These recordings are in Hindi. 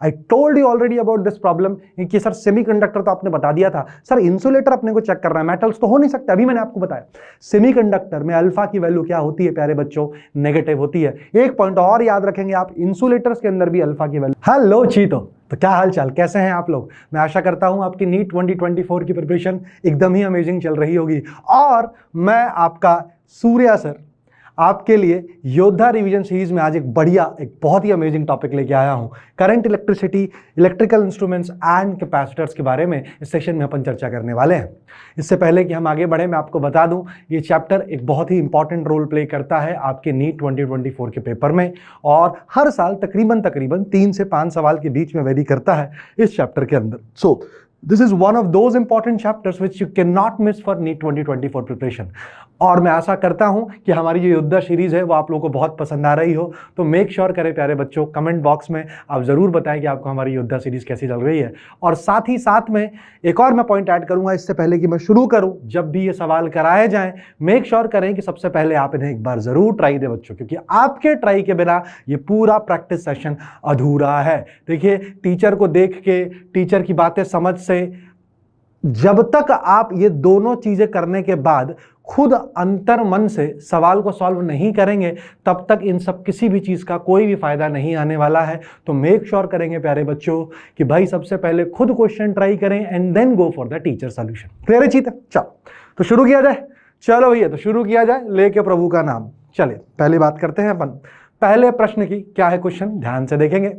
I told you already about this problem कि सर सेमीकंडक्टर तो आपने बता दिया था, सर इंसुलेटर अपने को चेक करना है, मेटल्स तो हो नहीं सकते, अभी मैंने आपको बताया सेमीकंडक्टर में अल्फा की वैल्यू क्या होती है प्यारे बच्चों, नेगेटिव होती है। एक पॉइंट और याद रखेंगे आप, इंसुलेटर्स के अंदर भी अल्फा की वैल्यू। हेलो चीतो, तो क्या हाल चाल, कैसे हैं आप लोग? मैं आशा करता हूं आपकी नीट 2024 की प्रिपरेशन एकदम ही अमेजिंग चल रही होगी। और मैं आपका सूर्या सर आपके लिए योद्धा रिवीजन सीरीज में आज एक बहुत ही अमेजिंग टॉपिक लेके आया हूं। Current electricity, electrical instruments and capacitors के बारे में इस सेशन में अपन चर्चा करने वाले हैं। इससे पहले कि हम आगे बढ़े, मैं आपको बता दूं ये चैप्टर एक बहुत ही इंपॉर्टेंट रोल प्ले करता है आपके नीट 2024 के पेपर में, और हर साल तकरीबन 3 से 5 सवाल के बीच में वेरी करता है इस चैप्टर के अंदर। So this is one of those important chapters which you can not miss for NEET 2024 प्रिपरेशन। और मैं आशा करता हूं कि हमारी जो योद्धा सीरीज है वो आप लोगों को बहुत पसंद आ रही हो। तो मेक श्योर करें प्यारे बच्चों, कमेंट बॉक्स में आप जरूर बताएं कि आपको हमारी योद्धा सीरीज कैसी चल रही है। और साथ ही साथ में एक और मैं पॉइंट ऐड करूंगा इससे पहले कि मैं शुरू करूं, जब भी ये सवाल कराए जाएं मेक श्योर करें कि सबसे पहले आप इन्हें एक बार जरूर ट्राई दें बच्चों, क्योंकि आपके ट्राई के बिना ये पूरा प्रैक्टिस सेशन अधूरा है। देखिए, टीचर को देख के, टीचर की बातें समझ से, जब तक आप ये दोनों चीजें करने के बाद खुद अंतर मन से सवाल को सॉल्व नहीं करेंगे, तब तक इन सब किसी भी चीज का कोई भी फायदा नहीं आने वाला है। तो मेक श्योर करेंगे प्यारे बच्चों कि भाई सबसे पहले खुद क्वेश्चन ट्राई करें and then go for the teacher solution. Clear है चीता? चलो तो शुरू किया जाए। चलो भैया, तो शुरू किया जाए लेके प्रभु का नाम। चलिए पहली बात करते हैं अपन पहले प्रश्न की। क्या है क्वेश्चन, ध्यान से देखेंगे।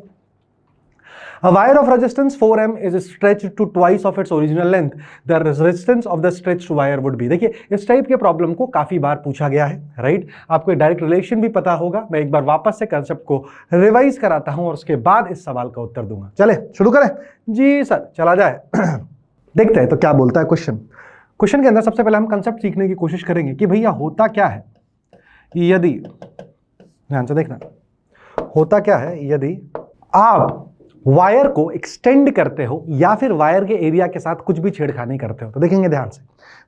A wire of resistance 4M is stretched to twice of its original length. The resistance of the stretched wire would be। देखिए, इस टाइप के प्रॉब्लम को काफी बार पूछा गया है, राइट? आपको डायरेक्ट रिलेशन भी पता होगा। मैं एक बार वापस से कंसेप्ट को रिवाइज कराता हूं और उसके बाद इस सवाल का उत्तर दूंगा। चले शुरू करें? जी सर, चला जाए। देखते हैं तो क्या बोलता है क्वेश्चन। क्वेश्चन के अंदर सबसे पहले हम कंसेप्ट सीखने की कोशिश करेंगे कि भैया होता क्या है यदि, ध्यान से देखना, होता क्या है यदि आप वायर को एक्सटेंड करते हो या फिर वायर के एरिया के साथ कुछ भी छेड़खानी करते हो। तो देखेंगे ध्यान से,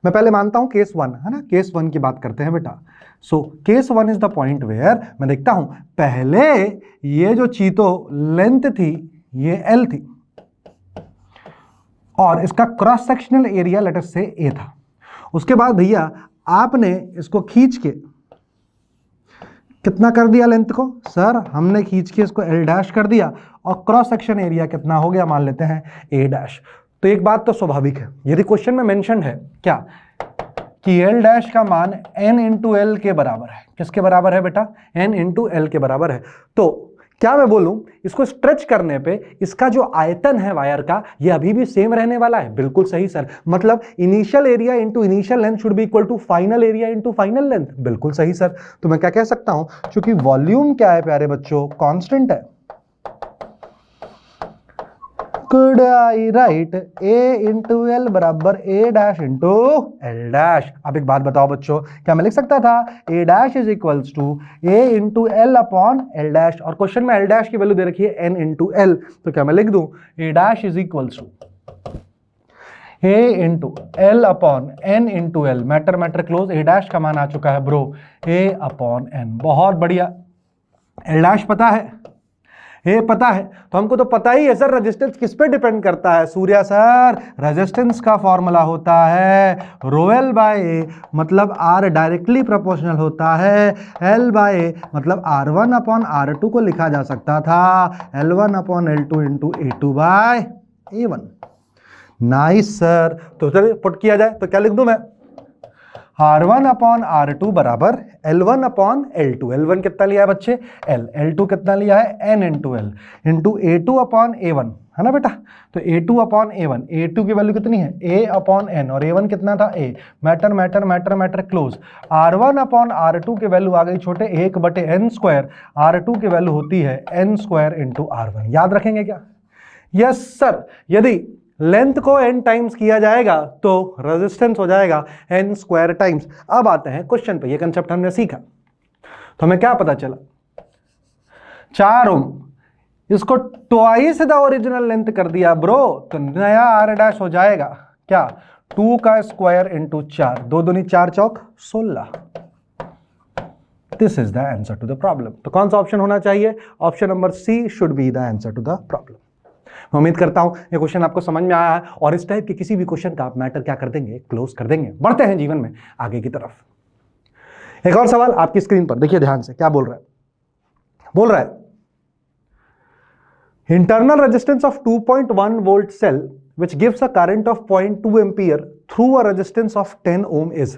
मैं पहले मानता हूं केस 1 है ना, केस 1 की बात करते हैं बेटा। So case 1 is the point where मैं देखता हूं पहले ये जो चीतो लेंथ थी ये L थी और इसका cross sectional area let us से A था। उसके बाद भैया आपने इसको खींच के कितना कर दिया लेंथ को? सर हमने खींच के इसको L' कर दिया और क्रॉस सेक्शन एरिया कितना हो गया, मान लेते हैं A'। तो एक बात तो स्वाभाविक है, यदि क्वेश्चन में मेंशन है क्या कि L' का मान N इंटू L के बराबर है। किसके बराबर है बेटा? N इंटू L के बराबर है। तो क्या मैं बोलूं, इसको स्ट्रेच करने पे इसका जो आयतन है वायर का ये अभी भी सेम रहने वाला है। बिल्कुल सही सर, मतलब initial area into initial length should be equal to final area into final length. बिल्कुल सही सर। तो मैं क्या कह सकता हूं, क्योंकि वॉल्यूम क्या है प्यारे बच्चों, कांस्टेंट है। Could I write A into L बराबर A' इंटू L'? अब एक बात बताओ बच्चों, क्या मैं लिख सकता था A' is equals to A into L upon L'? और क्वेश्चन में L' की वैल्यू दे रखी है N इंटू L, तो क्या मैं लिख दूं A' is equals to A into L upon N into L। Matter close, A' का मान आ चुका है ब्रो A अपॉन N। बहुत बढ़िया। L' पता है, ये पता है, तो हमको तो पता ही है सर रेजिस्टेंस किस पे डिपेंड करता है। सूर्या सर, रेजिस्टेंस का फॉर्मूला होता है ρL बाय A, मतलब R डायरेक्टली प्रोपोर्शनल होता है L बाय A, मतलब R1 अपॉन R2 को लिखा जा सकता था L1 upon L2 into A2 by A1। Nice sir. तो चलिए पुट किया जाए, तो क्या लिख दूं मैं, R1 अपॉन R2 बराबर L1 अपॉन L2। L1 कितना लिया है बच्चे? L। L2 कितना लिया है? N into L into A2 upon A1, है ना बेटा? तो A2 अपॉन A1, A2 की वैल्यू कितनी है? A अपॉन N, और A1 कितना था? A। Matter close. R1 upon R2 की वैल्यू आ गई छोटे 1/n², R2 की वैल्यू होती है n² इंटू R1। याद रखेंगे क्या? Yes sir. यदि लेंथ को n टाइम्स किया जाएगा तो रेजिस्टेंस हो जाएगा n² टाइम्स। अब आते हैं क्वेश्चन पे, ये कंसेप्ट हमने सीखा तो हमें क्या पता चला, 4 ओम, इसको ट्वाइस द ओरिजिनल लेंथ कर दिया ब्रो, तो नया R' हो जाएगा क्या? 2 का स्क्वायर इंटू 4, 2 दूनी 4 चौक 16। This is the answer to the problem. तो कौन सा ऑप्शन होना चाहिए? Option number C should be the answer to the problem. मैं उम्मीद करता हूं ये क्वेश्चन आपको समझ में आया है और इस टाइप के किसी भी क्वेश्चन का आप मैटर क्या कर देंगे, क्लोज कर देंगे। बढ़ते हैं जीवन में आगे की तरफ। एक और सवाल आपकी स्क्रीन पर देखिए ध्यान से, क्या बोल रहा है? बोल रहा है internal resistance of 2.1 volt cell which gives a current of 0.2 ampere through a resistance of 10 ohm is।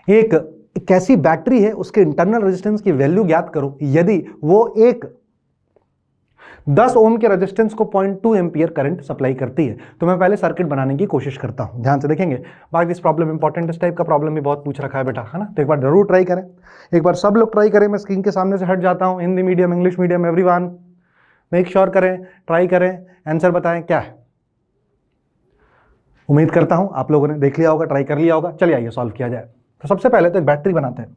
एक ऐसी बैटरी है, उसके इंटरनल रेजिस्टेंस की वैल्यू ज्ञात करो यदि वो एक 10 ओम के रेजिस्टेंस को 0.2 एम्पियर करंट सप्लाई करती है। तो मैं पहले सर्किट बनाने की कोशिश करता हूं, ध्यान से देखेंगे। बाकी दिस प्रॉब्लम इंपॉर्टेंट, इस टाइप का प्रॉब्लम भी बहुत पूछ रखा है बेटा, है ना। तो एक बार जरूर ट्राई करें, एक बार सब लोग ट्राई करें। मैं स्क्रीन के सामने से हट जाता हूं। Hindi medium, English medium, everyone make sure करें, ट्राई करें, आंसर बताएं क्या है। उम्मीद करता हूं आप लोगों ने देख लिया होगा, ट्राई कर लिया होगा। चलिए आइए सॉल्व किया जाए। तो सबसे पहले तो एक बैटरी बनाते हैं,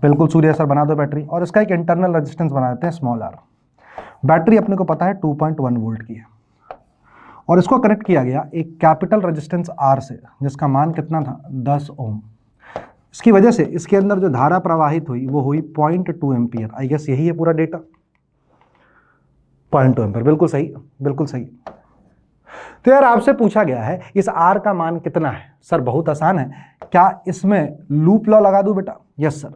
बिल्कुल सूर्य सर बना दो बैटरी, और इसका एक इंटरनल रेजिस्टेंस बना देते हैं स्मॉल आर। बैटरी अपने को पता है 2.1 वोल्ट की है और इसको कनेक्ट किया गया एक कैपिटल रेजिस्टेंस आर से, जिसका मान कितना था 10 ओम। इसकी वजह से इसके अंदर जो धारा प्रवाहित हुई वो हुई 0.2 एम्पियर। आई गेस यही है पूरा डेटा, 0.2 एम्पियर। बिल्कुल सही, बिल्कुल सही। तो यार आपसे पूछा गया है इस आर का मान कितना है। सर बहुत आसान है, क्या इसमें लूप लॉ लगा दूं बेटा? यस सर,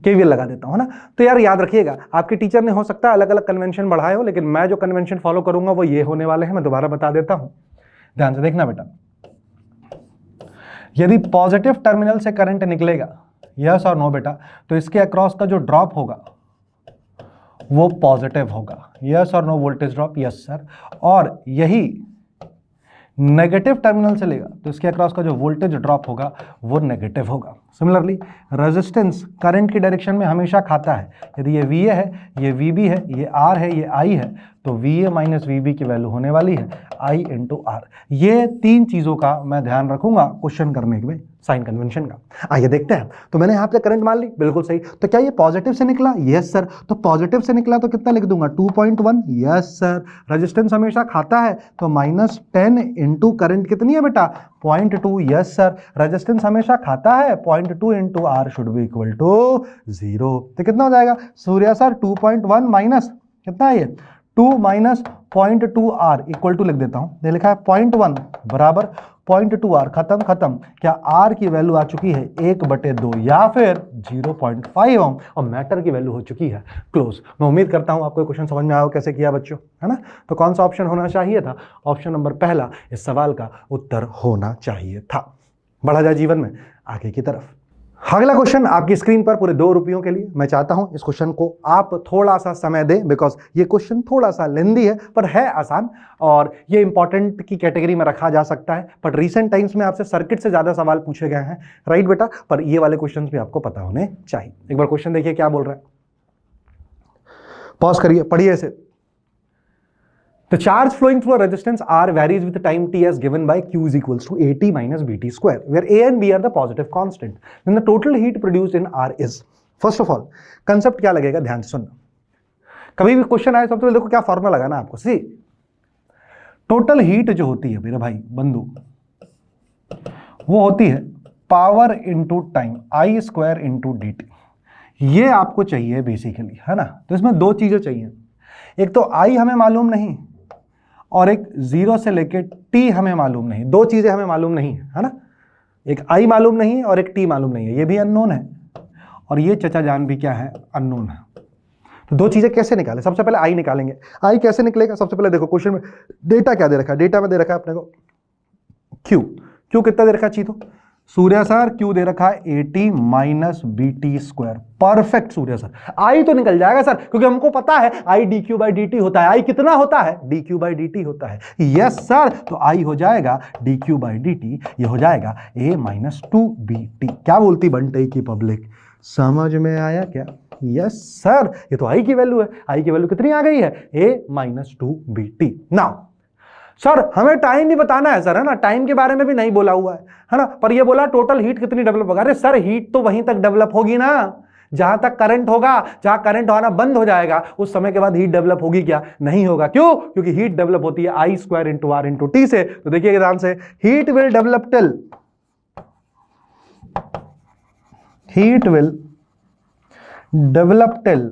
केवीएल लगा देता हूं ना। तो यार याद रखिएगा, आपके टीचर ने हो सकता है अलग अलग कन्वेंशन बढ़ाए हो, लेकिन मैं जो कन्वेंशन फॉलो करूंगा वो ये होने वाले हैं। मैं दोबारा बता देता हूं, ध्यान से देखना बेटा। यदि पॉजिटिव टर्मिनल से करंट निकलेगा, यस और नो बेटा, तो इसके अक्रॉस का जो ड्रॉप होगा वो पॉजिटिव होगा। यस और no voltage drop, yes sir. और यही नेगेटिव टर्मिनल से लेगा तो इसके अक्रॉस का जो वोल्टेज ड्रॉप होगा वो नेगेटिव होगा। सिमिलरली रेजिस्टेंस करंट की डायरेक्शन में हमेशा खाता है। यदि ये VA है, ये VB है, ये R है, ये I है, तो VA माइनस VB की वैल्यू होने वाली है I इंटू R। ये तीन चीजों का मैं ध्यान रखूंगा क्वेश्चन करने में, साइन कन्वेंशन का। आइए देखते हैं। तो मैंने यहाँ पे करंट मान ली, बिल्कुल सही। तो क्या ये पॉजिटिव से निकला? Yes sir. तो पॉजिटिव से निकला तो कितना लिख दूंगा 2.1। Yes sir. रेजिस्टेंस हमेशा खाता है तो -10 इंटू करंट कितनी है बेटा 0.2। Yes sir. रेजिस्टेंस हमेशा खाता है 0.2 into R should be equal to 0। तो कितना हो जाएगा सूर्या सर 2.1 माइनस कितना है ये 2 माइनस 0.2 R इक्वल टू लिख देता हूं। ये लिखा है 0.1 बराबर 0.2 R। खत्म खत्म। क्या R की वैल्यू आ चुकी है 1/2 या फिर 0.5 ओम, और मैटर की वैल्यू हो चुकी है क्लोज। मैं उम्मीद करता हूं आपको क्वेश्चन समझ में आया हो कैसे किया बच्चों, है ना। तो कौन सा ऑप्शन होना चाहिए था? ऑप्शन नंबर पहला इस सवाल का उत्तर होना चाहिए था। बढ़ा जाए जीवन में आगे की तरफ। अगला क्वेश्चन आपकी स्क्रीन पर पूरे 2 रुपयों के लिए। मैं चाहता हूं इस क्वेश्चन को आप थोड़ा सा समय दें, बिकॉज ये क्वेश्चन थोड़ा सा लेंदी है पर है आसान, और ये इंपॉर्टेंट की कैटेगरी में रखा जा सकता है। बट रीसेंट टाइम्स में आपसे सर्किट से ज्यादा सवाल पूछे गए हैं, राइट बेटा। पर ये वाले क्वेश्चन भी आपको पता होने चाहिए। एक बार क्वेश्चन देखिए क्या बोल रहा है, पॉज करिए, पढ़िए इसे। The charge flowing through a resistance R varies with the time t as given by Q is equals to AT minus BT square, where A and B are the positive constant. Then the total heat produced in R is। First of all, concept क्या लगेगा ध्यान से सुनना। कभी भी क्वेश्चन आए सबसे पहले देखो क्या फॉर्मूला लगाना आपको। सी टोटल हीट जो होती है मेरे भाई बंधु, वो होती है power into time, I square into dt। ये आपको चाहिए बेसिकली, है ना। तो इसमें दो चीजें चाहिए, एक तो I हमें मालूम नहीं और एक 0 से लेके t हमें मालूम नहीं। दो चीजें हमें मालूम नहीं है ना। एक I मालूम नहीं है और एक t मालूम नहीं है, ये भी अननोन है और ये चचा जान भी क्या है, अननोन है। तो दो चीजें कैसे निकालें? सबसे पहले I निकालेंगे। I कैसे निकलेगा? सबसे पहले देखो क्वेश्चन में डेटा क्या दे रखा है। डेटा में दे रखा है अपने को Q कितना दे रखा है चीतो सूर्या सर? Q दे रखा है AT minus BT square. Perfect Surya sir. I तो निकल जाएगा सर, क्योंकि हमको पता है I dQ बाई dt होता है। I कितना होता है? dQ बाई dt होता है। Yes sir. तो I हो जाएगा dQ बाई dt, ये हो जाएगा A माइनस 2BT। क्या बोलती बंटे की पब्लिक, समझ में आया क्या? Yes sir. ये तो I की वैल्यू है। I की वैल्यू कितनी आ गई है? A minus 2BT। Now sir हमें टाइम भी बताना है सर, है ना। टाइम के बारे में भी नहीं बोला हुआ है ना। पर ये बोला टोटल हीट कितनी डेवलप होगा। अरे सर हीट तो वहीं तक डेवलप होगी ना जहां तक करंट होगा। जहां करंट होना बंद हो जाएगा उस समय के बाद हीट डेवलप होगी क्या? नहीं होगा। क्यों? क्योंकि हीट डेवलप होती है I square into R into T से। तो देखिए ध्यान से, heat will develop till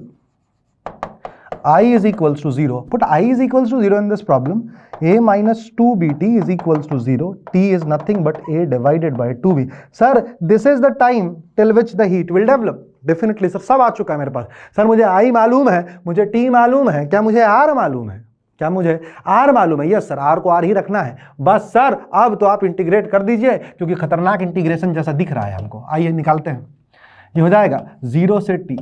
I is equals to 0. Put I is equals to 0 in this problem. A minus 2bt is equals to 0. T is nothing but A divided by 2b. Sir, this is the time till which the heat will develop. Definitely sir, सब आ चुका है मेरे पास. सर मुझे I मालूम है, मुझे T मालूम है, क्या मुझे R मालूम है? क्या मुझे R मालूम है? यस सर, R को R ही रखना है. बस सर अब तो आप इंटीग्रेट कर दीजिए, क्योंकि खतरनाक इंटीग्रेशन जैसा दिख रहा है हमको. आइए निकालते हैं. ये हो जाएगा 0 से T.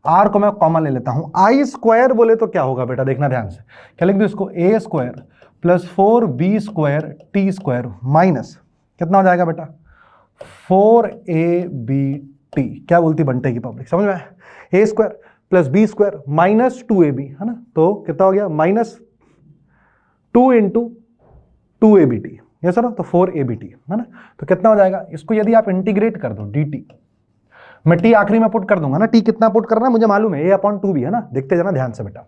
R को मैं कॉमन ले लेता हूं. I स्क्वायर बोले तो क्या होगा बेटा, देखना ध्यान से. क्या लिख दो इसको, A square plus 4B square T square minus कितना हो जाएगा बेटा, 4ABT. क्या बोलती बंटे की पब्लिक, समझ में? A square plus B square minus 2AB, है ना. तो कितना हो गया, माइनस 2 इंटू 2ABT. ये सर, तो 4ABT, है ना. तो कितना हो जाएगा, इसको यदि आप इंटीग्रेट कर दो dt, मैं t आखिरी में पुट कर दूंगा ना. t कितना पुट करना है मुझे मालूम है, A/2b, है ना. देखते जाना ध्यान से बेटा.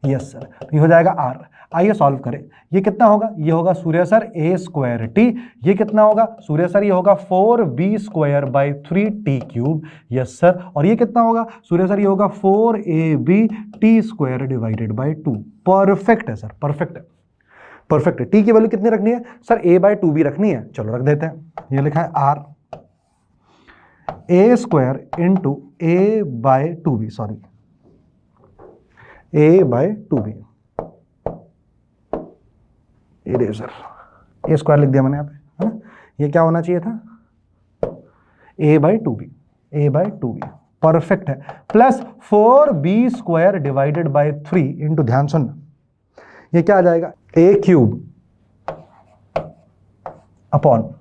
यस सर, ये हो जाएगा r. आइए सॉल्व करें. ये कितना होगा, ये होगा सूर्य सर a स्क्वायर t. ये कितना होगा सूर्य सर, ये होगा 4b square by 3t cube. Yes sir. और ये कितना होगा सूर्य सर, ये होगा 4ab t square divided by 2. Perfect है सर, परफेक्ट है, परफेक्ट है. t की वैल्यू कितनी रखनी है सर, a/2b रखनी है. चलो रख देते हैं. ये लिखा है r a square into a/2b, sorry a/2b. Eraser, a square लिख दिया मैंने यहाँ पे, है ना. ये क्या होना चाहिए था, a/2b, a/2b. परफेक्ट है. Plus 4b square divided by 3 into, ध्यान सुनना, ये क्या आ जाएगा, a क्यूब अपॉन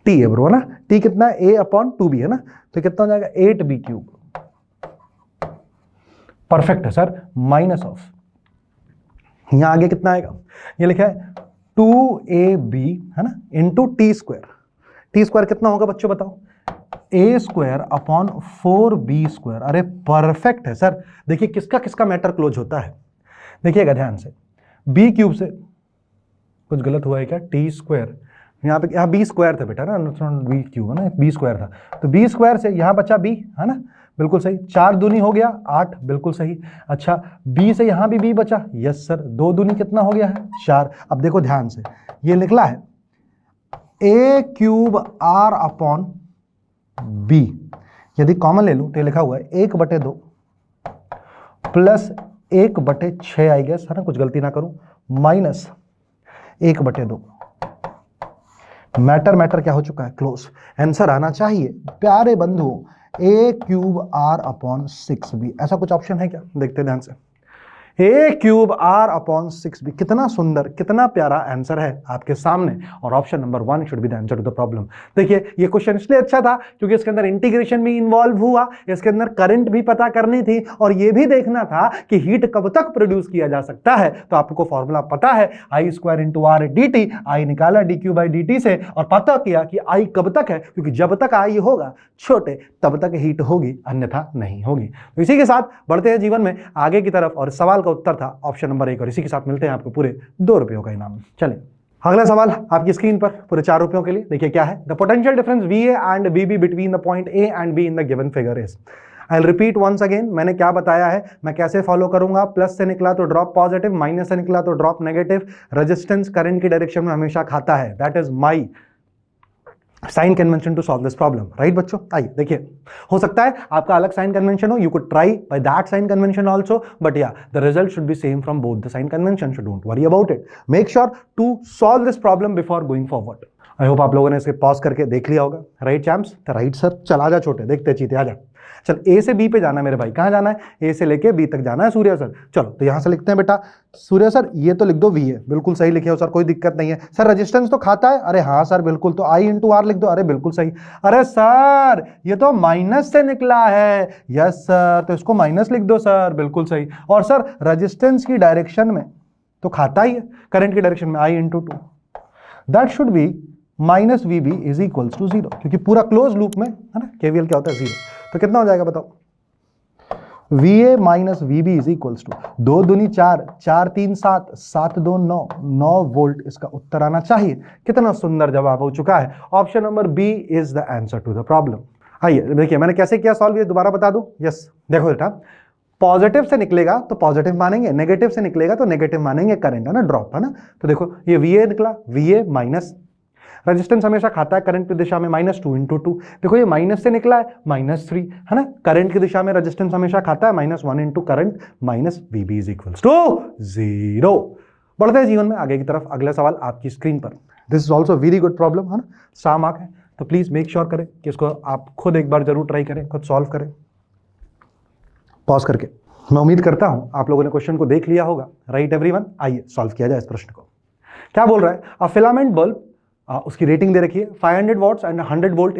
t है ब्रो, ना. t कितना है, a/2b, है ना. तो कितना हो जाएगा, 8b क्यूब. परफेक्ट है सर. माइनस ऑफ, यहां आगे कितना आएगा, ये लिखा है 2ab, है ना, into T square. T square कितना होगा बच्चों बताओ, a square upon 4b square. अरे परफेक्ट है सर. देखिए किसका किसका मैटर क्लोज होता है, देखिएगा ध्यान से. b क्यूब से कुछ गलत हुआ है क्या, टी स्क्वायर, यहाँ पे, यहाँ बी स्क्वायर था बेटा ना, बी क्यूब, है ना, बी स्क्वायर था. तो बी स्क्वायर से यहाँ बचा बी, है ना, बिल्कुल सही. 4 दूनी हो गया 8, बिल्कुल सही. अच्छा, बी से यहाँ भी बी बचा. Yes sir. 2 दूनी कितना हो गया है, 4. अब देखो ध्यान से, ये निकला है a cube r upon b. यदि कॉमन ले लूँ तो ये लिखा हुआ है 1/2 प्लस 1/6, आई गेस, है ना, कुछ गलती ना करूँ, माइनस 1/2. मैटर क्या हो चुका है, क्लोज. आंसर आना चाहिए प्यारे बंधुओं, a cube r upon 6b. ऐसा कुछ ऑप्शन है क्या, देखते ध्यान से. a cube r upon 6b. कितना सुंदर, कितना प्यारा आंसर है आपके सामने. और option number 1 should be the answer to the problem. देखिए ये क्वेश्चन इसलिए अच्छा था क्योंकि इसके अंदर इंटीग्रेशन भी इन्वॉल्व हुआ, इसके अंदर करंट भी पता करनी थी, और ये भी देखना था कि हीट कब तक प्रोड्यूस किया जा सकता है. तो आपको फॉर्मूला पता है, आई स्क्वायर इंटू आर dt. आई निकाला dq बाई dt से, और पता किया कि आई कब तक है, क्योंकि जब तक आई होगा छोटे तब तक हीट होगी, अन्यथा नहीं होगी. तो इसी के साथ बढ़ते हैं जीवन में आगे की तरफ, और सवाल का उत्तर था ऑप्शन नंबर 1, और इसी के साथ मिलते हैं आपको पूरे 2 रुपयों का इनाम. चलिए अगला सवाल आपकी स्क्रीन पर पूरे 4 रुपयों के लिए. देखिए क्या है, the potential difference VA and VB between the point A and B in the given figure is. I will repeat once again. मैंने क्या बताया है, मैं कैसे फॉलो करूंगा. प्लस से निकला तो ड्रॉप पॉजिटिव, माइनस से निकला तो ड्रॉप नेगेटिव. रेजिस्टेंस करंट की डायरेक्शन में हमेशा खाता है. That is my sign convention to solve this problem. Right बच्चों, आइए देखिए, हो सकता है आपका अलग साइन कन्वेंशन हो. You could try by that sign convention also, but या the result should be same from both the sign convention. So don't worry about it. Make sure to solve this problem before going forward. I hope आप लोगों ने इसके पॉज करके देख लिया होगा. Right champs, right sir. चल आजा छोटे, देखते चीते आजा. चल ए से बी पे जाना है मेरे भाई. कहाँ जाना है, ए से लेके बी तक जाना है सूर्य सर. चलो तो यहां से लिखते हैं बेटा, सूर्य सर ये तो लिख दो वी है, बिल्कुल सही लिखे हो सर, कोई दिक्कत नहीं है. सर रेजिस्टेंस तो खाता है, अरे हाँ सर बिल्कुल. तो आई इंटू आर लिख दो, अरे बिल्कुल सही. अरे सर ये तो माइनस से निकला है. यस सर, तो इसको माइनस लिख दो सर, बिल्कुल सही. और सर रेजिस्टेंस की डायरेक्शन में तो खाता ही है, करंट की डायरेक्शन में I into 2. That should be minus VB is equals to 0, क्योंकि पूरा क्लोज लूप में, है ना, केवीएल क्या होता है 0. तो कितना हो जाएगा बताओ, VA minus VB is equals to 2 दूनी 4, 4 3 7, 7 2 9, 9 वोल्ट इसका उत्तर आना चाहिए. कितना सुंदर जवाब हो चुका है. Option number B is the answer to the problem. आइए देखिए मैंने कैसे किया सॉल्व, ये दोबारा बता दूं. यस देखो बेटा, पॉजिटिव से निकलेगा तो पॉजिटिव मानेंगे, नेगेटिव से निकलेगा तो नेगेटिव मानेंगे, करंट है ना, ड्रॉप है ना। तो देखो ये VA निकला, VA माइनस, रेजिस्टेंस हमेशा खाता है करंट की दिशा में -2 × 2, देखो ये माइनस से निकला है -3 है ना, करंट की दिशा में रेजिस्टेंस हमेशा खाता है -1 × करंट -VB = 0। बढ़ते हैं जीवन में आगे की तरफ। अगला सवाल आपकी स्क्रीन पर, this is also very good problem है ना, 100 मार्क है, तो प्लीज मेक श्योर करें कि इसको आप खुद एक बार जरूर ट्राई करें, खुद सॉल्व करें पॉज करके। मैं उम्मीद करता हूं आप लोगों ने क्वेश्चन को देख लिया होगा, राइट एवरीवन। आइए सॉल्व किया जाए इस प्रश्न को। क्या बोल रहा है, अ फिलामेंट बल्ब, उसकी रेटिंग दे रखी है 500 watts and 100 volt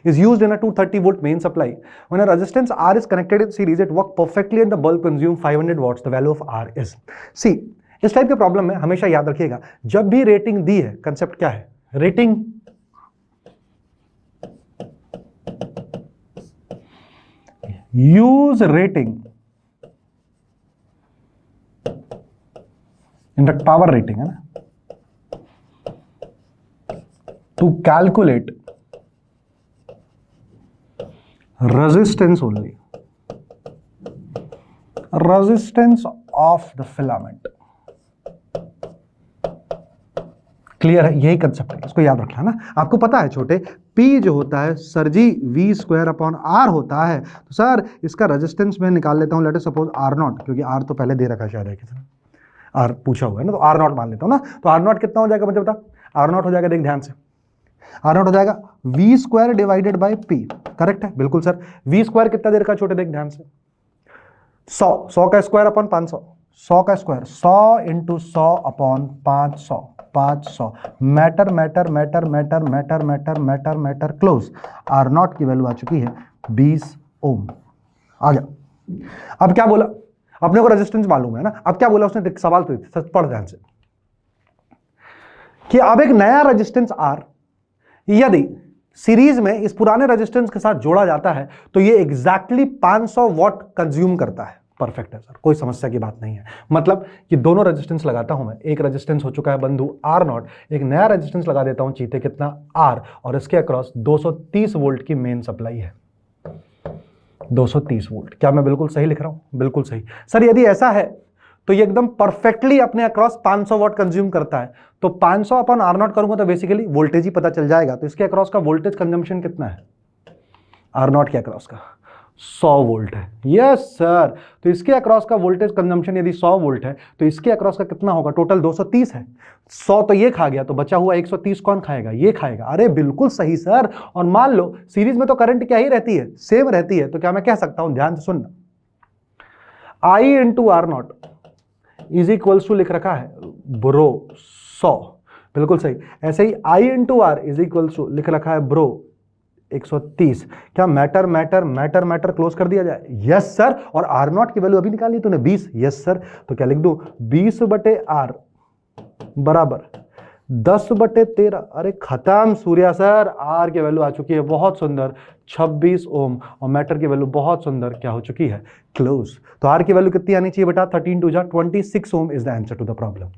is used in a 230 volt main supply. When a resistance R is connected in series, it works perfectly and the bulb consumes 500 watts. The value of R is. See, इस टाइप के प्रॉब्लम में हमेशा याद रखिएगा, जब भी रेटिंग दी है, कंसेप्ट क्या है, rating use rating, in fact power rating है ना, to calculate resistance only, resistance of the filament। Clear है, यही कंसेप्ट है, इसको याद रखना ना। आपको पता है छोटे, P जो होता है सर जी V²/R होता है, तो सर इसका रेजिस्टेंस मैं निकाल लेता हूं, लेट अस सपोज R0, क्योंकि R तो पहले दे रखा है शायद है किसी ने, R पूछा हुआ है ना, तो R0 मान लेता हूं ना। तो R0 कितना हो जाएगा मुझे बता, R0 हो जाएगा, देख ध्यान से, R0 हो जाएगा V² divided by P, correct है, बिल्कुल सर। V² कितना देर का छोटे, देख ध्यान से, 100 का स्क्वायर अपॉन 500, 100 का square 100 × 100 upon 500, 500 matter matter matter matter matter matter matter matter close. R0 की वैल्यू आ चुकी है 20 ओम। आ गया। अब क्या बोला, अपने को रेजिस्टेंस मालूम है ना, अब क्या बोला उसने, सवाल तो सच पढ़ ध्यान से, कि अब एक नया रेजिस्टेंस R यदि सीरीज में इस पुराने रेजिस्टेंस के साथ जोड़ा जाता है तो ये एग्जैक्टली 500 वॉट कंज्यूम करता है। परफेक्ट है सर, कोई समस्या की बात नहीं है। मतलब कि दोनों रेजिस्टेंस लगाता हूं मैं, एक रेजिस्टेंस हो चुका है बंधु R0, एक नया रेजिस्टेंस लगा देता हूं चीते, कितना R, और इसके अक्रॉस 230 वोल्ट की मेन सप्लाई है, 230 वोल्ट। क्या मैं बिल्कुल सही लिख रहा हूं, बिल्कुल सही सर। यदि ऐसा है तो ये एकदम परफेक्टली अपने अक्रॉस 500 वॉट कंज्यूम करता है, तो 500 अपॉन R0 करूंगा तो बेसिकली वोल्टेज ही पता चल जाएगा। तो इसके अक्रॉस का वोल्टेज कंजम्पशन कितना है, R0 के अक्रॉस का 100 वोल्ट है। यस सर, तो इसके अक्रॉस का वोल्टेज कंजम्पशन यदि 100 वोल्ट है तो इसके अक्रॉस का कितना होगा, टोटल 230 है, 100 तो ये खा गया, तो बचा हुआ 130 कौन खाएगा, ये खाएगा। अरे बिल्कुल सही सर। और मान लो सीरीज में तो करंट क्या ही रहती है, सेम रहती है, तो क्या मैं कह सकता हूं, ध्यान से सुनना, I × R0 is equals to लिख रखा है ब्रो 100, बिल्कुल सही। ऐसे ही I × R is equals to लिख रखा है ब्रो 130। क्या matter matter matter matter close कर दिया जाए, यस सर। और R0 की वैल्यू अभी निकाली तूने 20, यस सर। तो क्या लिख दूं, 20/R बराबर 10/13। अरे खत्म सूर्या सर, R की वैल्यू आ चुकी है बहुत सुंदर 26 ओम, और मैटर की वैल्यू बहुत सुंदर क्या हो चुकी है, क्लोज। तो R की वैल्यू कितनी आनी चाहिए बेटा, 13 × 2 = 26 ohm is the answer to the problem.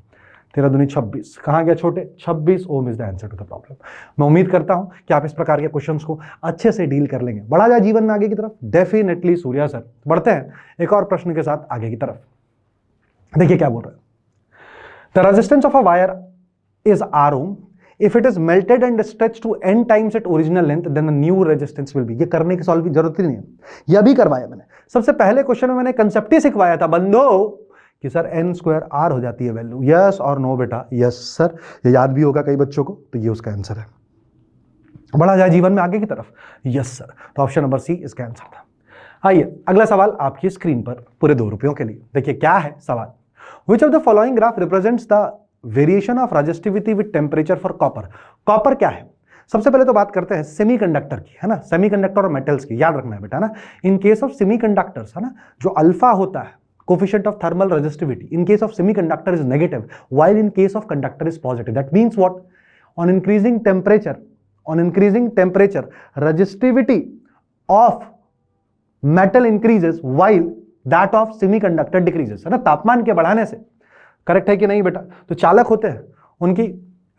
13 दूनी 26, कहाँ गया छोटे, 26 ohm is the answer to the problem. मैं उम्मीद करता हूं कि आप इस प्रकार के क्वेश्चंस को अच्छे से डील कर लेंगे। बढ़ा जाए जीवन में आगे की तरफ, डेफिनेटली सूर्या सर। बढ़ते हैं एक और प्रश्न के साथ आगे की तरफ। देखिए क्या बोल रहे हैं, the resistance of a wire is R ohm. If it is melted and stretched to n times its original length, then the new resistance will be. ये करने की सॉल्व की जरूरत ही नहीं है, यह भी करवाया मैंने। सबसे पहले क्वेश्चन में मैंने कंसेप्ट ही सिखवाया था बंदो कि सर n² R हो जाती है वैल्यू, यस और नो बेटा, यस सर। ये याद भी होगा कई बच्चों को, तो ये उसका आंसर है। बढ़ा जाए जीवन में आगे की तरफ, यस सर। तो ऑप्शन नंबर सी इसका आंसर था। आइए अगला सवाल आपकी स्क्रीन पर पूरे 2 रुपयों के लिए। देखिए क्या है सवाल, which of the following graph represents the variation of resistivity with temperature for copper. Copper क्या है, सबसे पहले तो बात करते हैं सेमीकंडक्टर की, है ना, सेमीकंडक्टर और मेटल्स की, याद रखना है बेटा ना। इन केस ऑफ सेमीकंडक्टर्स, है ना, जो अल्फा होता है coefficient of thermal resistivity, in case of semiconductor is negative, while in case of conductor is positive. That means what, on increasing temperature resistivity of metal increases while that of semiconductor decreases, है ना, तापमान के बढ़ाने से। करेक्ट है कि नहीं बेटा। तो चालक होते हैं, उनकी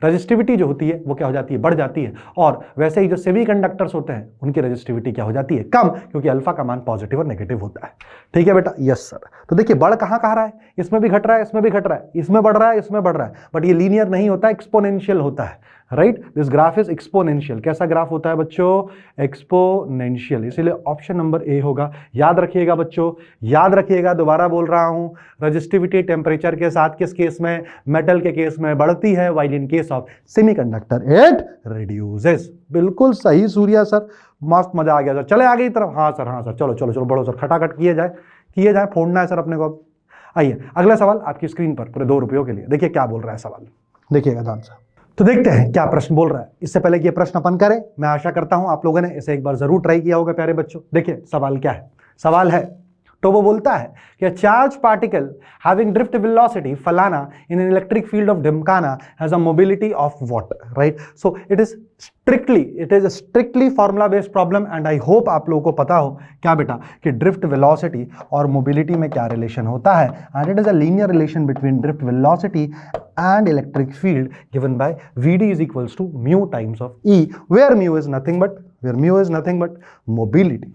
रजिस्टिविटी जो होती है वो क्या हो जाती है, बढ़ जाती है। और वैसे ही जो सेमीकंडक्टर्स होते हैं उनकी रजिस्टिविटी क्या हो जाती है, कम, क्योंकि अल्फा का मान पॉजिटिव और नेगेटिव होता है। ठीक है बेटा, यस सर। तो देखिए बढ़ कहां कहां रहा है, इसमें भी घट रहा है, इसमें भी घट रहा है, इसमें बढ़ रहा है, इसमें बढ़ रहा है, बट ये लीनियर नहीं होता, एक्सपोनेंशियल होता है, right. This graph is exponential. कैसा ग्राफ होता है बच्चों, एक्सपोनेंशियल। इसीलिए ऑप्शन नंबर ए होगा। याद रखिएगा बच्चों, याद रखिएगा, दोबारा बोल रहा हूं, रजिस्टिविटी टेम्परेचर के साथ किस केस में, मेटल के केस में बढ़ती है, while in case of semiconductor it reduces. बिल्कुल सही सूर्या सर, मस्त, मजा आ गया सर। चले आगे की तरफ, हाँ सर, हाँ सर, चलो चलो चलो, बढ़ो सर, खटाखट किए जाए, फोड़ना है सर अपने को। आइए अगला सवाल आपकी स्क्रीन पर पूरे 2 रुपयों के लिए। देखिए क्या बोल रहा है सवाल, देखिएगा ध्यान से। तो देखते हैं क्या प्रश्न बोल रहा है। इससे पहले कि ये प्रश्न अपन करें, मैं आशा करता हूं आप लोगों ने इसे एक बार जरूर ट्राई किया होगा प्यारे बच्चों। देखिए सवाल क्या है, सवाल है तो वो बोलता है कि charge particle having drift velocity फलाना in an electric field of ढिमकाना has a mobility of what, right. So it is strictly formula based problem and I hope आप लोगों को पता हो क्या बेटा कि ड्रिफ्ट वेलोसिटी और मोबिलिटी में क्या रिलेशन होता है। And it is a linear relation between drift velocity and electric field given by Vd is equals to mu times of E, where mu is nothing but mobility.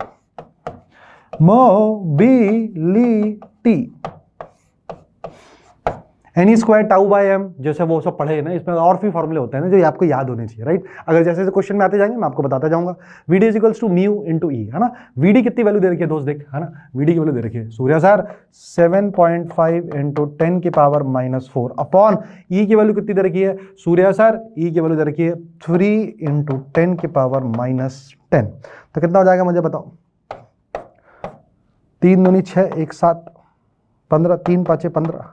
N e square tau by m, जैसे वो सब पढ़े ना, इसमें और भी फॉर्मूले होते हैं ना जो आपको याद होने चाहिए, राइट। अगर जैसे जैसे क्वेश्चन में आते जाएंगे मैं आपको बताता जाऊंगा। Vd is equals to mu into E, है ना। Vd कितनी वैल्यू दे रखी है दोस्त, देख, है ना, Vd की वैल्यू दे रखी है सूर्या सर 7.5 इंटू 10 की पावर -4 अपॉन ई की वैल्यू कितनी दे रखी है सूर्या सर, ई की वैल्यू दे रखी है 3 इंटू 10 की पावर -10। तो कितना हो जाएगा मुझे बताओ, 3 दूनी 6, 1 7, 15, 3 5 15,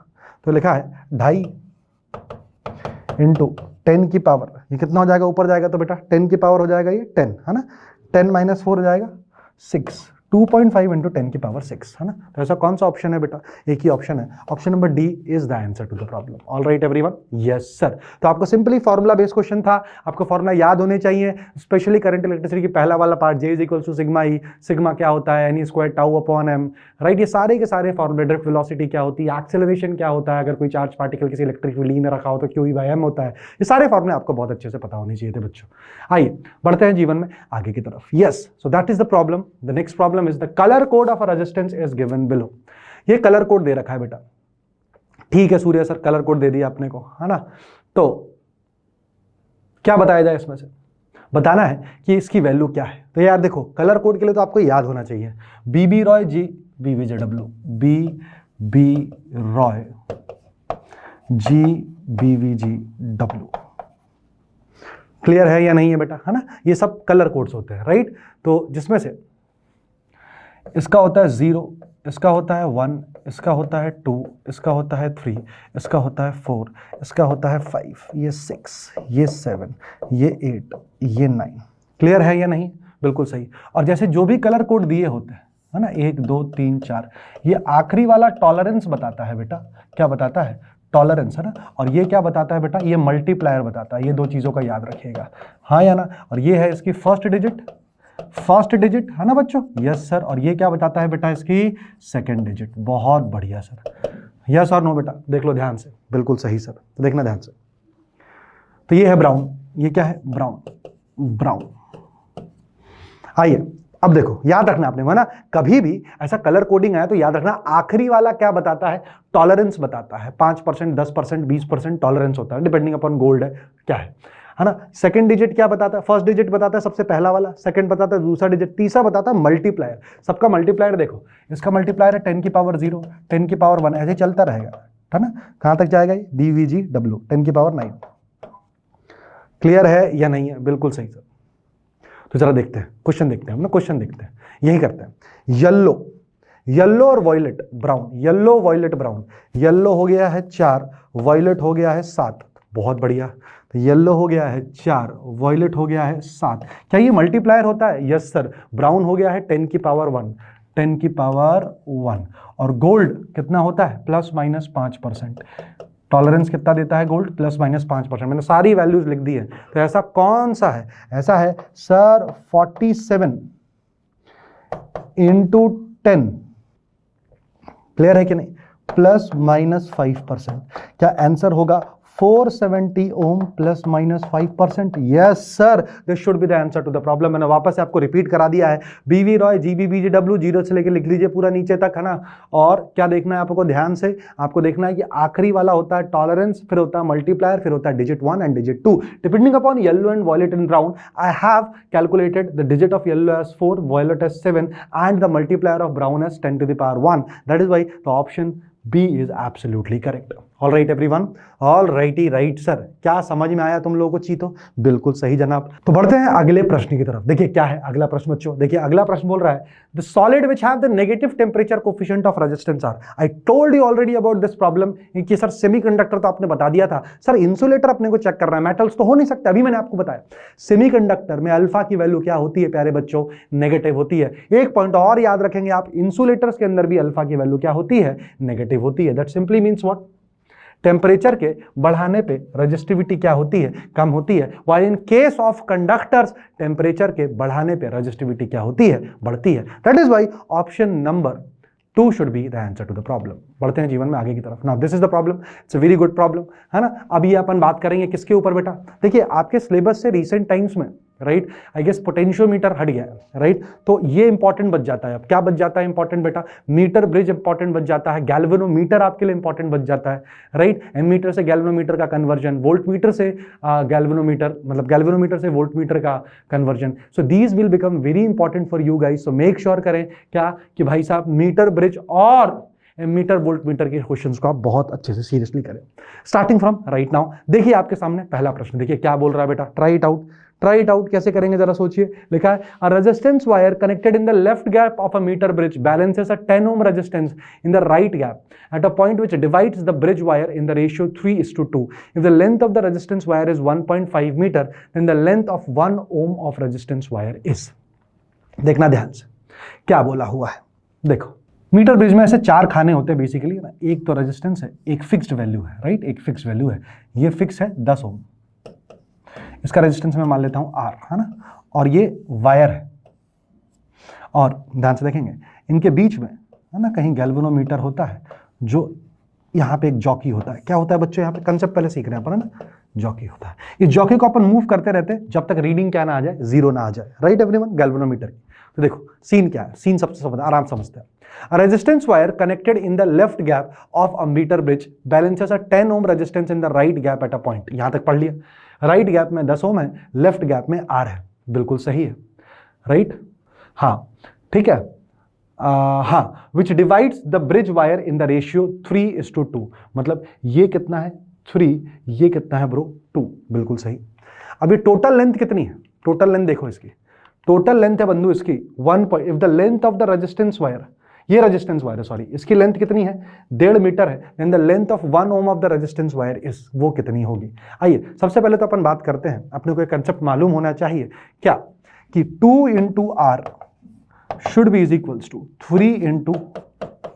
तो लिखा है 2.5 इंटू 10 की पावर, ये कितना हो जाएगा, ऊपर जाएगा तो बेटा 10 की पावर हो जाएगा ये 10, है ना, 10 - 4 हो जाएगा 6, 2.5 इंटू 10 की पावर 6, है ना। तो ऐसा कौन सा ऑप्शन है बेटा, एक ही ऑप्शन है, option number D is the answer to the problem. All right everyone, yes sir. तो आपको सिंपली फॉर्मूला बेस्ड क्वेश्चन था, आपको फॉर्मूला याद होने चाहिए, स्पेशली करंट इलेक्ट्रिसिटी की पहला वाला part, J is equal to sigma E, sigma क्या होता है, n e square tau upon m, right. ये सारे के सारे फॉर्मूले, ड्रिफ्ट वेलोसिटी क्या होती है, एक्सेलरेशन क्या होता है, अगर कोई चार्ज पार्टिकल किसी इलेक्ट्रिक फील्ड में रखा हो तो क्यू ई बाय एम होता है, ये सारे फॉर्मूले आपको बहुत अच्छे से पता होने चाहिए थे बच्चों। आइए बढ़ते हैं जीवन में आगे की तरफ। Yes, so that is the problem. The next problem is the colour code of a resistance is given below. ये कलर कोड दे रखा है बेटा, ठीक है सूर्य सर, कलर कोड दे दिया आपने को, है ना। तो क्या बताया जाए, इसमें से बताना है कि इसकी वैल्यू क्या है। तो यार देखो, कलर कोड के लिए तो आपको याद होना चाहिए, बीबी रॉय जी BVJW, BB Roy G BVGW। Clear है या नहीं है बेटा, है ना। ये सब कलर कोड्स होते हैं, राइट। तो जिसमें से इसका होता है 0, इसका होता है 1, इसका होता है 2, इसका होता है 3, इसका होता है 4, इसका होता है 5, ये 6, ये 7, ये 8, ये 9। क्लियर है या नहीं, बिल्कुल सही। और जैसे जो भी कलर कोड दिए होते हैं, है ना, 1 2 3 4, ये आखिरी वाला टॉलरेंस बताता है बेटा, क्या बताता है, टॉलरेंस, है ना। और ये क्या बताता है बेटा, ये मल्टीप्लायर बताता है। ये 2 चीज़ों का याद रखिएगा, हाँ या ना। और ये है इसकी फर्स्ट डिजिट, है ना बच्चों, यस सर। और ये क्या बताता है बेटा, इसकी सेकंड डिजिट। बहुत बढ़िया सर, यस और नो बेटा, देख लो ध्यान से, बिल्कुल सही सर। तो देखना ध्यान से, तो ये है ब्राउन, ये क्या है, ब्राउन। आइए अब देखो, याद रखना आपने, है ना, कभी भी ऐसा कलर कोडिंग आया तो याद रखना आखिरी वाला क्या बताता है, टॉलरेंस बताता है। 5%, 10%, 20% टॉलरेंस होता है, डिपेंडिंग अपॉन गोल्ड है क्या है ना। सेकंड डिजिट क्या बताता है, फर्स्ट डिजिट बताता है सबसे पहला वाला, सेकंड बताता है दूसरा डिजिट, तीसरा बताता है मल्टीप्लायर। सबका मल्टीप्लायर देखो, इसका मल्टीप्लायर है 10 की पावर 0, 10 की पावर 1, ऐसे चलता रहेगा, है ना। कहां तक जाएगा ये, BVGW 10 की पावर 9। क्लियर है या नहीं है, बिल्कुल सही सर। तो जरा देखते हैं क्वेश्चन, देखते हैं हम ना, क्वेश्चन देखते हैं, यही करते हैं। येलो और violet brown, yellow violet brown, yellow हो गया है 4, वॉयलेट हो गया है 7, बहुत बढ़िया। तो येलो हो गया है 4, वॉयलेट हो गया है 7, क्या ये मल्टीप्लायर होता है, यस सर। ब्राउन हो गया है 10 की पावर 1, 10 की पावर 1। और गोल्ड कितना होता है, ±5%। टॉलरेंस कितना देता है गोल्ड, ±5%। मैंने सारी वैल्यूज लिख दी है। तो ऐसा कौन सा है, ऐसा है सर 47 इंटू 10, क्लियर है कि नहीं, ±5%। क्या आंसर होगा 470 ohm plus minus 5%। Yes sir, this should be the answer to the problem. मैंने वापस से आपको रिपीट करा दिया है, बीवी रॉय GBBGW 0 से लेके लिख लीजिए पूरा नीचे तक, है ना। और क्या देखना है आपको ध्यान से, आपको देखना है कि आखिरी वाला होता है टॉलरेंस, फिर होता है मल्टीप्लायर, फिर होता है digit 1 and digit 2। Depending upon yellow and violet and brown, I have calculated the digit of yellow as 4, violet as 7 and the multiplier of brown as 10 to the power 1। That is why the option B is absolutely correct। All right everyone, all righty right sir। क्या समझ में आया तुम लोगों को चीतो? बिल्कुल सही जनाब। तो बढ़ते हैं अगले प्रश्न की तरफ। देखिए क्या है अगला प्रश्न बच्चों, देखिए अगला प्रश्न बोल रहा है the solid which have the negative temperature coefficient of resistance are. I told you already about this problem कि सर सेमीकंडक्टर तो आपने बता दिया था, सर इंसुलेटर अपने को चेक करना है, मेटल्स तो हो नहीं सकते, अभी मैंने आपको बताया। सेमीकंडक्टर में अल्फा की वैल्यू क्या होती है प्यारे बच्चों? नेगेटिव होती है। एक पॉइंट और याद रखेंगे आप, इंसुलेटर्स के अंदर भी अल्फा की वैल्यू क्या होती है? नेगेटिव होती है। That simply means what? Temperature के बढ़ाने पे रेजिस्टिविटी क्या होती है? कम होती है। While in case of conductors, temperature के बढ़ाने पे रेजिस्टिविटी क्या होती है? बढ़ती है। That is why option number 2 should be the answer to the problem. बढ़ते हैं जीवन में आगे की तरफ। Now this is the problem, it's a very good problem, है ना। अभी अपन बात करेंगे किसके ऊपर बेटा? देखिए आपके सिलेबस से रिसेंट टाइम्स में, राइट, आई गेस पोटेंशियोमीटर हट गया है, राइट, तो ये इंपॉर्टेंट बच जाता है। अब क्या बच जाता है इंपॉर्टेंट बेटा? मीटर ब्रिज इंपॉर्टेंट बच जाता है, गैल्वेनोमीटर आपके लिए इंपॉर्टेंट बच जाता है, राइट। एमीटर से गैल्वेनोमीटर का कन्वर्जन, वोल्टमीटर से गैल्वेनोमीटर, मतलब गैल्वेनोमीटर से वोल्टमीटर का conversion. So these will become very important for you guys. So make sure करें क्या कि भाई साहब मीटर ब्रिज और मीटर वोल्ट मीटर के क्वेश्चंस को आप बहुत अच्छे से सीरियसली करें। स्टार्टिंग फ्रॉम राइट नाउ, देखिए आपके सामने पहला प्रश्न, देखिए क्या बोल रहा है बेटा? Try it out. Try it out कैसे करेंगे जरा सोचिए। लिखा है a resistance wire connected in the left gap of a metre bridge balances a 10 ohm resistance in the right gap at a point which divides the bridge wire in the ratio 3:2। If the length of the resistance wire is 1.5 metre then the length of 1 ohm of resistance wire is. देखना ध्यान से क्या बोला हुआ है। देखो मीटर ब्रिज में ऐसे 4 खाने होते हैं बेसिकली ना। एक तो रेजिस्टेंस है, एक फिक्स्ड वैल्यू है, राइट, एक फिक्स्ड वैल्यू है, ये फिक्स है 10 ओम। इसका रेजिस्टेंस मैं मान लेता हूं R, है ना, और ये वायर है। और ध्यान से देखेंगे इनके बीच में, है ना, कहीं गैल्वेनोमीटर होता है, जो यहाँ पे एक जॉकी होता है। क्या होता है बच्चों? यहाँ पे कंसेप्ट पहले सीख रहे हैं अपन, है ना, जॉकी होता है। इस जॉकी को अपन मूव करते रहते हैं जब तक रीडिंग क्या ना आ जाए, 0 ना आ जाए, राइट एवरीवन, गैल्वेनोमीटर की। तो देखो सीन क्या है, सीन सबसे आराम समझते हैं। A resistance wire connected in the left gap of a meter bridge balances a 10 ohm resistance in the right gap at a point। यहां तक पढ़ लिया। राइट गैप में 10 ओम है, लेफ्ट गैप में R है, बिल्कुल सही है, राइट, हाँ ठीक है, हाँ, विच divides the bridge wire in the ratio 3:2। मतलब ये कितना है? 3, ये कितना है ब्रो? 2, बिल्कुल सही। अभी टोटल लेंथ कितनी है? टोटल लेंथ देखो इसकी, टोटल लेंथ है बंधु इसकी 1. If the length of the resistance wire, ये रेजिस्टेंस वायर है, सॉरी, इसकी लेंथ कितनी है? 1.5 मीटर है। Then the length of 1 ohm of the resistance wire is, वो कितनी होगी? आइए सबसे पहले तो अपन बात करते हैं, अपने को एक कंसेप्ट मालूम होना चाहिए क्या, कि 2 into R should be is equals to 3 into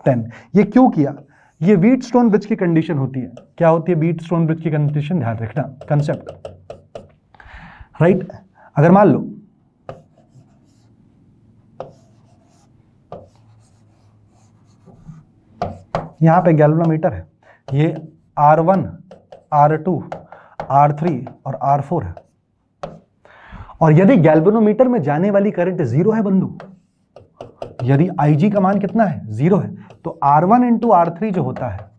10। ये क्यों किया? ये व्हीटस्टोन ब्रिज की कंडीशन होती है। क्या होती है व्हीटस्टोन ब्रिज की कंडीशन? ध्यान रखना कंसेप्ट, राइट। अगर मान लो यहां पे गैल्वेनोमीटर है, ये R1, R2, R3 और R4 है, और यदि गैल्वेनोमीटर में जाने वाली करंट 0 है बंधु, यदि IG का मान कितना है? 0 है, तो R1 into R3 जो होता है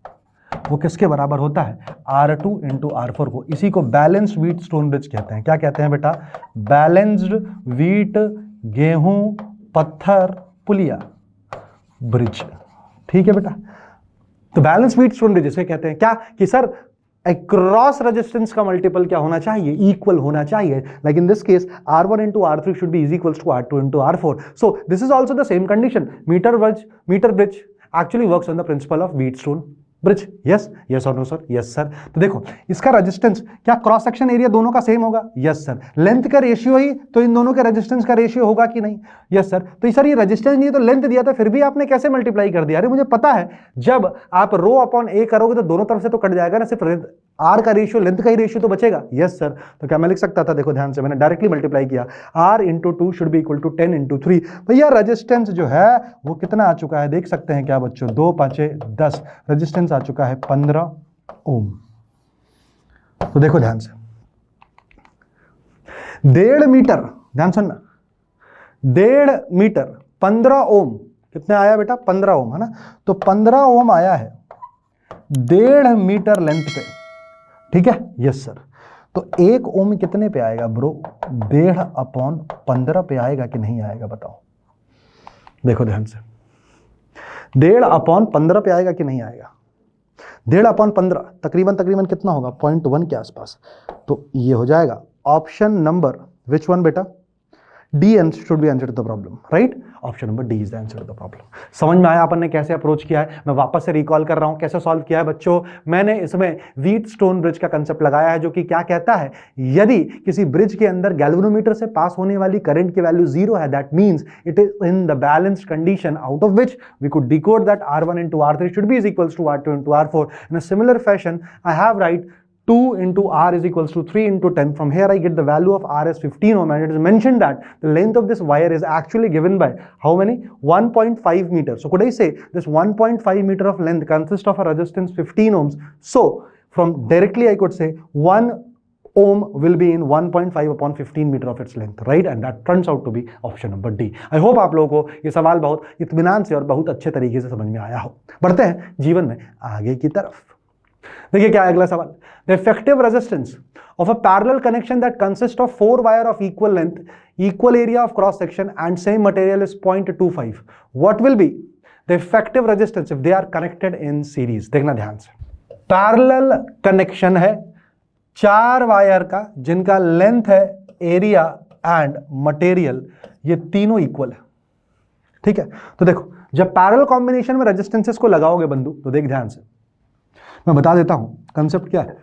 वो किसके बराबर होता है? R2 into R4 को। इसी को बैलेंस्ड व्हीटस्टोन ब्रिज कहते हैं। क्या कहते हैं बेटा? बैलेंस्ड व्हीट गेहूं पत्थर पुलिया ब्रिज, ठीक है बेटा। तो बैलेंस व्हीटस्टोन ब्रिज इसे कहते हैं क्या, कि सर अक्रॉस रेजिस्टेंस का मल्टीपल क्या होना चाहिए? इक्वल होना चाहिए। Like in this case R1 into R3 should be is equals to R2 into R4. So this is also the same condition. Meter bridge actually works on the principle of Wheatstone bridge. Yes, yes or no sir? Yes sir। तो देखो इसका रेजिस्टेंस क्या क्रॉस सेक्शन एरिया दोनों का सेम होगा? Yes sir. लेंथ का रेशियो ही तो इन दोनों के रेजिस्टेंस का रेशियो होगा कि नहीं? Yes sir. तो सर ये रेजिस्टेंस नहीं है तो लेंथ दिया था, फिर भी आपने कैसे मल्टीप्लाई कर दिया? अरे मुझे पता है, जब आप रो अपॉन ए करोगे तो दोनों तरफ से तो कट जाएगा ना, सिर्फ आर का रेशियो, लेंथ का ही रेशियो तो बचेगा। Yes sir. तो क्या मैं लिख सकता था? देखो ध्यान से, मैंने डायरेक्टली मल्टीप्लाई किया, R into 2 should be equal to 10 into 3। भैया रेजिस्टेंस जो है वो कितना आ चुका है देख सकते हैं क्या बच्चों? 2 5 10, रेजिस्टेंस आ चुका है 15 ओम। तो देखो ध्यान से, 1.5 मीटर, ध्यान सुनना, 1.5 मीटर 15 ओम, कितने आया बेटा? 15 ओम, है ना? तो 15 ओम आया है 1.5 मीटर लेंथ पे, ठीक है? Yes sir. तो 1 ओम कितने पे आएगा ब्रो? 1.5/15 पे आएगा कि नहीं आएगा बताओ? देखो ध्यान से, 1.5/15 पे आएगा कि नहीं आएगा? 1.5/15 तकरीबन कितना होगा? 0.1 के आसपास। तो ये हो जाएगा ऑप्शन नंबर विच वन बेटा? D should be answer to the problem, right? Option number D is the answer to the problem. समझ में आया अपन ने कैसे अप्रोच किया है? मैं वापस से रिकॉल कर रहा हूं कैसे सॉल्व किया है बच्चों। मैंने इसमें व्हीटस्टोन ब्रिज का कंसेप्ट लगाया है, जो कि क्या कहता है, यदि किसी ब्रिज के अंदर गैल्वेनोमीटर से पास होने वाली करंट की वैल्यू 0 है, that means it is in the balanced condition, out of which we could decode that R1 into R3 should be is equals to R2 into R4. In a similar fashion, I have write 2 into R is equals to 3 into 10. From here I get the value of R as 15 ohm, and it is mentioned that the length of this wire is actually given by how many? 1.5 meters. So could I say this 1.5 meter of length consists of a resistance 15 ohms? So from directly I could say 1 ohm will be in 1.5 upon 15 meter of its length, right? And that turns out to be option number D. I hope आप लोगों को ये सवाल बहुत इत्मीनान से और बहुत अच्छे तरीके से समझ में आया हो। बढ़ते हैं जीवन में आगे की तरफ। देखिए क्या है अगला सवाल। The effective resistance of a parallel connection that consist of 4 wire of equal length, equal area of cross section and same material is 0.25. What will be the effective resistance if they are connected in series? देखना ध्यान से, पैरेलल कनेक्शन है 4 वायर का, जिनका लेंथ है, एरिया एंड मटेरियल, ये तीनों इक्वल है, ठीक है? तो देखो, जब पैरेलल कॉम्बिनेशन में रेजिस्टेंसेस को लगाओगे बंधु, तो देख ध्यान से, मैं बता देता हूं कंसेप्ट क्या है।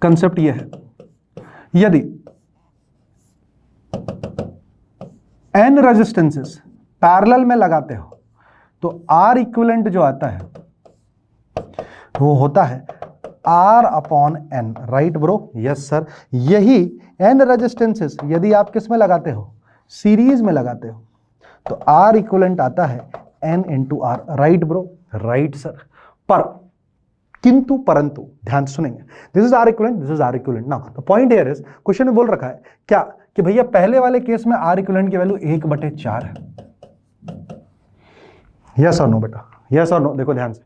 कंसेप्ट यह है, यदि n रेजिस्टेंसेस पैरेलल में लगाते हो तो R इक्विवेलेंट जो आता है वो होता है R/N, right bro? Yes sir. यही n रेजिस्टेंसेस यदि आप किस में लगाते हो? सीरीज में लगाते हो, तो R इक्विवेलेंट आता है N into R, right bro? Right sir. पर किंतु परंतु ध्यान सुनेंगे, this is R equivalent, this is R equivalent. Now the point here is, question में बोल रखा है क्या कि भैया पहले वाले केस में R इक्विवेलेंट की वैल्यू 1/4 है। यस और नो बेटा? यस और नो? देखो ध्यान से,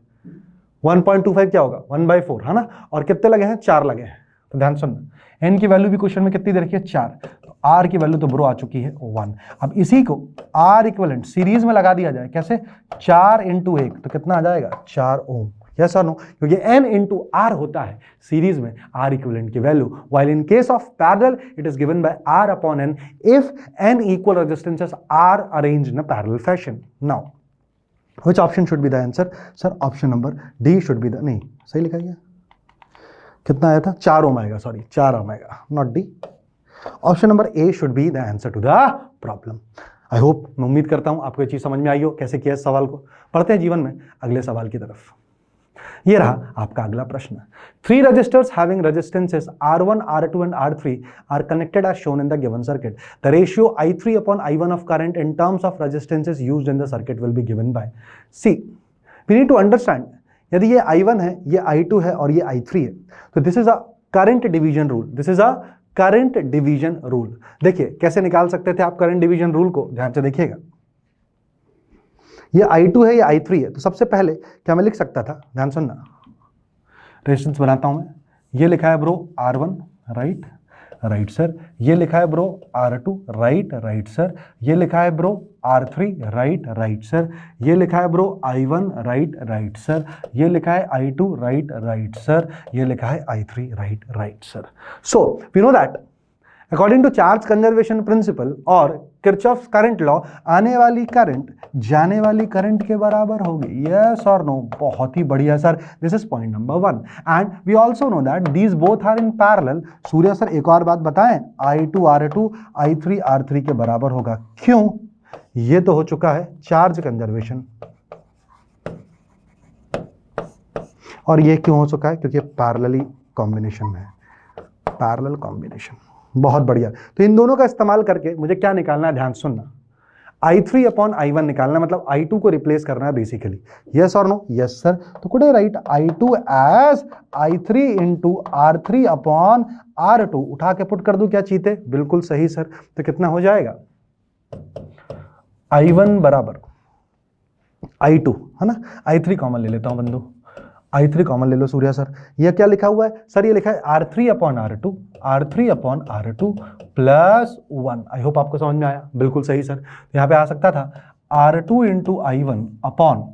1.25 क्या होगा? 1/4, है ना? और कितने लगे हैं? 4 लगे हैं। तो ध्यान सुनना, n की वैल्यू भी क्वेश्चन में कितनी दे रखी है? 4। तो R की वैल्यू तो ब्रो आ चुकी है 1। अब इसी को R इक्विवेलेंट सीरीज में लगा दिया जाए, कैसे? 4 into 1, तो कितना आ जाएगा? 4 ओम। यस और नो? क्योंकि n into R होता है सीरीज में R इक्विवेलेंट की value, while in case of parallel it is given by R/N if n equal resistances are arranged in a parallel fashion. Now which option should be the answer? Sir, option number D should be the, नहीं सही लिखा गया, कितना आया था? 4 ओम आएगा, सॉरी 4 ओम आएगा, not D. Option number A should be the answer to the problem. I hope, मैं उम्मीद करता हूं आपको ये चीज समझ में आई हो कैसे किया इस सवाल को। पढ़ते हैं जीवन में अगले सवाल की तरफ। ये रहा आपका अगला प्रश्न। 3 resistors having resistances R1, R2 and R3 are connected as shown in the given circuit. The ratio I3 upon I1 of current in terms of resistances used in the circuit will be given by. See, we need to understand, यदि ये I1 है, ये I2 है और ये I3 है, तो this is a current division rule. This is a current division rule. देखिए कैसे निकाल सकते थे आप current division rule को, ध्यान से देखिएगा। ये I2 है, ये I3 है, तो सबसे पहले क्या मैं लिख सकता था? ध्यान सुनना, रेजिस्टेंस बनाता हूं मैं। ये लिखा है bro R1, right? Right sir. ये लिखा है bro R2, right? Right sir. ये लिखा है bro R3, right? Right sir. ये लिखा है bro I1, right? Right sir. ये लिखा है I2, राइट? Right sir. ये लिखा है I3, right? Right sir. So we know that according to charge conservation principle और किरचॉफ्स करंट लॉ, आने वाली करंट जाने वाली करंट के बराबर होगी। यस और नो? बहुत ही बढ़िया sir, this is point number 1। And we also know that these both are in parallel. Surya sir एक और बात बताएं, I2 R2, I3 R3 के बराबर होगा। क्यों? ये तो हो चुका है चार्ज कंजर्वेशन, और ये क्यों हो चुका है? क्योंकि पैरेलली कॉम्बिनेशन में है, पैरेलल कॉम्बिनेशन। बहुत बढ़िया। तो इन दोनों का इस्तेमाल करके मुझे क्या निकालना है? ध्यान सुनना, I3 अपॉन I1 निकालना, मतलब I2 को रिप्लेस करना है बेसिकली। यस और नो? Yes sir. तो could I write I2 as I3 into R3 upon R2? उठा के पुट कर दूं क्या चीते? बिल्कुल सही सर। तो कितना हो जाएगा? I1 बराबर I2, है ना? I3 कॉमन ले लेता हूं बंधु, I3 कॉमन ले लो सूर्या सर। ये क्या लिखा हुआ है सर? ये लिखा है R3 upon R2, R3 upon R2 plus 1। I hope आपको समझ में आया। बिल्कुल सही सर। यहां पे आ सकता था R2 into I1 upon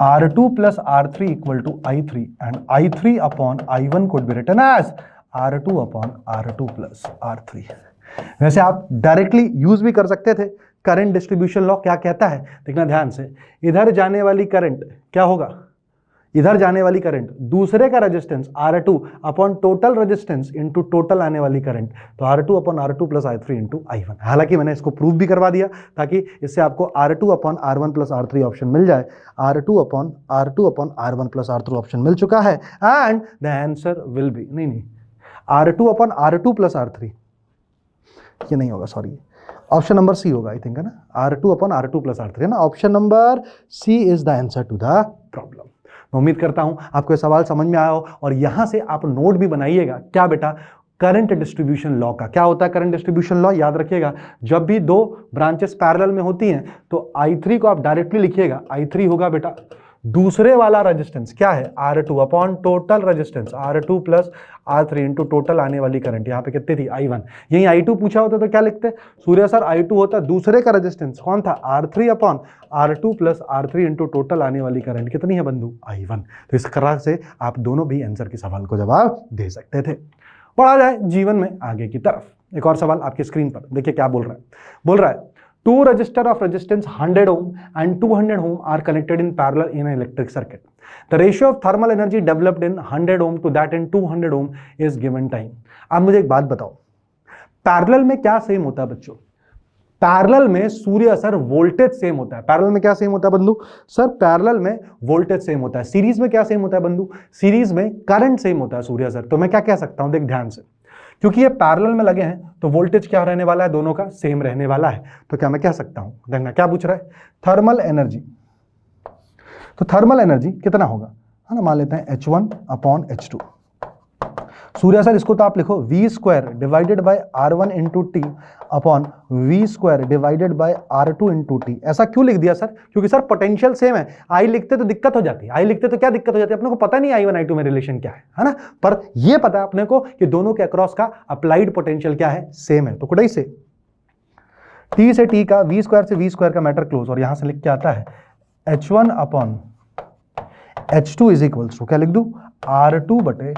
R2 plus R3 equal to I3 and I3 upon I1 could be written as R2 upon R2 plus R3। वैसे आप डायरेक्टली यूज भी कर सकते थे। करंट डिस्ट्रीब्यूशन लॉ क्या कहता है देखना ध्यान से, इधर जाने वाली करंट क्या होगा? इधर जाने वाली करंट दूसरे का resistance R2 upon total resistance into total आने वाली करंट, तो R2 upon R2 plus I3 into I1। हालांकि मैंने इसको प्रूव भी करवा दिया ताकि इससे आपको R2 upon R1 plus R3 option मिल जाए। R2 upon R1 plus R3 option मिल चुका है and the answer will be, नहीं R2 upon R2 plus R3, ये नहीं होगा, सॉरी, ऑप्शन नंबर सी होगा आई थिंक, है ना? R2 upon R2 plus R3, है ना? Option number C is the answer to the problem. मैं उम्मीद करता हूं आपको ये सवाल समझ में आया हो और यहां से आप नोट भी बनाइएगा। क्या बेटा? करंट डिस्ट्रीब्यूशन लॉ का क्या होता है? करंट डिस्ट्रीब्यूशन लॉ याद रखिएगा, जब भी दो ब्रांचेस पैरेलल में होती हैं तो I3 को आप डायरेक्टली लिखिएगा। I3 होगा बेटा दूसरे वाला रेजिस्टेंस क्या है? R2 upon total resistance R2 plus R3 into total आने वाली करंट, यहाँ पे कितनी थी? I1। यही I2 पूछा होता तो क्या लिखते? सूर्य सर I2 होता दूसरे का रेजिस्टेंस, कौन था? R3 upon R2 plus R3 into total आने वाली करंट कितनी है बंधु? I1। तो इस तरह से आप दोनों भी आंसर के सवाल को जवाब दे सकते थे। बढ़ा जाए जीवन में आगे की तरफ। एक और सवाल आपकी स्क्रीन पर देखिए क्या बोल रहा है। बोल रहा है two resistor of resistance 100 ohm and 200 ohm are connected in parallel in an electric circuit. The ratio of thermal energy developed in 100 ohm to that in 200 ohm is given time. अब मुझे एक बात बताओ, पैरेलल में क्या सेम होता है बच्चों? पैरेलल में सूर्य सर वोल्टेज सेम होता है। पैरेलल में क्या सेम होता है बंधु? सर पैरेलल में वोल्टेज सेम होता है। सीरीज में क्या सेम होता है बंधु? सीरीज में करंट सेम होता है सूर्य सर। तो मैं क्या कह सकता हूं, देख ध्यान से, क्योंकि ये पैरेलल में लगे हैं तो वोल्टेज क्या रहने वाला है? दोनों का सेम रहने वाला है। तो क्या मैं कह सकता हूं, देखना क्या पूछ रहा है, थर्मल एनर्जी। तो थर्मल एनर्जी कितना होगा, है ना? मान लेते हैं H1 अपॉन H2। सूर्य सर इसको तो आप लिखो V square divided by R1 into T upon V square divided by R2 into T. ऐसा क्यों लिख दिया सर? क्योंकि सर पोटेंशियल सेम है। आई लिखते तो दिक्कत हो जाती, आई लिखते तो क्या दिक्कत हो जाती है? अपने को पता नहीं I1 I2 में रिलेशन क्या है ना? पर यह पता है अपने को कि दोनों के अक्रॉस का अप्लाइड पोटेंशियल क्या है? सेम है। तो कुछ से T से T का V स्क्वायर से V स्क्वायर का मैटर क्लोज, और यहां से लिख के आता है H1 upon H2 is equals to क्या लिख दूं? R2 बटे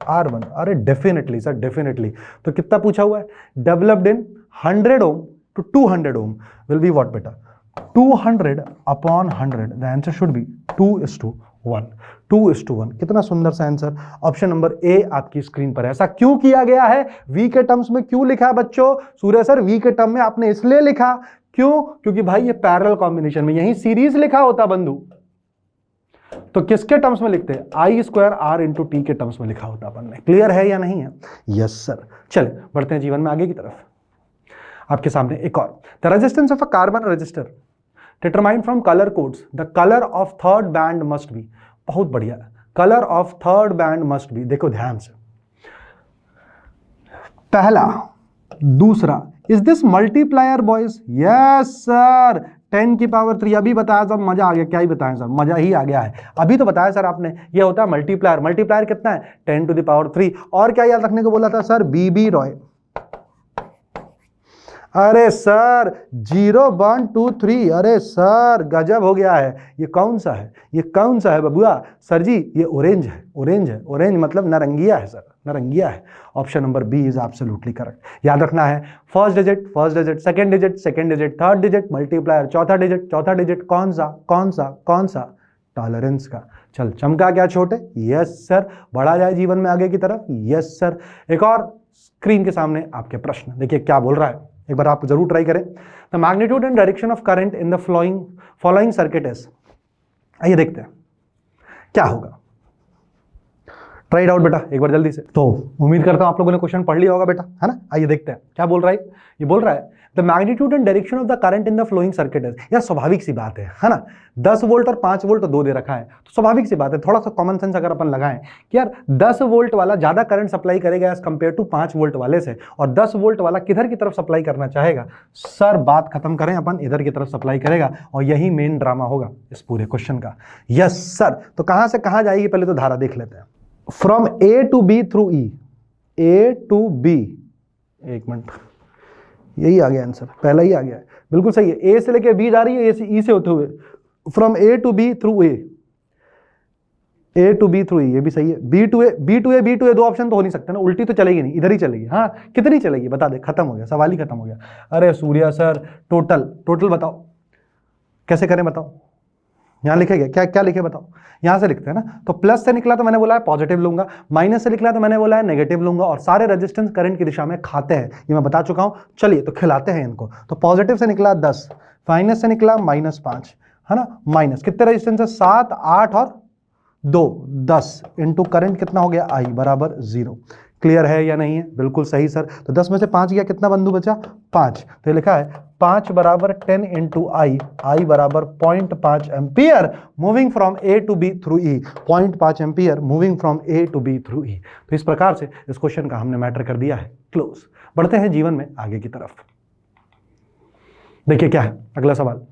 R1। अरे डेफिनेटली सर, डेफिनेटली। तो कितना पूछा हुआ है? Developed in 100 ohm to 200 ohm will be what बेटा? 200 upon 100। The answer should be 2:1। 2:1। कितना सुंदर सा आंसर। ऑप्शन नंबर ए आपकी स्क्रीन पर है। ऐसा क्यों किया गया है? वी के टर्म्स में क्यों लिखा है बच्चों? सूर्य सर वी के टर्म में आपने इसलिए लिखा, क्यों? क्योंकि भाई ये पैरेलल कॉम्बिनेशन में, यही सीरीज लिखा होता बंधु तो किसके टर्म्स में लिखते हैं? आई स्क्वायर आर इंटू टी के टर्म्स में लिखा होता अपन ने। क्लियर है या नहीं है? Yes sir. चले बढ़ते हैं जीवन में आगे की तरफ। आपके सामने एक और, the resistance of a carbon register determined from colour codes, the colour of third band must be. बहुत बढ़िया, colour of third band must be. देखो ध्यान से, पहला, दूसरा, is this multiplier boys? Yes sir. 10 की पावर 3 अभी बताया सर, मजा आ गया। क्या ही बताएं सर, मजा ही आ गया है। अभी तो बताया सर आपने, ये होता है मल्टीप्लायर। मल्टीप्लायर कितना है? 10 टू द पावर 3। और क्या याद रखने को बोला था सर? बीबी रॉय। अरे सर 0 1 2 3। अरे सर गजब हो गया है। ये कौन सा है? ये कौन सा है बबुआ? सर जी ये ऑरेंज है। ऑरेंज है, ऑरेंज मतलब नारंगिया है सर, नारंगिया है। Option number B is absolutely correct. याद रखना है, first digit first digit, second digit second digit, third digit multiplier, चौथा डिजिट कौन सा कौन सा कौन सा? टॉलरेंस का। चल चमका क्या छोटे? Yes sir. बढ़ा जाए जीवन में आगे की तरफ। Yes sir. एक और स्क्रीन के सामने आपके प्रश्न देखिए क्या बोल रहा है, एक बार आप जरूर ट्राई करें। The magnitude and direction of current in the following circuit is. आइए देखते हैं क्या होगा। ट्राई इट आउट बेटा एक बार जल्दी से। तो उम्मीद करता हूं आप लोगों ने क्वेश्चन पढ़ लिया होगा बेटा, है ना। आइए देखते हैं क्या बोल रहा है। ये बोल रहा है the magnitude and direction of the current in the flowing circuit is. यार स्वाभाविक सी बात है ना, 10 वोल्ट और 5 वोल्ट तो 2 दे रखा है, तो स्वाभाविक सी बात है, थोड़ा सा कॉमन सेंस अगर अपन लगाएं कि यार 10 वोल्ट वाला ज्यादा करंट सप्लाई करेगा एज कंपेयर टू 5 वोल्ट वाले से, और 10 वोल्ट वाला किधर की तरफ सप्लाई करना चाहेगा सर, बात खत्म करें अपन, इधर की तरफ सप्लाई करेगा, और यही मेन ड्रामा होगा इस पूरे क्वेश्चन का। यस सर, तो कहां से कहां जाएगी पहले तो धारा देख लेते हैं। From A to B through E, A to B, एक मिनट, यही आ गया आंसर, पहला ही आ गया है, बिल्कुल सही है। ए से लेके बी जा रही है, ए से ई से होते हुए, from A to B through A, A to B through E, ये भी सही है। B to A, B to A, B to A, 2 option तो हो नहीं सकते ना, उल्टी तो चलेगी नहीं, इधर ही चलेगी। हाँ कितनी चलेगी बता दे, खत्म हो गया, सवाल ही खत्म हो गया। अरे सूर्या सर टोटल बताओ, कैसे करें बताओ, यहां लिखेगा क्या, क्या लिखे बताओ, यहां से लिखते हैं ना। तो प्लस से निकला तो मैंने बोला है पॉजिटिव लूंगा, माइनस से निकला तो मैंने बोला है नेगेटिव लूंगा, और सारे रेजिस्टेंस करंट की दिशा में खाते हैं, ये मैं बता चुका हूं। चलिए तो खिलाते हैं इनको। तो पॉजिटिव से निकला 10, माइनस से निकला -5, है ना। माइनस कितने रेजिस्टेंस है, 7, 8 और 2, 10 इंटू करंट कितना हो गया, I बराबर 0। क्लियर है या नहीं है, बिल्कुल सही सर। तो 10 में से 5 गया, कितना बंधु बचा, 5। तो ये लिखा है 5 बराबर 10 इंटू I बराबर 0.5 ampere moving from A to B through E, 0.5 ampere moving from A to B through E. तो इस प्रकार से इस क्वेश्चन का हमने मैटर कर दिया है क्लोज। बढ़ते हैं जीवन में आगे की तरफ। देखिए क्या है अगला सवाल।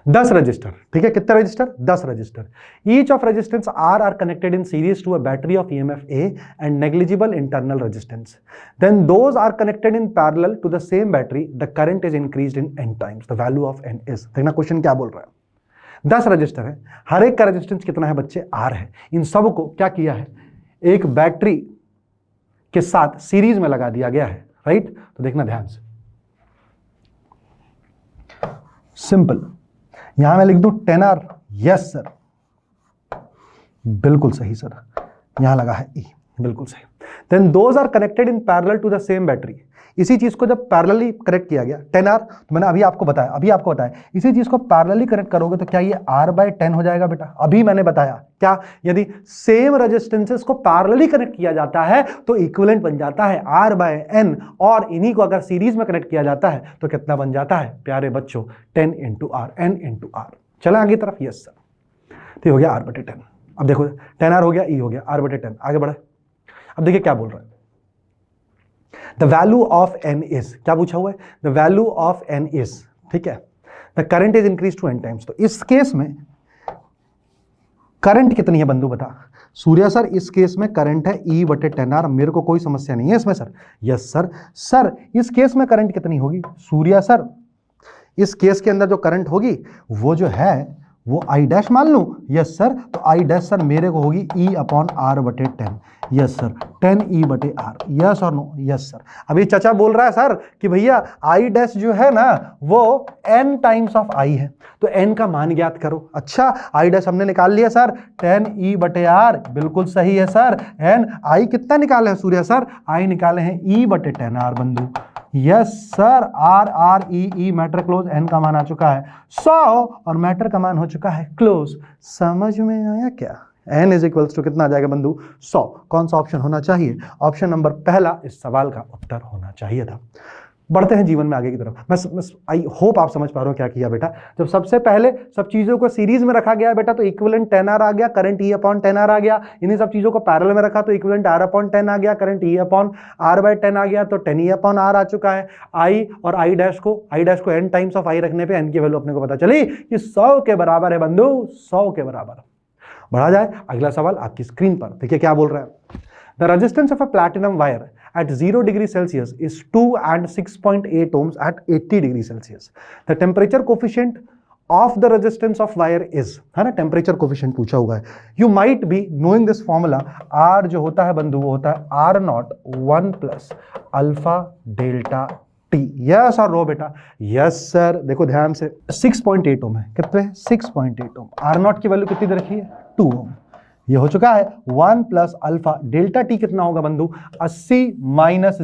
10 रजिस्टर, ठीक है, कितने register, 10 register. Each of resistance are connected in series to a battery of EMF A and negligible internal resistance. Then those are connected in parallel to the same battery. The current is increased in n times. The value of n is. देखना क्वेश्चन क्या बोल रहा है। 10 रजिस्टर है, हर एक का रेजिस्टेंस कितना है बच्चे, R है। इन सब को क्या किया है, एक बैटरी के साथ सीरीज में लगा दिया गया है, राइट। तो देखना ध्यान से, सिंपल। यहां मैं लिख दूं 10R, यस सर, बिल्कुल सही सर, यहां लगा है E, बिल्कुल सही। Then those are connected in parallel to the same battery. इसी चीज को जब पैरेलली कनेक्ट किया गया 10R, तो मैंने अभी आपको बताया, इसी चीज को पैरेलली कनेक्ट करोगे तो क्या ये R/10 हो जाएगा बेटा। अभी मैंने बताया क्या, यदि सेम रेजिस्टेंसेस को पैरेलली कनेक्ट किया जाता है तो इक्विवेलेंट बन जाता है R/N, और इन्हीं को अगर सीरीज में कनेक्ट किया जाता है तो कितना बन जाता है प्यारे बच्चों, 10 into R, N into R। चले आगे तरफ, यस सर, तो हो गया R/10। अब देखो 10R हो गया, E हो गया, R/10। आगे बढ़े, अब देखिए क्या बोल रहा है। The value of n is, क्या पूछा हुआ है, the value of n is, ठीक है, the current is increase to n times. तो इस केस में करंट कितनी है बंधु बता। सूर्या सर इस केस में करंट है E/10R, मेरे को कोई समस्या नहीं है इसमें सर। यस सर, सर इस केस में करंट कितनी होगी सूर्या सर, इस केस के अंदर जो करंट होगी वो जो है वो I' मान लूं, यस सर। तो I' सर मेरे को होगी E/R/10, yes sir, 10E/R, yes और नो, यस सर। अभी चाचा बोल रहा है सर कि भैया I' जो है ना वो n टाइम्स ऑफ I है, तो n का मान ज्ञात करो। अच्छा I' हमने निकाल लिया सर, 10E/R, बिल्कुल सही है सर। n I कितना निकाले हैं सूर्या सर, I निकाले हैं E/10R बंधु, yes sir. R matter close, n का मान आ चुका है 100 और मैटर का मान हो चुका है क्लोज। समझ में आया क्या, n इज इक्वल्स टू कितना आ जाएगा बंधु, 100। कौन सा ऑप्शन होना चाहिए, ऑप्शन नंबर पहला इस सवाल का उत्तर होना चाहिए था। बढ़ते हैं जीवन में आगे की तरफ। मैं आई होप आप समझ पा रहे हो क्या किया बेटा। जब सबसे पहले सब चीजों को सीरीज में रखा गया बेटा तो इक्विवेलेंट 10R आ गया, करंट E/10R आ गया। इन्हीं सब चीजों को पैरेलल में रखा तो इक्विवेलेंट R/10 आ गया, करंट E/R/10 आ गया, तो 10E/R आ चुका है। I और I' को n टाइम्स ऑफ I रखने पे n की वैल्यू अपने को पता चली कि 100 के बराबर है बंधु, 100 के बराबर। बढ़ा जाए अगला सवाल आपकी स्क्रीन पर, देखिए क्या बोल रहा है। The resistance of a platinum wire at 0 degree Celsius is 2 and 6.8 ohms at 80 degree Celsius. The temperature coefficient of the resistance of wire is, है ना, टेम्परेचर कोफिशिएंट पूछा हुआ है। You might be knowing this formula, R जो होता है बंधु वो होता है R0 1 plus alpha delta T। Yes और नो बेटा, यस सर। देखो ध्यान से 6.8 ओम है, कितने 6.8 ओम। R0 की वैल्यू कितनी दे रखी है 2 ओम, ये हो चुका है 1 प्लस अल्फा डेल्टा टी कितना होगा बंधु 80 -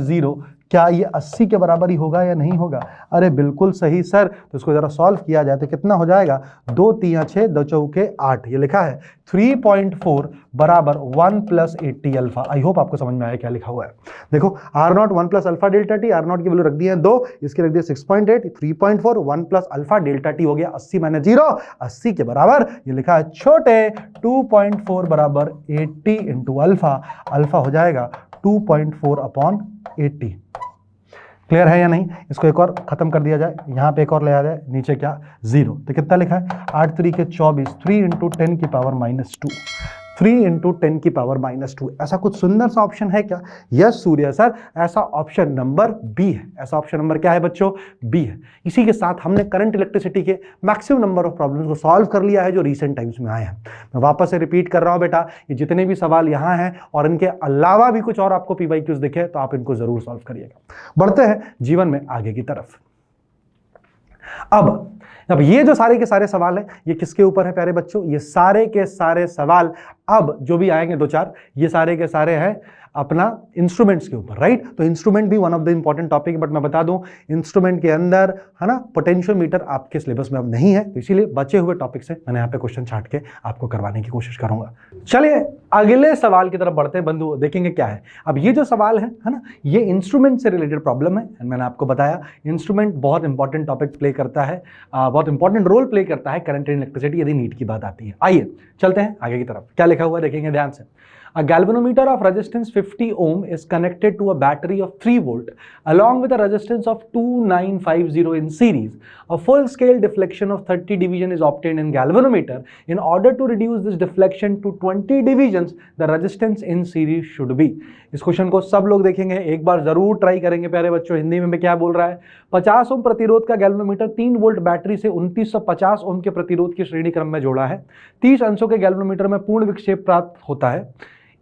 0 क्या ये 80 के बराबर ही होगा या नहीं होगा? अरे बिल्कुल सही सर। तो इसको जरा सॉल्व किया जाए तो कितना हो जाएगा? 2 3 6 2 चौके 8, ये लिखा है 3.4 बराबर 1 + 80 अल्फा। आई होप आपको समझ में आया क्या लिखा हुआ है। देखो R0 1 + alpha delta T, R0 की वैल्यू रख दी है 2, इसकी रख दी 6.8, 3.4 1 + अल्फा डेल्टा टी हो गया 80 - 0, 80 के बराबर। ये लिखा है छोटे 2.4 बराबर 80 × अल्फा, अल्फा हो जाएगा 2.4/80। क्लियर है या नहीं? इसको एक और खत्म कर दिया जाए, यहां पे एक और ले आ जाए, नीचे क्या 0, तो कितना लिखा है 8 3 के 24, 3 × 10 की पावर -2, 3 × 10 की पावर -2। ऐसा कुछ सुंदर सा ऑप्शन है क्या? यस सूर्य सर, ऐसा ऑप्शन नंबर बी है। ऐसा ऑप्शन नंबर क्या है बच्चों? बी है। इसी के साथ हमने करंट इलेक्ट्रिसिटी के मैक्सिमम नंबर ऑफ प्रॉब्लम्स को सॉल्व कर लिया है जो रीसेंट टाइम्स में आए हैं। मैं वापस से रिपीट कर रहा हूं बेटा, ये जितने भी सवाल यहाँ हैं और इनके अलावा भी कुछ और आपको PYQs दिखे तो आप इनको जरूर सॉल्व करिएगा। बढ़ते हैं जीवन में आगे की तरफ। अब ये जो सारे के सारे सवाल हैं, ये किसके ऊपर है प्यारे बच्चों? ये सारे के सारे सवाल अब जो भी आएंगे 2-4, ये सारे के सारे हैं अपना इंस्ट्रूमेंट्स के ऊपर, राइट? तो इंस्ट्रूमेंट भी one of the important topic, but मैं बता दूं इंस्ट्रूमेंट के अंदर है ना पोटेंशियोमीटर आपके सिलेबस में अब नहीं है, तो इसीलिए बचे हुए टॉपिक से मैंने यहाँ पे क्वेश्चन छांट के आपको करवाने की कोशिश करूंगा। चलिए अगले सवाल की तरफ बढ़ते हैं बंधु, देखेंगे क्या है। अब ये जो सवाल है ना, ये इंस्ट्रूमेंट से रिलेटेड प्रॉब्लम है। मैंने आपको बताया इंस्ट्रूमेंट बहुत इंपॉर्टेंट टॉपिक प्ले करता है, बहुत इंपॉर्टेंट रोल प्ले करता है करंट एंड इलेक्ट्रिसिटी यदि नीट की बात आती है। आइए चलते हैं आगे की तरफ, क्या लिखा हुआ है देखेंगे ध्यान से। A galvanometer of resistance 50 ohm is connected to a battery of 3 volt along with a resistance of 2950 in series. A full-scale deflection of 30 division is obtained in galvanometer. In order to reduce this deflection to 20 divisions, the resistance in series should be. इस क्वेश्चन को सब लोग देखेंगे, एक बार जरूर ट्राई करेंगे प्यारे बच्चों। हिंदी में क्या बोल रहा है? 50 ओम प्रतिरोध का गैल्वेनोमीटर 3 वोल्ट बैटरी से 2950 ओम के प्रतिरोध की श्रेणी क्रम में जोड़ा है। 30 अंशों के गैल्वेनोमीटर में पूर्ण विक्षेप प्राप्त होता है।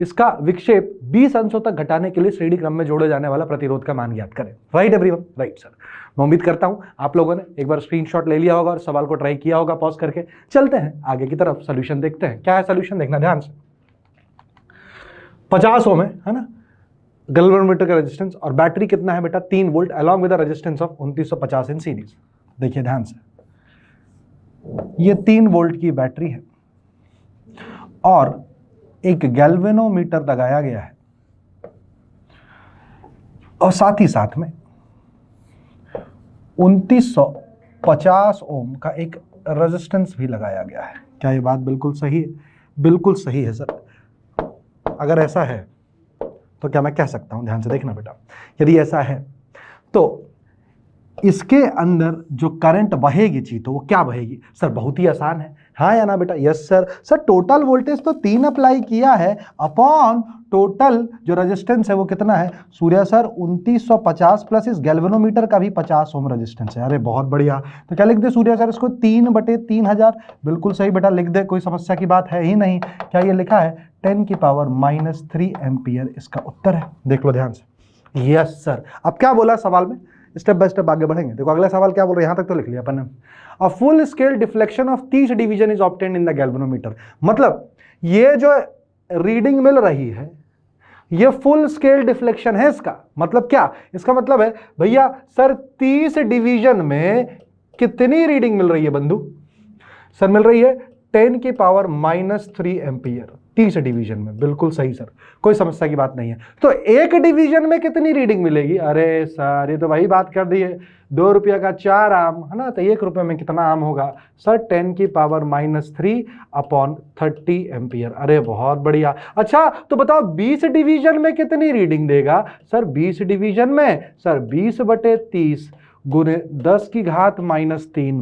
इसका विक्षेप 20 अंशों तक घटाने के लिए श्रेणी क्रम में जोड़े जाने वाला प्रतिरोध का मान ज्ञात करें। Right everyone? Right sir. मैं उम्मीद करता हूं आप लोगों ने एक बार स्क्रीनशॉट ले लिया होगा और सवाल को ट्राई किया होगा पॉज करके। चलते हैं आगे की तरफ, सॉल्यूशन देखते हैं। क्या है सॉल्यूशन, देखना ध्यान से। 50 ओम है ना गैल्वेनोमीटर का रेजिस्टेंस, और बैटरी कितना है बेटा? 3 volt along with the resistance of 2950 in series. देखिए ध्यान से, ये 3 वोल्ट की बैटरी है और एक गैल्वेनोमीटर लगाया गया है और साथ ही साथ में 2950 ओम का एक रेजिस्टेंस भी लगाया गया है। क्या ये बात बिल्कुल सही है? बिल्कुल सही है सर। अगर ऐसा है तो क्या मैं कह सकता हूं, ध्यान से देखना बेटा, यदि ऐसा है तो इसके अंदर जो करंट बहेगी चीज तो वो क्या बहेगी? सर बहुत ही आसान है, हाँ या ना बेटा? Yes sir. Sir total voltage तो 3 अप्लाई किया है अपॉन टोटल जो रेजिस्टेंस है वो कितना है सूर्या सर? 2950 प्लस इस गैल्वेनोमीटर का भी 50 ओम रेजिस्टेंस है। अरे बहुत बढ़िया। तो क्या लिख दे सूर्या सर इसको? 3/3000। बिल्कुल सही बेटा, लिख दे, कोई समस्या की बात है ही नहीं। क्या ये लिखा है 10 की पावर -3 एम्पियर इसका उत्तर है। देख लो ध्यान से। Yes sir. अब क्या बोला सवाल में, स्टेप बाय स्टेप आगे बढ़ेंगे। देखो अगला सवाल क्या बोल रहे हैं, यहां तक तो लिख लिया अपन ने। A full scale deflection of 30 division is obtained in the galvanometer. मतलब ये जो रीडिंग मिल रही है ये फुल स्केल डिफ्लेक्शन है इसका। मतलब क्या? इसका मतलब है भैया सर 30 डिवीजन में कितनी रीडिंग मिल रही है बंधु? सर मिल रही है 10 की पावर -3 एम्पियर 30 डिवीजन में। बिल्कुल सही सर, कोई समस्या की बात नहीं है। तो एक डिवीजन में कितनी रीडिंग मिलेगी? अरे सर ये तो वही बात कर दी है, 2 रुपये का 4 आम है ना, तो 1 रुपये में कितना आम होगा सर? 10 की पावर -3/30 एम्पियर। अरे बहुत बढ़िया। अच्छा तो बताओ 20 डिवीजन में कितनी रीडिंग देगा? सर 20 डिवीजन में सर 20/30 गुने 10 की घात -3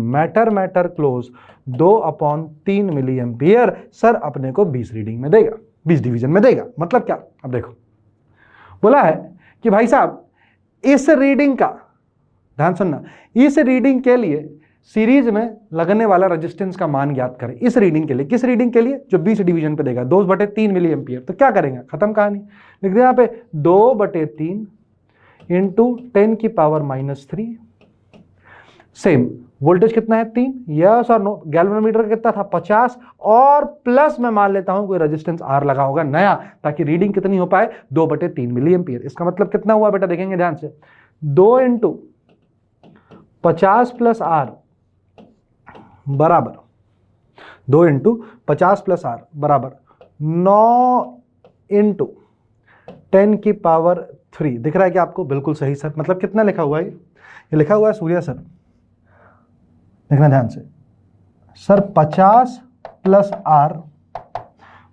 matter close 2/3 milliampere sir अपने को 20 रीडिंग में देगा, 20 डिवीजन में देगा। मतलब क्या? अब देखो बोला है कि भाई साहब इस रीडिंग का, ध्यान सुनना, इस रीडिंग के लिए सीरीज में लगने वाला रेजिस्टेंस का मान ज्ञात करें। इस रीडिंग के लिए, किस रीडिंग के लिए? जो 20 डिवीजन पे देगा, 2/3 मिली एम्पियर। तो क्या करेंगे? खत्म कहानी। लिख दे यहां पे 2/3 इंटू 10 की पावर -3 सेम वोल्टेज कितना है 3, यस और नो। गैल्वेनोमीटर का कितना था 50 और प्लस मैं मान लेता हूं कोई रेजिस्टेंस R लगा होगा नया, ताकि रीडिंग कितनी हो पाए 2/3 मिली एम्पियर। इसका मतलब कितना हुआ बेटा, देखेंगे ध्यान से, 2 × 50 + R बराबर 2 × 50 + R बराबर 9 × 10⁻³ दिख रहा है क्या आपको? बिल्कुल सही सर। मतलब कितना लिखा हुआ है ये लिखा हुआ है सूर्या सर, देखना ध्यान से सर, 50 + R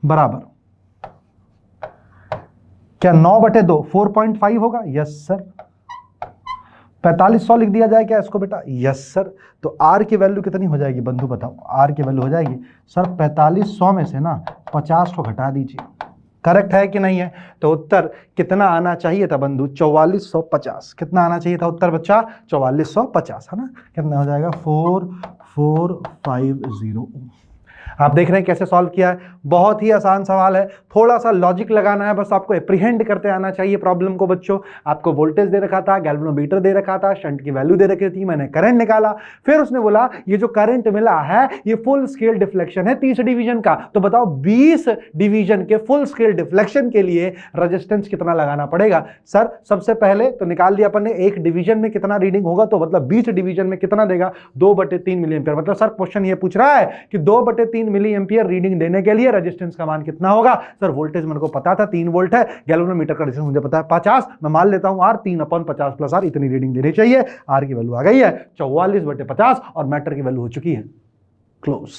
बराबर क्या 9/2 4.5 होगा? Yes sir. 4500 लिख दिया जाए क्या इसको बेटा? Yes sir. तो R की वैल्यू कितनी हो जाएगी बंधु बताओ? R की वैल्यू हो जाएगी सर 4500 में से ना 50 को घटा दीजिए। करेक्ट है कि नहीं है? तो उत्तर कितना आना चाहिए था बंधु? 4450। कितना आना चाहिए था उत्तर बच्चा? 4450, है ना? कितना हो जाएगा? 4450। आप देख रहे हैं कैसे सॉल्व किया है? बहुत ही आसान सवाल है, थोड़ा सा लॉजिक लगाना है बस, आपको एप्रीहेंड करते आना चाहिए प्रॉब्लम को बच्चों। आपको वोल्टेज दे रखा था, गैल्वेनोमीटर दे रखा था, शंट की वैल्यू दे रखी थी, मैंने करंट निकाला, फिर उसने बोला ये जो करंट मिला है ये फुल स्केल डिफ्लेक्शन है 30 डिवीजन का। तो बताओ 20 डिवीजन के फुल स्केल डिफ्लेक्शन के लिए रेजिस्टेंस कितना लगाना पड़ेगा? सर सबसे पहले तो निकाल दिया अपन ने, एक डिवीजन में कितना रीडिंग होगा, तो मतलब 20 डिवीजन में कितना देगा? 2/3 मिली एम्पियर। मतलब सर क्वेश्चन ये पूछ रहा है कि 2/3 मिली एम्पियर रीडिंग देने के लिए रेजिस्टेंस का मान कितना होगा? सर वोल्टेज मेरे को पता था 3 वोल्ट है, गैल्वेनोमीटर का रेजिस्टेंस मुझे पता है 50, मैं मान लेता हूं R 3/50 + R इतनी रीडिंग देनी चाहिए। R की वैल्यू आ गई है 44/50 और मैटर की वैल्यू हो चुकी है क्लोज।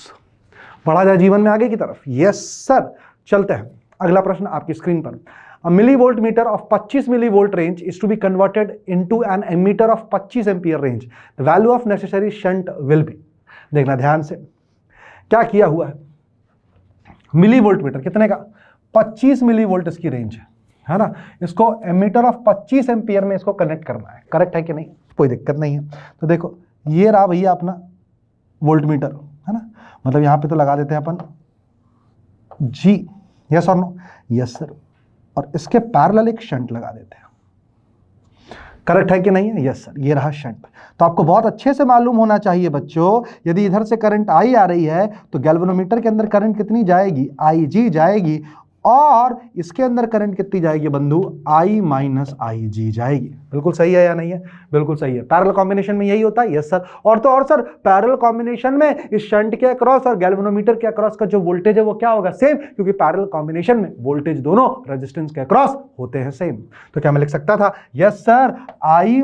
बढ़ा जाए जीवन में आगे की तरफ? Yes sir. चलते हैं अगला प्रश्न आपकी स्क्रीन पर। A millivoltmeter of 25 millivolt range is to be converted into an ammeter of 25 ampere range. The value of necessary shunt will be। देखना ध्यान से क्या किया हुआ है, मिलीवोल्ट मीटर कितने का? 25 मिलीवोल्ट इसकी रेंज है ना? इसको एमीटर ऑफ 25 एम्पियर में इसको कनेक्ट करना है। करेक्ट है कि नहीं? कोई दिक्कत नहीं है। तो देखो ये रहा भैया अपना वोल्ट मीटर, है ना? मतलब यहां पे तो लगा देते हैं अपन G, यस और नो? Yes sir. और इसके पैरेलल एक शंट लगा देते हैं। करेक्ट है कि नहीं है? Yes sir. ये रहा शंट। तो आपको बहुत अच्छे से मालूम होना चाहिए बच्चों, यदि इधर से करंट आई आ रही है तो गैल्वेनोमीटर के अंदर करंट कितनी जाएगी? IG जाएगी, और इसके अंदर करंट कितनी जाएगी बंधु? I - IG जाएगी। बिल्कुल सही है या नहीं है? बिल्कुल सही है। पैरेलल कॉम्बिनेशन में यही होता है। Yes sir. और तो और सर पैरेलल कॉम्बिनेशन में इस शंट के अक्रॉस और गैल्वेनोमीटर के अक्रॉस का जो वोल्टेज है वो क्या होगा? सेम, क्योंकि पैरेलल कॉम्बिनेशन में वोल्टेज दोनों रेजिस्टेंस के अक्रॉस होते हैं सेम। तो क्या मैं लिख सकता था? Yes sir, I -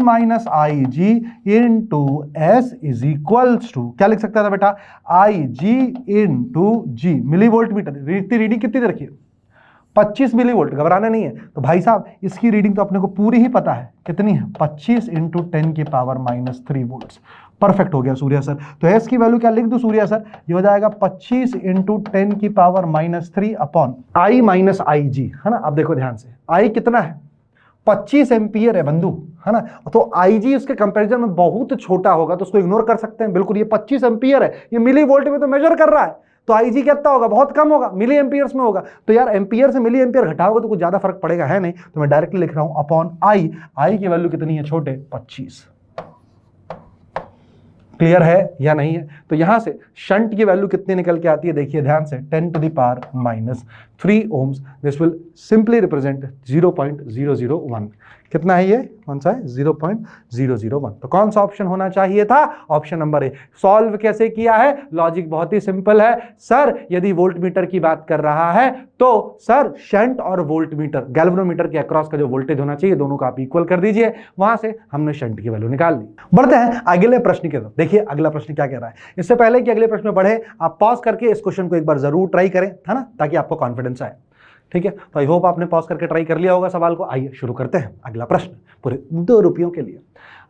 IG × S is equals to, क्या लिख सकता था बेटा? IG × G। Millivolt meter reading कितनी रखी है? 25 मिलीवोल्ट। घबराना नहीं है। तो भाई साहब इसकी रीडिंग तो अपने को पूरी ही पता है, कितनी है? 25 × 10⁻³ वोल्ट्स। परफेक्ट हो गया सूर्या सर। तो एस की वैल्यू क्या लिख दूं सूर्या सर? ये हो जाएगा 25 × 10⁻³ अपॉन I - IG, है ना? अब देखो ध्यान से, I कितना है? 25 एम्पियर है बंधु, है ना? तो IG उसके कंपैरिजन में बहुत छोटा होगा, तो उसको इग्नोर कर सकते हैं बिल्कुल। ये 25 एम्पियर है, ये मिली वोल्ट में तो मेजर कर रहा है, तो IG कितना होगा? बहुत कम होगा, मिली एम्पियर्स में होगा। तो यार एम्पियर से मिली एम्पियर घटाओगे तो कुछ ज्यादा फर्क पड़ेगा है नहीं, तो मैं डायरेक्टली लिख रहा हूं अपॉन I की वैल्यू कितनी है छोटे? 25। क्लियर है या नहीं है? तो यहां से शंट की वैल्यू कितनी निकल के आती है देखिए ध्यान से, 10⁻³ ohms। This will simply represent 0.001। कितना है ये? कौन सा है? 0.001। तो कौन सा ऑप्शन होना चाहिए था? Option number A. सॉल्व कैसे किया है? लॉजिक बहुत ही सिंपल है सर। यदि वोल्ट मीटर की बात कर रहा है तो सर शंट और वोल्ट मीटर, गैल्वेनोमीटर के अक्रॉस का जो वोल्टेज होना चाहिए दोनों का आप इक्वल कर दीजिए। वहां से हमने शंट की वैल्यू निकाल ली। बढ़ते हैं अगले प्रश्न की तरफ। देखिए अगला प्रश्न क्या कह रहा है। इससे पहले कि अगले प्रश्न में बढ़े, आप पॉज करके इस क्वेश्चन को एक बार जरूर ट्राई करें, है ना, ताकि आपको कॉन्फिडेंस आए। ठीक है, तो आई होप आपने पॉज करके ट्राई कर लिया होगा सवाल को। आइए शुरू करते हैं अगला प्रश्न, पूरे 2 रुपयों के लिए।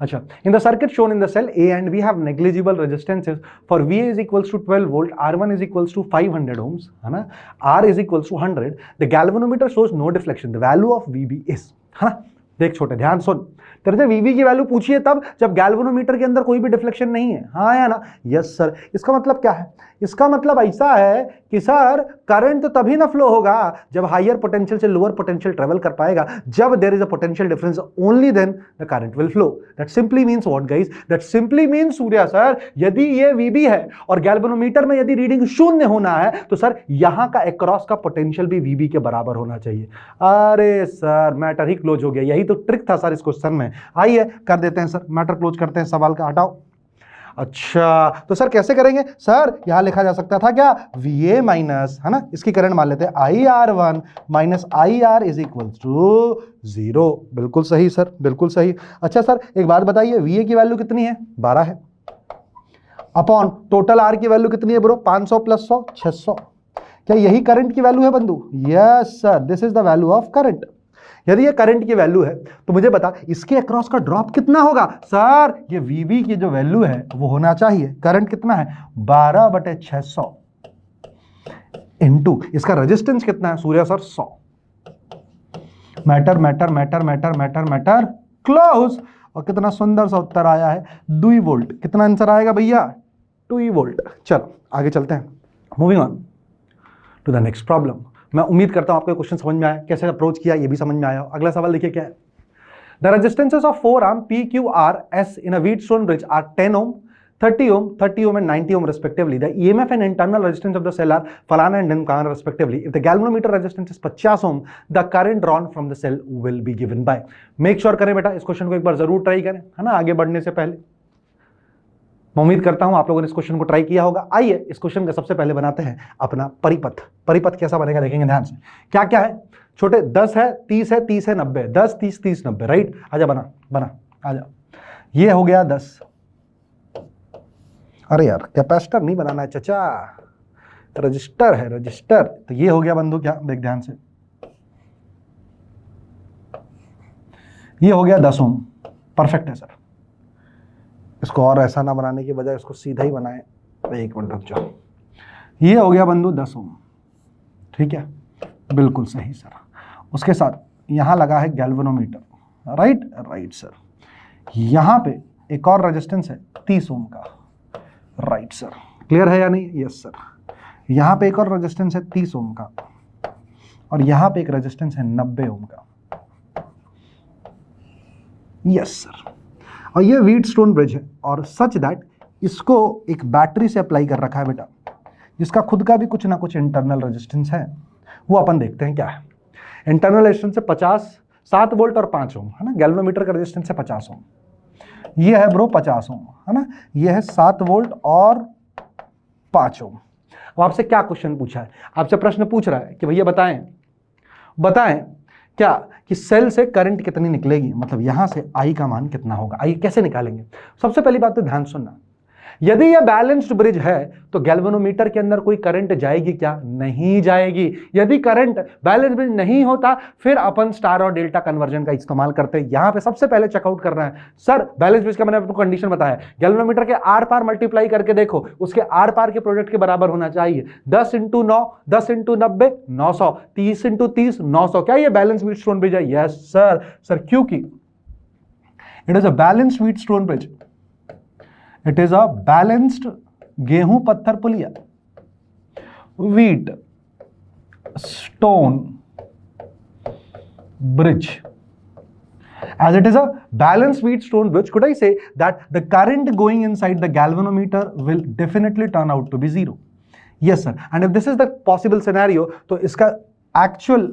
अच्छा, in the circuit shown in the cell A and we have negligible resistances for VA is equals to 12 volt, R1 is equals to 500 ohms, है ना, R is equals to 100, the galvanometer shows no deflection, the value of VB is, है ना। देख छोटे ध्यान सुन, तेरे से VB की वैल्यू पूछिए तब जब गैल्वेनोमीटर के अंदर कोई भी डिफ्लेक्शन नहीं है, हाँ या ना? Yes sir. इसका मतलब क्या है? इसका मतलब ऐसा है कि सर करंट तो तभी ना फ्लो होगा जब हायर पोटेंशियल से लोअर पोटेंशियल ट्रेवल कर पाएगा, जब there is a potential difference only then the current will flow. That simply means what guys? That simply means Surya sir, यदि ये VB है और गैल्वेनोमीटर में यदि रीडिंग 0 होना है तो सर यहां का अक्रॉस का पोटेंशियल भी VB के बराबर होना चाहिए। अरे सर मैटर ही क्लोज हो गया, यही तो ट्रिक था सर इस क्वेश्चन में। आइए कर देते हैं सर, मैटर क्लोज करते हैं, सवाल का हटाओ। अच्छा तो सर कैसे करेंगे? सर यहां लिखा जा सकता था क्या, VA माइनस, है ना, इसकी करंट मान लेते हैं IR1 minus IR is equal to 0। बिल्कुल सही सर, बिल्कुल सही। अच्छा सर एक बात बताइए, VA की वैल्यू कितनी है? 12 है, अपॉन टोटल R की वैल्यू कितनी है ब्रो? 500 प्लस 100 600। क्या यही करंट की वैल्यू है बंधु? Yes sir, this is the value of current. यदि ये करंट की वैल्यू है तो मुझे बता इसके अक्रॉस का ड्रॉप कितना होगा? सर ये VB की जो वैल्यू है वो होना चाहिए, करंट कितना है? 12/600 इनटू इसका रेजिस्टेंस कितना है Surya sir? 100। Matter matter matter matter matter matter close. और कितना सुंदर सा उत्तर आया है, 2 वोल्ट। कितना आंसर आएगा भैया? 2 वोल्ट। चलो आगे चलते हैं, moving on to the next problem. मैं उम्मीद करता हूं आपको क्वेश्चन समझ में आया, कैसे अप्रोच किया ये भी समझ में आया। अगला सवाल देखिए क्या है। The resistances of 4 ohm PQRS in a Wheatstone bridge are 10 ohm, 30 ohm, 30 ohm and 90 ohm respectively. The EMF and internal resistance of the cell are falana and ढिमकाना respectively. If the galvanometer resistance is 50 ohm, the current drawn from the cell will be given by. Make sure करें बेटा, इस क्वेश्चन को एक बार जरूर ट्राई करें, है ना, आगे बढ़ने से पहले। मैं उम्मीद करता हूं आप लोगों ने इस क्वेश्चन को ट्राई किया होगा। आइए इस क्वेश्चन का सबसे पहले बनाते हैं अपना परिपथ। परिपथ कैसा बनेगा देखेंगे ध्यान से। क्या क्या है छोटे? 10 है, 30 है, 30 है, 90। 10 30 30 90, राइट। आजा बना बना, आजा। ये हो गया 10। अरे यार कैपेसिटर नहीं बनाना है चचा, रजिस्टर है, रजिस्टर। तो ये हो गया बंधु, क्या देख ध्यान से, ये हो गया 10 ओम। परफेक्ट है सर। इसको और ऐसा ना बनाने की बजाय इसको सीधा ही बनाएं। एक मिनट रुक जाओ। ये हो गया बंधु 10 ओम, ठीक है, बिल्कुल सही सर। उसके साथ यहां लगा है गैल्वेनोमीटर, राइट राइट सर। यहां पे एक और रेजिस्टेंस है 30 ओम का, राइट सर। क्लियर है या नहीं? Yes sir. यहां पे एक और रेजिस्टेंस है 30 ओम का, और यहां पे एक रेजिस्टेंस है 90 ओम का। Yes sir. और ये व्हीटस्टोन ब्रिज है, और सच दैट इसको एक बैटरी से अप्लाई कर रखा है बेटा, जिसका खुद का भी कुछ ना कुछ इंटरनल रेजिस्टेंस है। वो अपन देखते हैं क्या है। इंटरनल रेजिस्टेंस है 50, 7 वोल्ट और 5 ओम, है ना। गैल्वेनोमीटर का रेजिस्टेंस है 50 ओम। ये है ब्रो 50 ओम, है ना। ये है 7 वोल्ट और 5 ओम। अब आपसे क्या क्वेश्चन पूछा है? आपसे प्रश्न पूछ रहा है कि भैया बताएं क्या कि सेल से करंट कितनी निकलेगी, मतलब यहां से I का मान कितना होगा। आइए कैसे निकालेंगे। सबसे पहली बात तो ध्यान सुनना, यदि यह बैलेंस्ड ब्रिज है तो गैल्वेनोमीटर के अंदर कोई करंट जाएगी क्या? नहीं जाएगी। यदि करंट बैलेंस्ड ब्रिज नहीं होता फिर अपन स्टार और डेल्टा कन्वर्जन का इस्तेमाल करते हैं। यहां पे सबसे पहले चेकआउट करना है सर बैलेंस्ड ब्रिज का। मैंने आपको कंडीशन बताया, गैल्वेनोमीटर के आर पार मल्टीप्लाई करके देखो, उसके आर पार के प्रोडक्ट के बराबर होना चाहिए। 10 × 9 10 × 90 900, 30 × 30 900। क्या ये बैलेंस व्हीटस्टोन ब्रिज है? Yes sir. सर क्योंकि it is a balanced Wheatstone bridge, it is a balanced गेहूं पत्थर पुलिया wheat stone bridge. As it is a balanced wheat stone bridge, could I say that the current going inside the galvanometer will definitely turn out to be 0? Yes sir. And if this is the possible scenario, तो इसका actual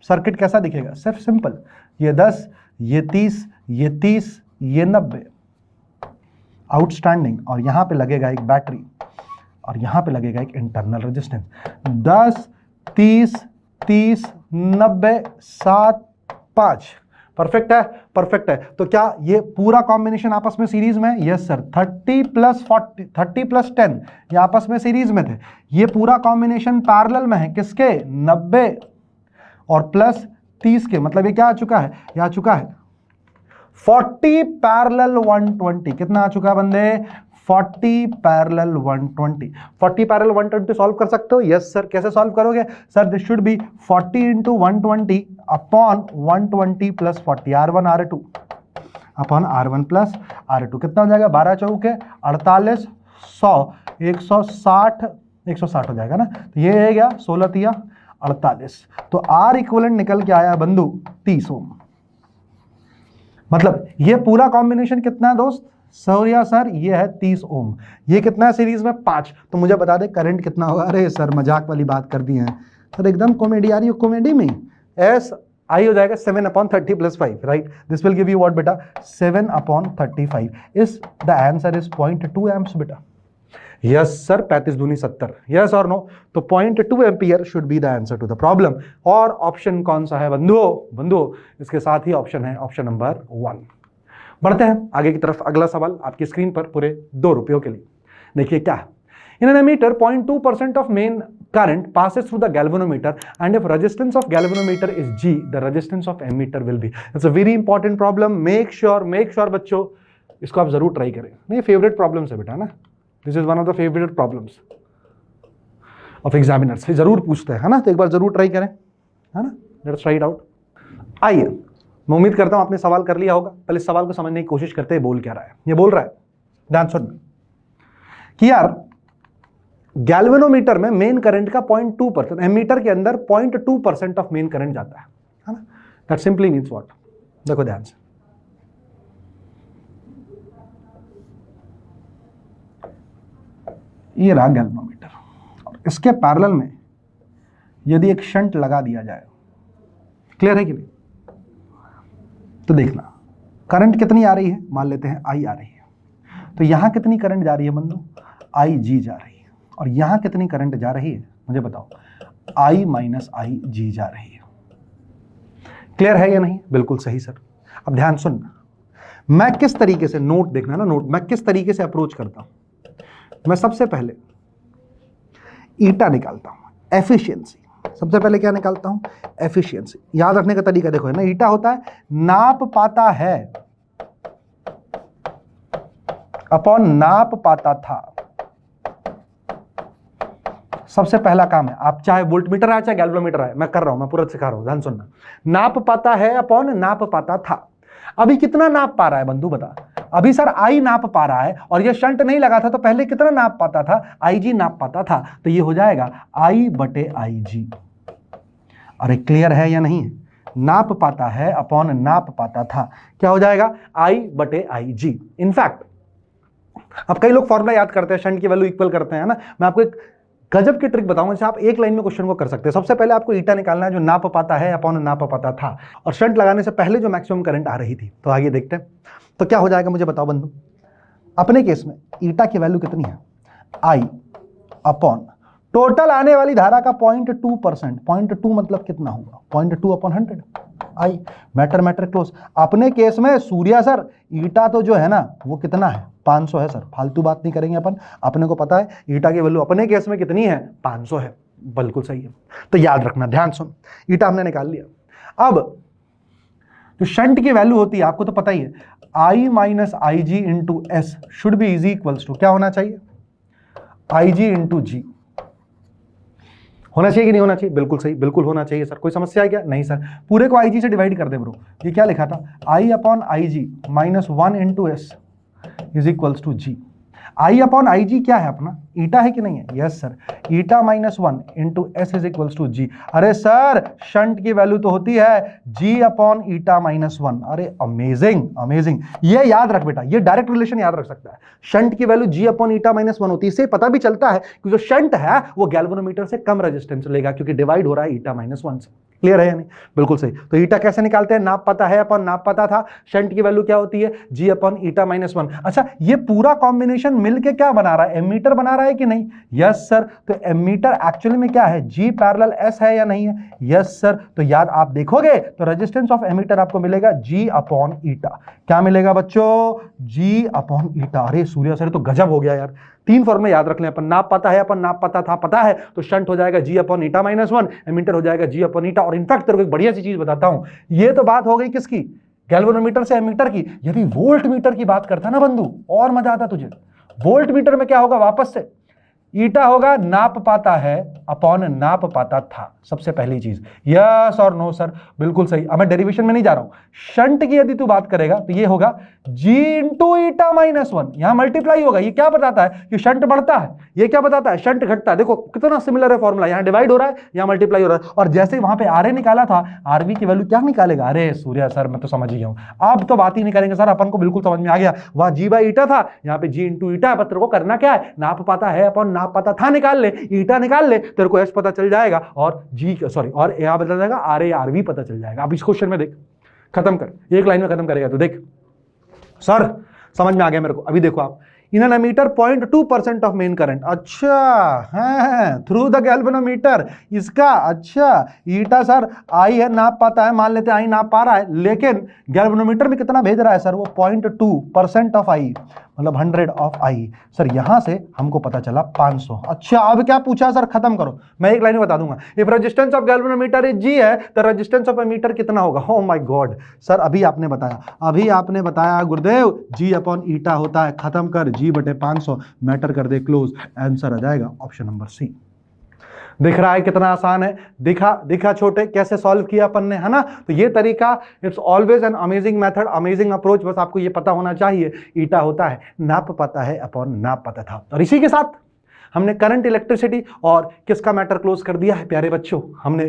circuit कैसा दिखेगा? सिर्फ सिंपल, ये 10, ये 30, ये 30, ये 90 आउटस्टैंडिंग, और यहां पे लगेगा एक बैटरी, और यहां पे लगेगा एक इंटरनल रेजिस्टेंस। 10 30 30 90 7 5। परफेक्ट है, परफेक्ट है। तो क्या ये पूरा कॉम्बिनेशन आपस में सीरीज में? Yes sir. 30 + 40 30 + 10 ये आपस में सीरीज में थे। ये पूरा कॉम्बिनेशन पैरेलल में है किसके? 90 और प्लस 30 के। मतलब ये क्या आ चुका है? ये आ चुका है 40 पैरेलल 120। कितना आ चुका है बंदे? 40 पैरेलल 120। 40 पैरेलल 120 सॉल्व कर सकते हो? Yes sir. कैसे सॉल्व करोगे? Sir this should B 40 × 120 upon 120 + 40 R1 R2 upon R1 + R2। कितना हो जाएगा? 12 × 4 = 48 100 160 160 हो जाएगा ना। तो ये है गया 16 तिया 48, तो आर इक्विवेलेंट निकल के आया बंधु 30 ओम। मतलब ये पूरा कॉम्बिनेशन कितना है दोस्त? सर ये है 30 ओम। ये कितना है सीरीज में? 5। तो मुझे बता दे करंट कितना होगा? अरे सर मजाक वाली बात कर दी है सर, एकदम कॉमेडी आ रही है, कॉमेडी में एस आई हो जाएगा 7/30 + 5, right? This will give you what बेटा? 7/35 is the answer is 0.2 amps बेटा। यस सर, 35 दूनी 70, यस और नो? तो 0.2 ampere should be the answer to the problem. और ऑप्शन कौन सा है बंधुओं? इसके साथ ही ऑप्शन है ऑप्शन नंबर 1। बढ़ते हैं आगे की तरफ। अगला सवाल आपकी स्क्रीन पर पूरे 2 रुपयों के लिए। देखिए क्या है। In an emitter, 0.2% of main current passes through the galvanometer, and if resistance of galvanometer is G, the resistance of emitter will be. It's a very important problem. Make sure बच्चों इसको आप जरूर ट्राई करें। नहीं, फेवरेट प्रॉब्लम्स है बेटा ना, this is one of the favourite problems of examiners. जरूर पूछते हैं, है ना? तो एक बार जरूर ट्राई करें, है ना? Let's try it out. आइए, मैं उम्मीद करता हूं आपने सवाल कर लिया होगा। पहले इस सवाल को समझने की कोशिश करते हैं, बोल क्या रहा है। ये बोल रहा है, ध्यान सुन, कि यार गैल्वेनोमीटर में मेन करंट का 0.2%, एमीटर के अंदर 0.2% ऑफ मेन करंट जाता है ना? That simply means what? देखो ध्यान से, ये रहा गैल्वेनोमीटर, और इसके पैरेलल में यदि एक शंट लगा दिया जाए, क्लियर है कि नहीं? तो देखना करंट कितनी आ रही है, मान लेते हैं आई आ रही है। तो यहां कितनी करंट जा रही है बंधु? आई जी जा रही है। और यहां कितनी करंट जा रही है मुझे बताओ? I - I G जा रही है। क्लियर है या नहीं? बिल्कुल सही सर। अब ध्यान सुनना, मैं किस तरीके से, नोट देखना ना, नोट, मैं किस तरीके से अप्रोच करता हूं। मैं सबसे पहले ईटा निकालता हूं, एफिशिएंसी। सबसे पहले क्या निकालता हूं? एफिशिएंसी। याद रखने का तरीका देखो, है ना? ईटा होता है नाप पाता है अपॉन नाप पाता था। सबसे पहला काम है, आप चाहे वोल्टमीटर है चाहे गैल्वेनोमीटर है, मैं कर रहा हूं, मैं पूरा सिखा रहा हूं, ध्यान सुनना। नाप पाता है अपॉन नाप पाता था। अभी कितना नाप पा रहा है बंधु बता? अभी सर आई नाप पा रहा है, और ये शंट नहीं लगा था तो पहले कितना नाप पाता था? आई जी नाप पाता था। तो ये हो जाएगा I/IG। अरे क्लियर है या नहीं? नाप पाता है अपॉन नाप पाता था, क्या हो जाएगा? I/IG। इनफैक्ट अब कई लोग फॉर्मूला याद करते हैं, शंट की वैल्यू इक्वल करते हैं ना। मैं आपको एक गजब की ट्रिक बताऊंगा जिससे आप एक लाइन में क्वेश्चन को कर सकते हैं। सबसे पहले आपको ईटा निकालना है जो नाप पाता है अपॉन नाप पाता था, और शंट लगाने से पहले जो मैक्सिमम करंट आ रही थी। तो आगे देखते हैं तो क्या हो जाएगा, मुझे बताओ बंधु। अपने केस में ईटा की वैल्यू कितनी है? आई अपॉन टोटल आने वाली धारा का 0.2%। 0.2 मतलब कितना होगा? 0.2/100। आई मैटर क्लोज। अपने केस में सूर्या सर ईटा तो जो है ना वो कितना है? 500 है सर। फालतू बात नहीं करेंगे अपन, अपने को पता है ईटा की वैल्यू अपने केस में कितनी है? 500 है। बिल्कुल सही है। तो याद रखना, ध्यान सुन, ईटा हमने निकाल लिया। अब जो शंट की वैल्यू होती है आपको तो पता ही है, I - IG into S should be is equals to क्या होना चाहिए? IG into G. होना चाहिए कि नहीं होना चाहिए? बिल्कुल सही, बिल्कुल होना चाहिए सर। कोई समस्या है क्या? नहीं सर। पूरे को IG से डिवाइड कर दे ब्रो। ये क्या लिखा था? I/IG -1 into S is equals to G. I/IG क्या है अपना? ईटा है कि नहीं है? Yes sir. Eta -1 into S is equals to G. अरे सर शंट की वैल्यू तो होती है G/ईटा -1। अरे अमेजिंग अमेजिंग, ये याद रख बेटा, ये डायरेक्ट रिलेशन याद रख सकता है। शंट की वैल्यू G/ईटा -1 होती है। इससे पता भी चलता है कि जो शंट है वो गैल्वेनोमीटर से कम रेजिस्टेंस लेगा क्योंकि डिवाइड हो रहा है ईटा -1 से। क्लियर है या नहीं? बिल्कुल सही। तो ईटा कैसे निकालते हैं? नाप पता है अपन नाप पता था। शंट की वैल्यू क्या होती है? G/ईटा -1। अच्छा, ये पूरा कॉम्बिनेशन मिलके क्या बना रहा है? एमीटर बना रहा है कि नहीं? Yes sir. तो एमीटर एक्चुअली में क्या है? G पैरेलल S है या नहीं है? Yes sir. तो याद आप देखोगे तो रेजिस्टेंस ऑफ एमीटर आपको मिलेगा G/ईटा। क्या मिलेगा बच्चों? G/ईटा। अरे सूर्या सर तो गजब हो गया यार। 3 फॉर्मूले याद रख लें अपन। नाप पता है अपन नाप पता था पता है, तो शंट हो जाएगा G/ईटा -1, एमीटर हो जाएगा G/ईटा। और इनफैक्ट तेरे को एक बढ़िया सी चीज बताता हूं, ये तो बात हो गई किसकी? गैल्वेनोमीटर से एमीटर की। यदि वोल्ट मीटर की बात करता ना बंधु और मजा आता तुझे। वोल्ट मीटर में क्या होगा? वापस से ईटा होगा नाप पाता है अपॉन नाप पाता था, सबसे पहली चीज। यस और नो सर, बिल्कुल सही। अब मैं डेरिवेशन में नहीं जा रहा हूं। शंट की यदि तू बात करेगा तो ये होगा जी इंटू ईटा माइनस 1, यहां मल्टीप्लाई होगा। ये क्या बताता है कि शंट बढ़ता है, ये क्या बताता है शंट घटता है। देखो कितना सिमिलर है फॉर्मूला, यहां डिवाइड हो रहा है, यहां मल्टीप्लाई हो रहा है। और जैसे वहां पे आरए निकाला था, आरवी की वैल्यू क्या निकालेगा? अरे सूर्या सर मैं तो समझ ही गया हूं, अब तो बात ही निकालेंगे सर, अपन को बिल्कुल समझ में आ गया। वहां जी बाई ईटा था, यहाँ पे जी इंटू ईटा। पत्र को करना क्या है, नाप पाता है अपॉन नाप पाता था निकाल ले, ईटा निकाल ले, तेरे को एस पता चल जाएगा और जी सॉरी और यहां बदल जाएगा आर ए आर वी पता चल जाएगा। अब इस क्वेश्चन में देख, खत्म कर, एक लाइन में खत्म करेगा तो देख सर समझ में आ गया मेरे को। अभी देखो आप, in an ammeter 0.2% of main current, अच्छा है थ्रू द गैल्वेनोमीटर इसका, अच्छा ईटा सर आई है नाप पाता है, मान लेते हैं आई नाप पा रहा है, लेकिन गैल्वेनोमीटर में कितना भेज रहा है सर, वो 0.2% ऑफ आई, मतलब 100 ऑफ आई। सर यहां से हमको पता चला 500। अच्छा अब क्या पूछा सर, खत्म करो, मैं एक लाइन में बता दूंगा। If resistance of galvanometer is G है तो रेजिस्टेंस ऑफ एमीटर कितना होगा? ओ माय गॉड सर, अभी आपने बताया गुरुदेव जी अपॉन ईटा होता है, खत्म कर, जी बटे 500, मैटर कर दे क्लोज, आंसर आ जाएगा ऑप्शन नंबर सी। दिख रहा है कितना आसान है, दिखा छोटे कैसे सॉल्व किया अपन ने, है ना। तो ये तरीका, it's always an amazing method, amazing approach. बस आपको ये पता होना चाहिए ईटा होता है नाप पाता है अपॉन नाप पाता था। और इसी के साथ हमने करंट, इलेक्ट्रिसिटी और किसका मैटर क्लोज कर दिया है प्यारे बच्चों, हमने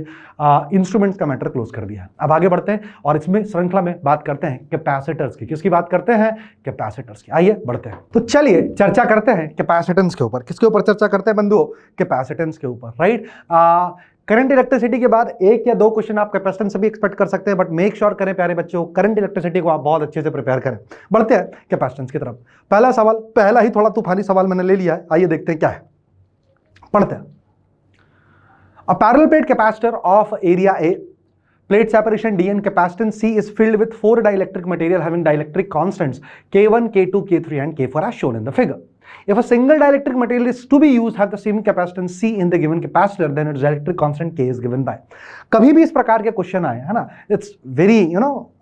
इंस्ट्रूमेंट्स का मैटर क्लोज कर दिया है। अब आगे बढ़ते हैं और इसमें श्रृंखला में बात करते हैं कैपेसिटर्स की। किसकी बात करते हैं? कैपेसिटर्स की। आइए बढ़ते हैं, तो चलिए चर्चा करते हैं कैपेसिटेंस के ऊपर। किसके ऊपर चर्चा करते हैं बंधुओं? कैपेसिटेंस के ऊपर, राइट। करंट इलेक्ट्रिसिटी के बाद एक या दो क्वेश्चन आप कैपेसिटेंस से भी एक्सपेक्ट कर सकते हैं, बट मेक श्योर करें प्यारे बच्चों करंट इलेक्ट्रिसिटी को आप बहुत अच्छे से प्रिपेयर करें। बढ़ते हैं कैपेसिटेंस की तरफ। पहला सवाल, पहला ही थोड़ा तूफानी सवाल मैंने ले लिया है, आइए देखते हैं क्या है, पढ़ते हैं। A parallel plate capacitor of area A, plate separation D and capacitance C is filled with 4 dielectric material having dielectric constants K1, K2, K3 and K4 as shown in the figure. If a single dielectric material is to be used have the same capacitance C in the given capacitor, then its dielectric constant K is given by. कभी भी इस प्रकार के क्वेश्चन आए, है ना, it's very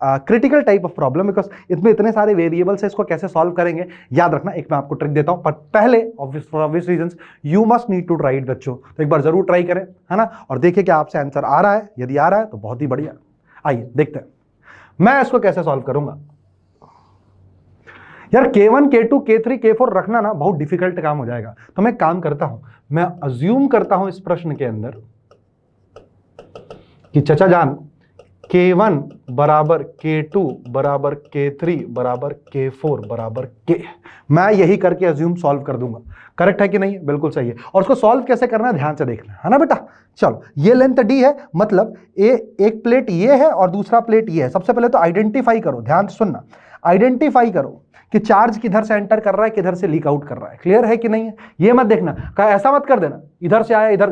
critical type of problem, because इसमें इतने सारे वेरिएबल्स है, इसको कैसे सॉल्व करेंगे याद रखना। एक मैं आपको ट्रिक देता हूं, पर पहले obvious reasons you must need to try it बच्चों। तो एक बार जरूर ट्राई करें, है ना, और देखिए क्या आपसे आंसर आ रहा है। यदि आ रहा है तो बहुत ही बढ़िया। आइए देखते हैं मैं इसको कैसे सॉल्व करूंगा। यार K1, K2, K3, K4 रखना ना बहुत डिफिकल्ट काम हो जाएगा। तो मैं काम करता हूं, मैं अज्यूम करता हूं इस प्रश्न के अंदर कि चचा जान K1 बराबर K2 बराबर K3 बराबर K4 बराबर K, मैं यही करके अज्यूम सॉल्व कर दूंगा। करेक्ट है कि नहीं? बिल्कुल सही है। और उसको सॉल्व कैसे करना है ध्यान से देखना, है ना बेटा। चलो ये लेंथ D है, मतलब एक प्लेट ये है और दूसरा प्लेट ये है। सबसे पहले तो आइडेंटिफाई करो, ध्यान से सुनना, आइडेंटिफाई करो कि चार्ज किधर से एंटर कर रहा है, किधर से लीक आउट कर रहा है। क्लियर है कि नहीं है? ये मत देखना, ऐसा मत कर देना इधर से आया इधर।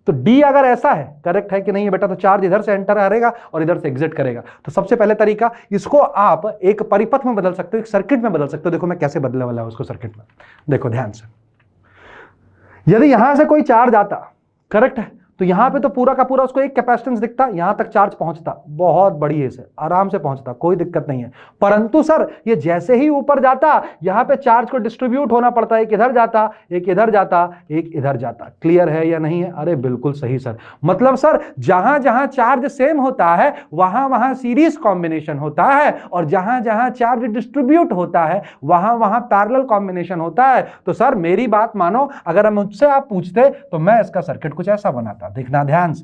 तो D अगर ऐसा है, करेक्ट है कि नहीं है बेटा, तो चार्ज इधर से एंटर करेगा और इधर से एग्जिट करेगा। तो सबसे पहले तरीका, इसको आप एक परिपथ में बदल सकते हो, एक सर्किट में बदल सकते हो। देखो मैं कैसे बदलने वाला हूं उसको सर्किट में, देखो ध्यान से। यदि यहां से कोई चार्ज आता, करेक्ट है, तो यहां पे तो पूरा का पूरा उसको एक कैपेसिटेंस दिखता, यहां तक चार्ज पहुंचता, बहुत बढ़िया से आराम से पहुंचता, कोई दिक्कत नहीं है। परंतु सर ये जैसे ही ऊपर जाता, यहां पे चार्ज को डिस्ट्रीब्यूट होना पड़ता है, एक इधर जाता, एक इधर जाता, एक इधर जाता। क्लियर है या नहीं है? अरे बिल्कुल सही सर। मतलब सर जहां जहां चार्ज सेम होता है वहां वहां सीरीज कॉम्बिनेशन होता है, और जहां जहां चार्ज डिस्ट्रीब्यूट होता है वहां वहां पैरेलल कॉम्बिनेशन होता है। तो सर मेरी बात मानो, अगर मुझसे आप पूछते तो मैं इसका सर्किट कुछ ऐसा बनाता। देखना ध्यान से,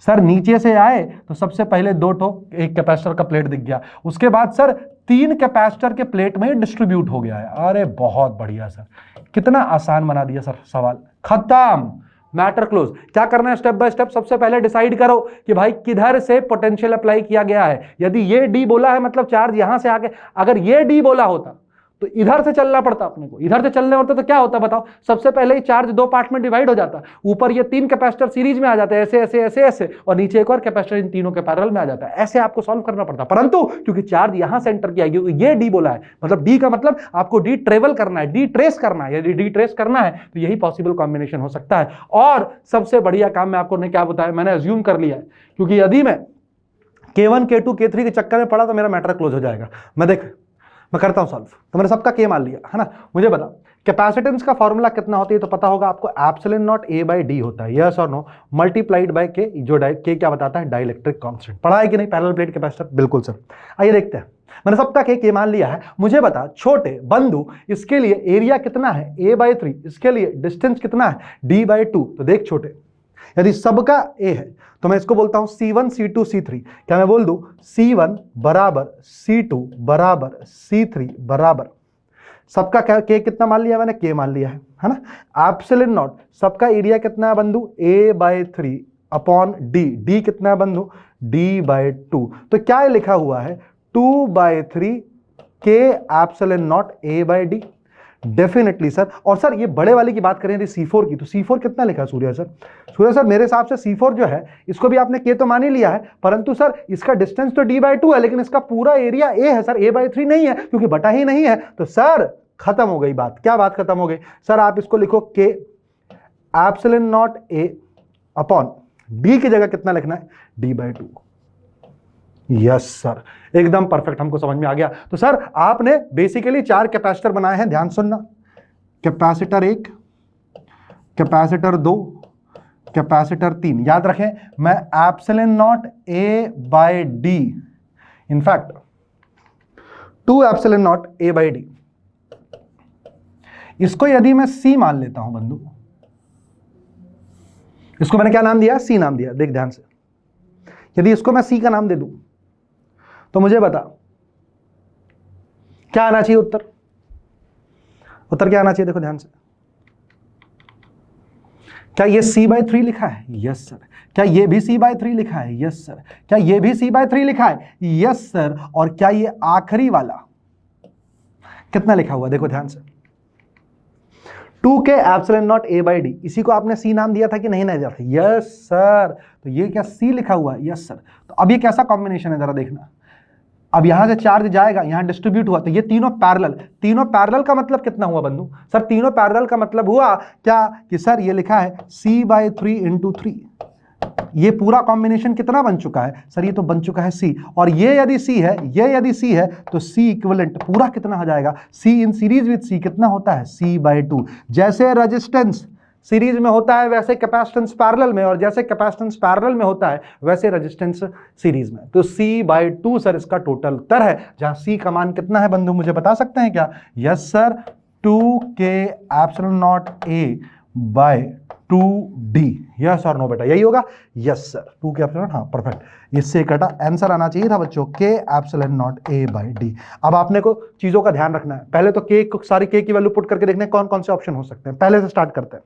सर नीचे से आए तो सबसे पहले दो ठो एक कैपेसिटर का प्लेट दिख गया, उसके बाद सर 3 कैपेसिटर के प्लेट में डिस्ट्रीब्यूट हो गया है। अरे बहुत बढ़िया सर, कितना आसान बना दिया सर सवाल, खत्म, मैटर क्लोज। क्या करना है स्टेप बाय स्टेप? सबसे पहले डिसाइड करो कि भाई किधर से पोटेंशियल अप्लाई किया गया है। यदि ये डी बोला है मतलब चार्ज यहां से आके, अगर ये डी बोला होता तो इधर से चलना पड़ता अपने को, इधर से चलने होता तो क्या होता बताओ? सबसे पहले ही चार्ज 2 पार्ट में डिवाइड हो जाता, ऊपर ये 3 कैपेसिटर सीरीज में आ जाते हैं, ऐसे ऐसे ऐसे ऐसे, और नीचे एक और कैपेसिटर इन तीनों के पैरेलल में आ जाता है। ऐसे आपको सॉल्व करना पड़ता, परंतु क्योंकि चार्ज यहां से एंटर किया गया, ये डी बोला है, मतलब डी का मतलब आपको डी ट्रेवल करना है, डी ट्रेस करना है। यदि डी ट्रेस करना है तो यही पॉसिबल कॉम्बिनेशन हो सकता है। और सबसे बढ़िया काम मैं आपको ने क्या बताया, मैंने अज्यूम कर लिया है, क्योंकि यदि मैं K1, K2, K3 के चक्कर में पड़ा तो मेरा मैटर क्लोज हो जाएगा। मैं करता हूं सॉल्व। तो मैंने सबका K मान लिया, है ना। मुझे बता कैपेसिटेंस का फॉर्मूला कितना होता है तो पता होगा आपको, epsilon not a by D होता है, यस और नो, मल्टीप्लाइड बाय के, जो के क्या बताता है, डाइलेक्ट्रिक कांस्टेंट। पढ़ा है कि नहीं पैरेलल प्लेट कैपेसिटर? बिल्कुल सर। आइए देखते हैं, मैंने सबका के मान लिया है। मुझे बता छोटे बंधु इसके लिए एरिया कितना है, a/3, इसके लिए डिस्टेंस कितना है, d/2। तो देख छोटे, यदि सबका a है तो मैं इसको बोलता हूं C1 C2 C3। क्या मैं बोल दूं C1 बराबर C2 बराबर C3 बराबर, सबका के कितना मान लिया मैंने, के मान लिया है ना। एप्सिलॉन नॉट सबका एरिया कितना है बंधु, a/3 अपॉन डी कितना है बंधु, d/2। तो क्या लिखा हुआ है, 2/3 के epsilon not a/d। Definitely sir. और सर ये बड़े वाले की बात करें यदि C4 की, तो C4 कितना लिखा है सूर्य सर? सूर्य सर मेरे हिसाब से C4 जो है इसको भी आपने k तो मान ही लिया है, परंतु सर इसका डिस्टेंस तो d/2 है, लेकिन इसका पूरा एरिया a है सर, a/3 नहीं है क्योंकि बटा ही नहीं है। तो सर खत्म हो गई बात। क्या बात खत्म हो गई सर? आप इसको लिखो k epsilon not a upon d की जगह कितना लिखना है, d/2। यस सर, एकदम परफेक्ट, हमको समझ में आ गया। तो सर आपने बेसिकली 4 कैपेसिटर बनाए हैं, ध्यान सुनना, कैपेसिटर 1, कैपेसिटर 2, कैपेसिटर 3। याद रखें, मैं epsilon not a/d, in fact 2 epsilon not a/d, इसको यदि मैं c मान लेता हूं बंधु, इसको मैंने क्या नाम दिया, c नाम दिया। देख ध्यान से, यदि इसको मैं c का नाम दे दूं तो मुझे बता क्या आना चाहिए उत्तर, उत्तर क्या आना चाहिए? देखो ध्यान से, क्या ये c/3 लिखा है? Yes sir. क्या ये भी c/3 लिखा है? Yes sir. क्या ये भी c/3 लिखा है? Yes sir. और क्या ये आखिरी वाला कितना लिखा हुआ, देखो ध्यान से, 2k एप्सिलॉन नॉट a/d, इसी को आपने c नाम दिया था कि नहीं दिया था? Yes sir. तो ये क्या c लिखा हुआ है? Yes sir. तो अब ये कैसा कॉम्बिनेशन है जरा देखना, अब यहां से चार्ज जाएगा, यहां डिस्ट्रीब्यूट हुआ, तो ये तीनों पैरेलल का मतलब कितना हुआ बंधु? सर तीनों पैरेलल का मतलब हुआ क्या कि सर ये लिखा है c/3 × 3। ये पूरा कॉम्बिनेशन कितना बन चुका है सर? ये तो बन चुका है c, और ये यदि c है, ये यदि c है तो c इक्विवेलेंट पूरा कितना हो जाएगा, c in series with c कितना होता है, c/2। जैसे रेजिस्टेंस सीरीज में होता है वैसे कैपेसिटेंस पैरेलल में, और जैसे कैपेसिटेंस पैरेलल में होता है वैसे रेजिस्टेंस सीरीज में। तो c/2 सर इसका टोटल उत्तर है, जहां c का मान कितना है बंधु, मुझे बता सकते हैं क्या? Yes sir, 2k epsilon not a/2d। Yes और नो बेटा, यही होगा? यस सर, 2k एप्सिलॉन, हाँ परफेक्ट, इससे कटा आंसर आना चाहिए था बच्चों, k एप्सिलॉन नॉट a/d। अब आपने को चीजों का ध्यान रखना है, पहले तो सारी k की वैल्यू पुट करके देखने कौन कौन से ऑप्शन हो सकते हैं, पहले से स्टार्ट करते हैं।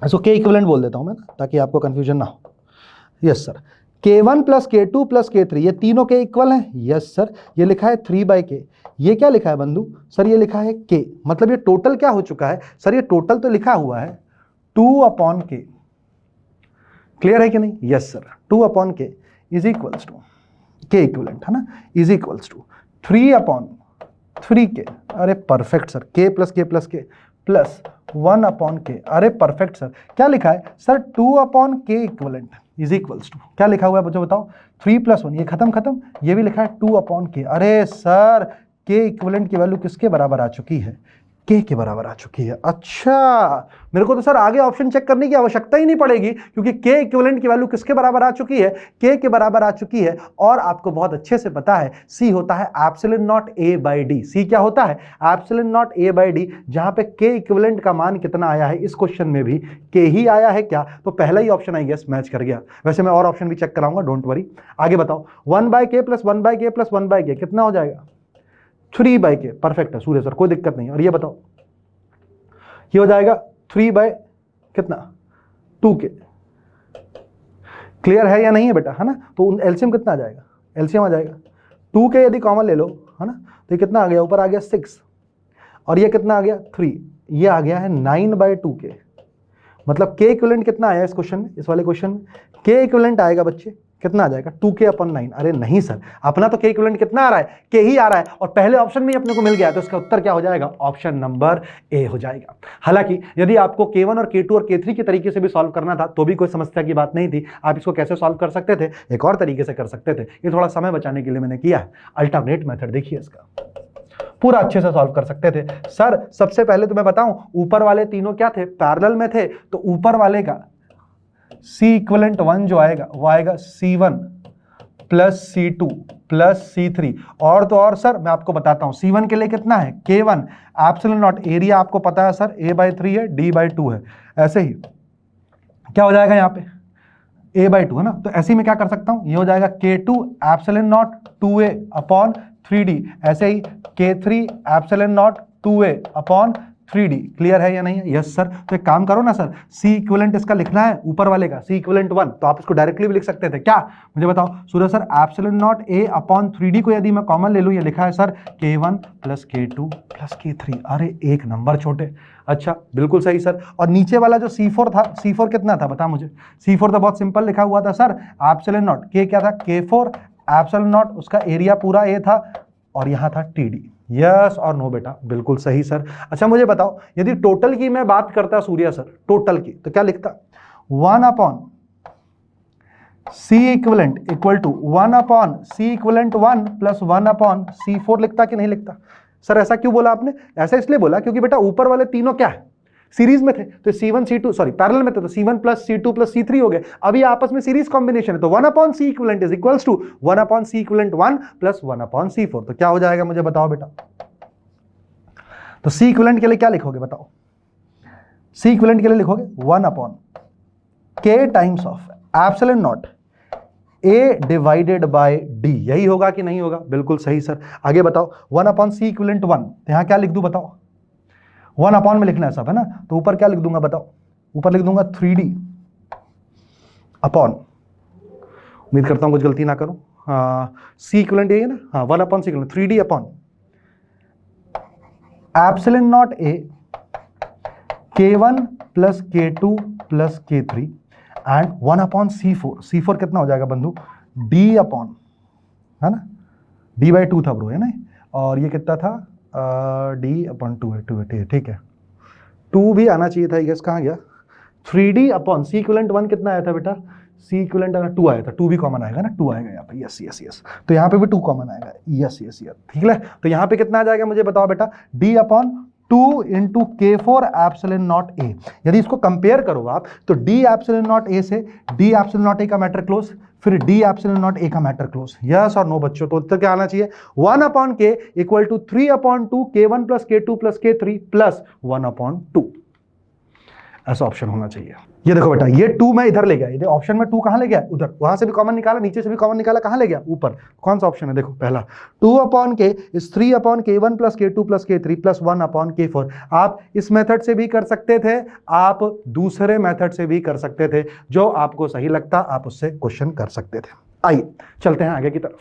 इसको k इक्विवेलेंट बोल देता हूं मैं ना, ताकि आपको कंफ्यूजन ना हो। Yes sir, k1 + k2 + k3, ये तीनों के इक्वल हैं? Yes sir. ये लिखा है 3/k, ये क्या लिखा है बंधु? सर ये लिखा है k, मतलब ये टोटल क्या हो चुका है सर? ये टोटल तो लिखा हुआ है 2/k। क्लियर है कि नहीं? Yes sir, 2/k is equals to k equivalent, है ना, इज इक्वल्स टू 3/3k। अरे perfect sir, k + k + k plus 1/k। अरे परफेक्ट सर। क्या लिखा है sir? 2/k equivalent is equals to, क्या लिखा हुआ है मुझे बताओ? 3 + 1, ये खत्म, ये भी लिखा है 2/k। अरे सर, k इक्विवेलेंट की वैल्यू किसके बराबर आ चुकी है? k के बराबर आ चुकी है। अच्छा, मेरे को तो सर आगे ऑप्शन चेक करने की आवश्यकता ही नहीं पड़ेगी, क्योंकि k इक्विवेलेंट की वैल्यू किसके बराबर आ चुकी है? k के बराबर आ चुकी है। और आपको बहुत अच्छे से पता है c होता है एप्सिलॉन नॉट a/d। c क्या होता है? एप्सिलॉन नॉट a/d, जहां पे k इक्विवेलेंट का मान कितना आया है, इस क्वेश्चन में भी k ही आया है क्या? तो पहला ही ऑप्शन आई गेस मैच कर गया। वैसे मैं और ऑप्शन भी चेक कराऊंगा, डोंट वरी। आगे बताओ, 1/k + 1/k + 1/k कितना हो जाएगा? 3/k। परफेक्ट है सूर्य सर, कोई दिक्कत नहीं। और ये बताओ, ये हो जाएगा 3 कितना 2k। क्लियर है या नहीं है बेटा, है ना? तो एलसीएम कितना आ जाएगा? एलसीएम आ जाएगा 2k, यदि कॉमन ले लो, है ना, तो ये कितना आ गया? ऊपर आ गया 6, और ये कितना आ गया 3, ये आ गया है 9/2k। मतलब k इक्विवेलेंट कितना आया इस क्वेश्चन में, इस वाले क्वेश्चन में? k इक्विवेलेंट आएगा बच्चे, कितना आ जाएगा? 2k/9। अरे नहीं सर, अपना तो k इक्विवेलेंट कितना आ रहा है? k ही आ रहा है, और पहले ऑप्शन में ही अपने को मिल गया, तो इसका उत्तर क्या हो जाएगा? ऑप्शन नंबर ए हो जाएगा। हालांकि यदि आपको k1 और k2 और k3 के तरीके से भी सॉल्व करना था तो भी कोई समस्या की बात नहीं थी। आप इसको कैसे सॉल्व कर सकते थे? एक और तरीके से कर सकते थे, ये थोड़ा समय बचाने के लिए मैंने किया है। अल्टरनेट मेथड देखिए इसका, पूरा अच्छे से सॉल्व कर सकते थे। सर सबसे पहले तो मैं बताऊं, ऊपर वाले तीनों क्या थे, पैरेलल में थे, तो ऊपर वाले का C इक्विवेलेंट 1 जो आएगा वो आएगा C1 plus C2 plus C3। और तो और सर मैं आपको बताता हूं, C1 के लिए कितना है K1 एप्सिलॉन नॉट, एरिया आपको पता है सर A/3 है, D/2 है। ऐसे ही क्या हो जाएगा यहाँ पे A/2 है ना, तो ऐसे ही मैं क्या कर सकता हूं, ये हो जाएगा K2 epsilon not 2A upon 3D, ऐसे ही K3 epsilon not 2A upon 3D। Clear है या नहीं है? Yes sir. तो एक काम करो ना सर, C इक्विवेलेंट इसका लिखना है ऊपर वाले का C इक्विवेलेंट 1, तो आप इसको डायरेक्टली भी लिख सकते थे। क्या मुझे बताओ Surya sir, epsilon not A upon 3D को यदि मैं कॉमन ले लूं, ये लिखा है sir K1 plus K2 plus K3। अरे एक नंबर छोटे। अच्छा बिल्कुल सही सर। और नीचे वाला जो C4 था, C4 कितना था बता मुझे। C4 तो बहुत सिंपल लिखा हुआ था सर, एप्सिलॉन नॉट K क्या था K4 एप्सिलॉन नॉट, उसका एरिया पूरा A था और यहां था TD। यस और नो बेटा, बिल्कुल सही सर। अच्छा मुझे बताओ, यदि टोटल की मैं बात करता सूर्या सर, टोटल की, तो क्या लिखता 1 upon C equivalent equal to 1 upon C equivalent 1 plus 1 upon C4 लिखता कि नहीं लिखता? सर ऐसा क्यों बोला आपने? ऐसा इसलिए बोला क्योंकि बेटा ऊपर वाले तीनों क्या है, सीरीज में थे, तो C1 C2 सॉरी पैरेलल में थे, तो C1 plus C2 plus C3 हो गए। अभी आपस में सीरीज कॉम्बिनेशन है, तो 1 upon C equivalent is equals to 1 upon C equivalent 1 plus 1 upon C4। तो क्या हो जाएगा मुझे बताओ बेटा। तो C इक्विवेलेंट के लिए क्या लिखोगे बताओ? C इक्विवेलेंट के लिए लिखोगे 1 upon K times of epsilon not A divided by D। यही होगा कि नहीं होगा? बिल्कुल सही सर। आगे बताओ 1 अपॉन C इक्विवेलेंट 1, तो यहां क्या लिख दूं बताओ? 1 अपॉन में लिखना है सब है ना, तो ऊपर क्या लिख दूंगा बताओ? ऊपर लिख दूंगा 3D अपॉन, उम्मीद करता हूं कुछ गलती ना करूं, C इक्विवेलेंट यही है ना, हाँ 1 upon C equivalent 3D upon epsilon not A K1 plus K2 plus K3 and 1 upon C4। C4 कितना हो जाएगा बंधु? D अपॉन, है ना, D/2 था ब्रो, है ना, और ये कितना था D अपॉन 2 है, ठीक है, 2 भी आना चाहिए था, यस कहाँ गया? 3D अपॉन C इक्विवेलेंट 1 कितना आया था बेटा? C इक्विवेलेंट 2 आया था, 2 भी कॉमन आएगा ना, 2 आएगा यहाँ पे, यस यस यस, तो यहाँ पे भी 2 कॉमन आएगा, यस यस यस, ठीक है। तो यहाँ पे कितना आ जाएगा मुझे बताओ बेटा? D upon 2 into K4 epsilon not A। यदि इसको कंपेयर करो आप, तो D एप्सिलॉन नॉट A से D एप्सिलॉन नॉट A का मैटर क्लोज, फिर D एप्सिलॉन नॉट A का मैटर क्लोज। यस और नो बच्चों, तो उत्तर क्या आना चाहिए? 1 upon K equal to 3 upon 2 K1 plus K2 plus K3 plus 1 upon 2, ऐसा ऑप्शन होना चाहिए। ये देखो बेटा, ये 2 मैं इधर ले गया, ये ऑप्शन में 2 कहां ले गया? उधर, वहां से भी कॉमन निकाला, नीचे से भी कॉमन निकाला, कहां ले गया? ऊपर। कौन सा ऑप्शन है? देखो पहला 2 upon K is 3 upon K1 plus K2 plus K3 plus 1 upon K4। आप इस मेथड से भी कर सकते थे, आप दूसरे मेथड से भी कर सकते थे, जो आपको सही लगता आप उससे क्वेश्चन कर सकते थे। आइए चलते हैं आगे की तरफ।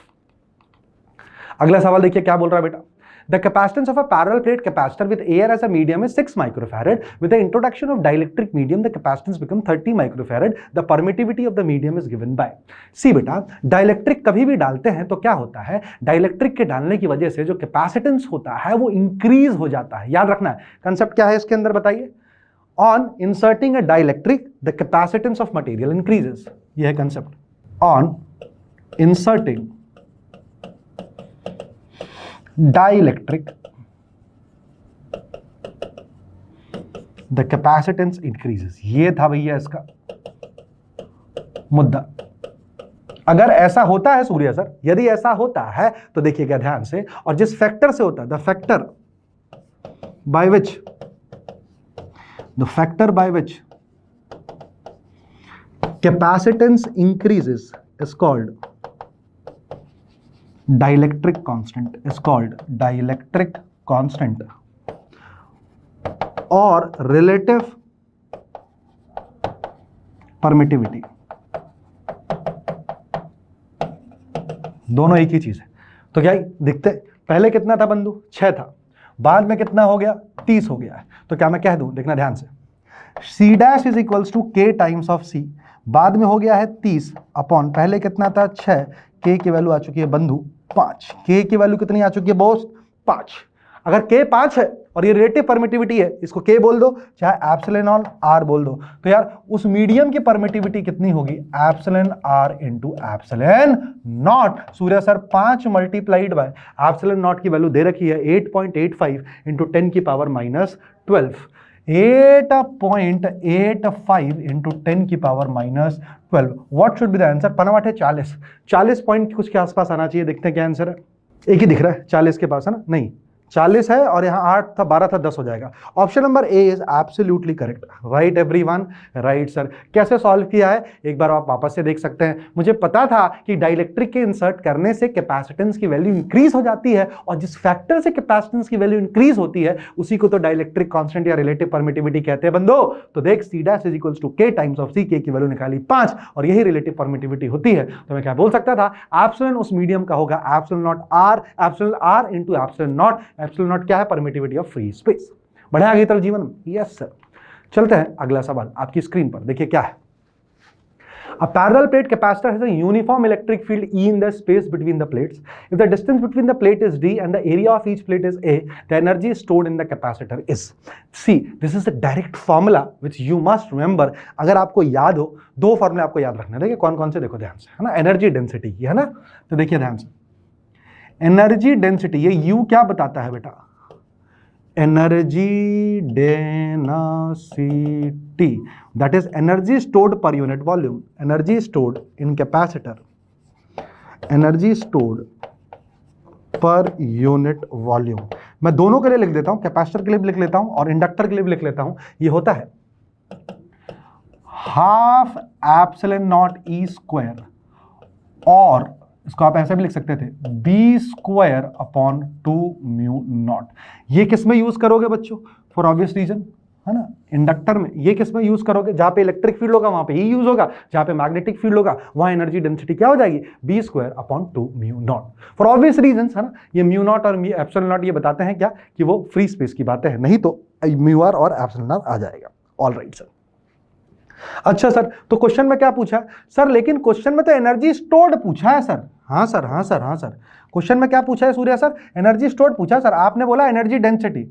अगला सवाल देखिए क्या बोल रहा है बेटा। The capacitance of a parallel plate capacitor with air as a medium is 6 microfarad. With the introduction of dielectric medium, the capacitance becomes 30 microfarad. The permittivity of the medium is given by. See बेटा, डाइलेक्ट्रिक कभी भी डालते हैं तो क्या होता है, डाइलेक्ट्रिक के डालने की वजह से जो कैपेसिटेंस होता है वो इंक्रीज हो जाता है। याद रखना है कंसेप्ट क्या है इसके अंदर, बताइए। On inserting a dielectric the capacitance of material increases, ये है concept. On inserting dielectric the capacitance increases। ये था भैया इसका मुद्दा। अगर ऐसा होता है सूर्य सर, यदि ऐसा होता है तो देखिएगा ध्यान से, और जिस फैक्टर से होता है, the factor by which capacitance increases is called dielectric constant, is called dielectric constant और relative permittivity, दोनों एक ही चीज है। तो क्या दिखते, पहले कितना था बंधु? 6 था, बाद में कितना हो गया? 30 हो गया है। तो क्या मैं कह दूं, देखना ध्यान से, C dash is equals to K times of C, बाद में हो गया है 30 अपॉन, पहले कितना था? 6, K की वैल्यू आ चुकी है बंधु 5। K की वैल्यू कितनी आ चुकी है बॉस? 5। अगर K 5 है और ये रिलेटिव परमिटिविटी है, इसको K बोल दो चाहे एप्सिलॉन R बोल दो, तो यार उस मीडियम की परमिटिविटी कितनी होगी, epsilon R into epsilon not. Surya sir 5 multiplied by epsilon not की वैल्यू दे रखी है 8.85 इंटू 10 की पावर माइनस 12, 8.85 इंटू 10 की power minus 12। What should be the answer, पनावाट है 40 पॉइंट कुछ के आसपास आना चाहिए। देखते हैं क्या आंसर है, एक ही दिख रहा है 40 के पास, है ना, नहीं 40 है और यहाँ 8 था 12 था 10 हो जाएगा। Option number A is absolutely correct. Right everyone, right sir. कैसे सॉल्व किया है एक बार आप वापस से देख सकते हैं। मुझे पता था कि डाइलेक्ट्रिक के इंसर्ट करने से कैपेसिटेंस की वैल्यू इंक्रीज हो जाती है और जिस फैक्टर से कैपेसिटेंस की वैल्यू इंक्रीज होती है उसी को तो डाइलेक्ट्रिक कांस्टेंट या रिलेटिव परमिटिविटी कहते हैं बंदो। तो देख C dash is equals to K times of C, K की वैल्यू निकाली 5 और यही रिलेटिव परमिटिविटी होती है। तो मैं क्या बोल सकता था, एप्सिलॉन उस मीडियम का होगा epsilon not R, epsilon R into epsilon not. Epsilon not क्या है, परमिटिविटी ऑफ फ्री स्पेस। बढ़े आगे तरफ जीवन, यस सर। चलते हैं अगला सवाल आपकी स्क्रीन पर, देखिए क्या है। A parallel plate capacitor has a uniform electric field E in the space between the plates. If the distance between the plate is D and the area of each plate is A, the energy stored in the capacitor is. See, this is a direct formula which you must remember. अगर आपको याद हो, दो फॉर्मूले आपको याद रखना है। देखिए कौन कौन से, देखो ध्यान से, है ना, एनर्जी डेंसिटी की, है ना, तो देखिए ध्यान से, एनर्जी डेंसिटी, ये U क्या बताता है बेटा, energy density, that is energy stored per unit volume, energy stored in capacitor, energy stored per unit volume। मैं दोनों के लिए लिख देता हूं, कैपेसिटर के लिए भी लिख लेता हूं और इंडक्टर के लिए भी लिख लेता हूं। ये होता है half epsilon naught E square, और इसको आप ऐसे भी लिख सकते थे B square upon 2 mu naught. ये किस में यूज करोगे बच्चों, फॉर ऑब्वियस रीजन, है ना, इंडक्टर में। ये किस में यूज करोगे, जहां पे इलेक्ट्रिक फील्ड होगा वहां पे ही यूज होगा, जहां पे मैग्नेटिक फील्ड होगा वहां एनर्जी डेंसिटी क्या हो जाएगी, B square upon 2 mu naught, for obvious reason, है ना। ये म्यू नॉट और एप्सिलॉन नॉट ये बताते हैं क्या, कि वो फ्री स्पेस की बातें हैं, नहीं तो म्यू आर और एप्सिलॉन नॉट आ जाएगा। All right sir. अच्छा सर, तो क्वेश्चन में क्या पूछा सर, लेकिन क्वेश्चन में तो एनर्जी स्टोर्ड पूछा है सर। हाँ सर, हाँ सर, हाँ सर, क्वेश्चन में क्या पूछा है सूर्या सर, एनर्जी स्टोर्ड पूछा सर। आपने बोला एनर्जी डेंसिटी,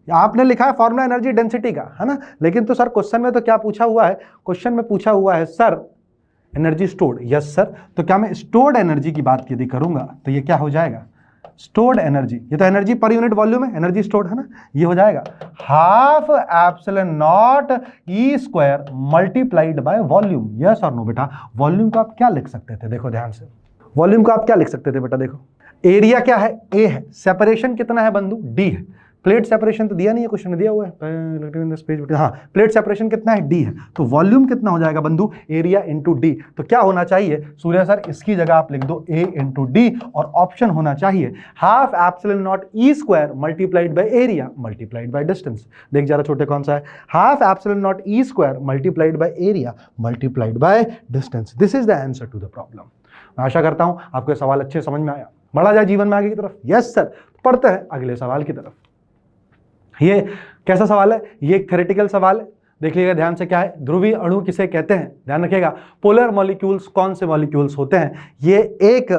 आपने लिखा है फॉर्मूला एनर्जी डेंसिटी का, है ना, लेकिन तो सर क्वेश्चन में तो क्या पूछा हुआ है, क्वेश्चन में पूछा हुआ है sir energy stored. Yes sir, तो क्या मैं स्टोर्ड एनर्जी की बात यदि करूंगा तो ये क्या हो जाएगा, स्टोर्ड एनर्जी, ये तो एनर्जी पर यूनिट वॉल्यूम है, एनर्जी स्टोर्ड, है ना, ये हो जाएगा half epsilon naught E square multiplied by volume. Yes और नो बेटा, वॉल्यूम को आप क्या लिख सकते थे, देखो ध्यान से, वॉल्यूम को आप क्या लिख सकते थे बेटा, देखो एरिया क्या है, ए है, सेपरेशन कितना है बंधु, डी है, प्लेट सेपरेशन तो दिया नहीं है, क्वेश्चन में दिया हुआ है, हाँ, प्लेट सेपरेशन कितना है, डी है, तो वॉल्यूम कितना हो जाएगा बंधु, एरिया इंटू डी। तो क्या होना चाहिए सूर्या सर, इसकी जगह आप लिख दो ए इंटू डी, और ऑप्शन होना चाहिए half epsilon naught E square multiplied by area multiplied by distance. देख जरा छोटे कौन सा है, half epsilon naught E square multiplied by area multiplied by distance. This is the answer to the problem. मैं आशा करता हूं आपको सवाल अच्छे समझ में आया, बढ़ा जाए जीवन में आगे की तरफ। यस सर, पढ़ते हैं अगले सवाल की तरफ। ये कैसा सवाल है, ये एक थ्योरेटिकल सवाल है, देख लीजिएगा ध्यान से। क्या है, ध्रुवीय अणु किसे कहते हैं, ध्यान रखिएगा। पोलर मॉलिक्यूल्स कौन से मॉलिक्यूल्स होते हैं, ये एक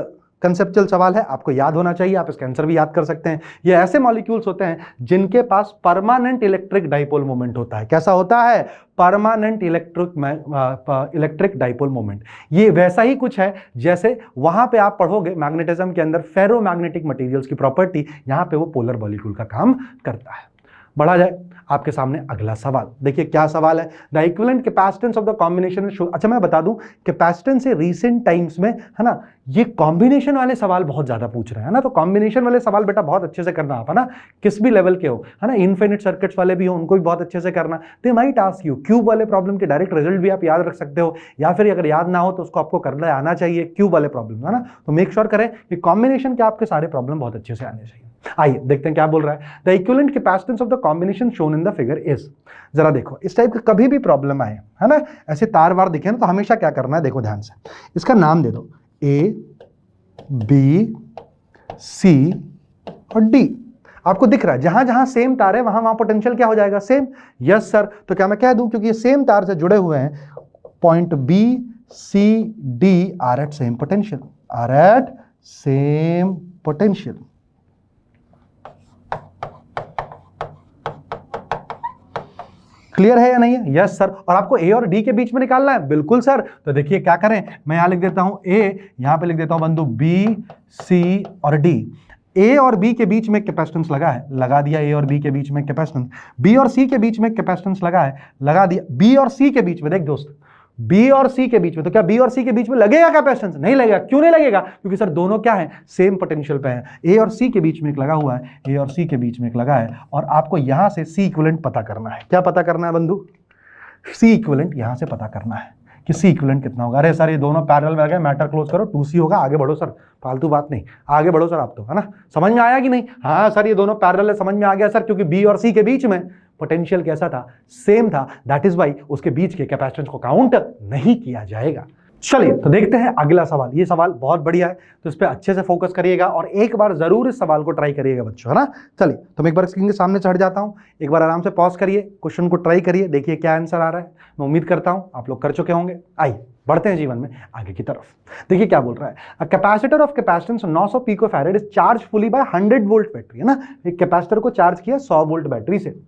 कंसेप्चुअल सवाल है, आपको याद होना चाहिए, आप इसका आंसर भी याद कर सकते हैं। ये ऐसे मॉलिक्यूल्स होते हैं जिनके पास परमानेंट इलेक्ट्रिक डाइपोल मोमेंट होता है। कैसा होता है, परमानेंट इलेक्ट्रिक डाइपोल मोमेंट। ये वैसा ही कुछ है जैसे वहां पे आप पढ़ोगे मैग्नेटिज्म के अंदर फेरोमैग्नेटिक मटेरियल्स की प्रॉपर्टी, यहां पे वो पोलर मॉलिक्यूल का काम करता है। बढ़ा जाए आपके सामने अगला सवाल, देखिए क्या सवाल है। The equivalent capacitance of the combination. अच्छा मैं बता दूं, कैपेसिटेंस से रीसेंट टाइम्स में, है ना, ये कॉम्बिनेशन वाले सवाल बहुत ज्यादा पूछ रहे हैं ना, तो कॉम्बिनेशन वाले सवाल बेटा बहुत अच्छे से करना आप, है ना, किस भी लेवल के हो, है ना, इनफिनिट सर्किट्स वाले भी हो उनको भी बहुत अच्छे से करना। They might ask you, cube वाले प्रॉब्लम के डायरेक्ट रिजल्ट भी आप याद रख सकते हो, या फिर अगर याद ना हो तो उसको आपको करना आना चाहिए, क्यूब वाले प्रॉब्लम, है ना। तो मेक श्योर करें कि कॉम्बिनेशन के आपके सारे प्रॉब्लम बहुत अच्छे से आने चाहिए। आइए देखते हैं क्या बोल रहा है। The equivalent capacitance of the combination shown in the figure is. जरा देखो, इस टाइप का कभी भी प्रॉब्लम आए, है ना, ऐसे तार वार दिखे ना, तो हमेशा क्या करना है, देखो ध्यान से, इसका नाम दे दो ए बी सी और डी। आपको दिख रहा है जहां जहां सेम तार है वहां वहां पोटेंशियल क्या हो जाएगा, सेम। यस सर, तो क्या मैं कह दूं, क्योंकि ये सेम तार से जुड़े हुए हैं, point B C D are at same potential, are at same potential. Clear है या नहीं है? Yes sir. और आपको ए और डी के बीच में निकालना है? बिल्कुल सर। तो देखिए क्या करें, मैं यहां लिख देता हूं ए, यहां पे लिख देता हूं बंधु बी, सी और डी। ए और बी के बीच में कैपेसिटेंस लगा है, लगा दिया। ए और बी के बीच में कैपेसिटेंस, बी और सी के बीच में कैपेसिटेंस लगा है, लगा दिया। बी और सी के बीच में, देख दोस्त, बी और सी के बीच में, तो क्या बी और सी के बीच में लगेगा कैपेसिटेंस? नहीं लगेगा। क्यों नहीं लगेगा? क्योंकि सर दोनों क्या है, सेम पोटेंशियल पे है। ए और सी के बीच में एक लगा हुआ है, ए और सी के बीच में एक लगा है, और आपको यहां से सी इक्विवेलेंट पता करना है। क्या पता करना है बंधु? सी इक्विवेलेंट यहां से पता करना है कि सी इक्विवेलेंट कितना होगा। अरे सर ये दोनों पैरेलल में आ गए, मैटर क्लोज करो, 2c होगा, आगे बढ़ो सर, फालतू बात नहीं, आगे बढ़ो सर आप तो, है ना? समझ में आया कि नहीं? हाँ सर ये दोनों पैरेलल है, समझ में आ गया सर, क्योंकि बी और सी के बीच में पोटेंशियल कैसा था, सेम था, दैट इज वाई उसके बीच के कैपेसिटेंस को काउंट नहीं किया जाएगा। चलिए तो देखते हैं अगला सवाल। ये सवाल बहुत बढ़िया है, तो इस पे अच्छे से फोकस करिएगा और एक बार जरूर इस सवाल को ट्राई करिएगा बच्चों, है ना? चलिए तो मैं एक बार स्क्रीन के सामने चढ़ जाता हूं, एक बार आराम से पॉज करिए, क्वेश्चन को ट्राई करिए, देखिए क्या आंसर आ रहा है। मैं उम्मीद करता हूं आप लोग कर चुके होंगे। आइए बढ़ते हैं जीवन में आगे की तरफ। देखिए क्या बोल रहा है, a capacitor of capacitance 900 picofarad is charge fully by 100 volt battery, है ना? एक कैपेसिटर को चार्ज किया 100 वोल्ट बैटरी से,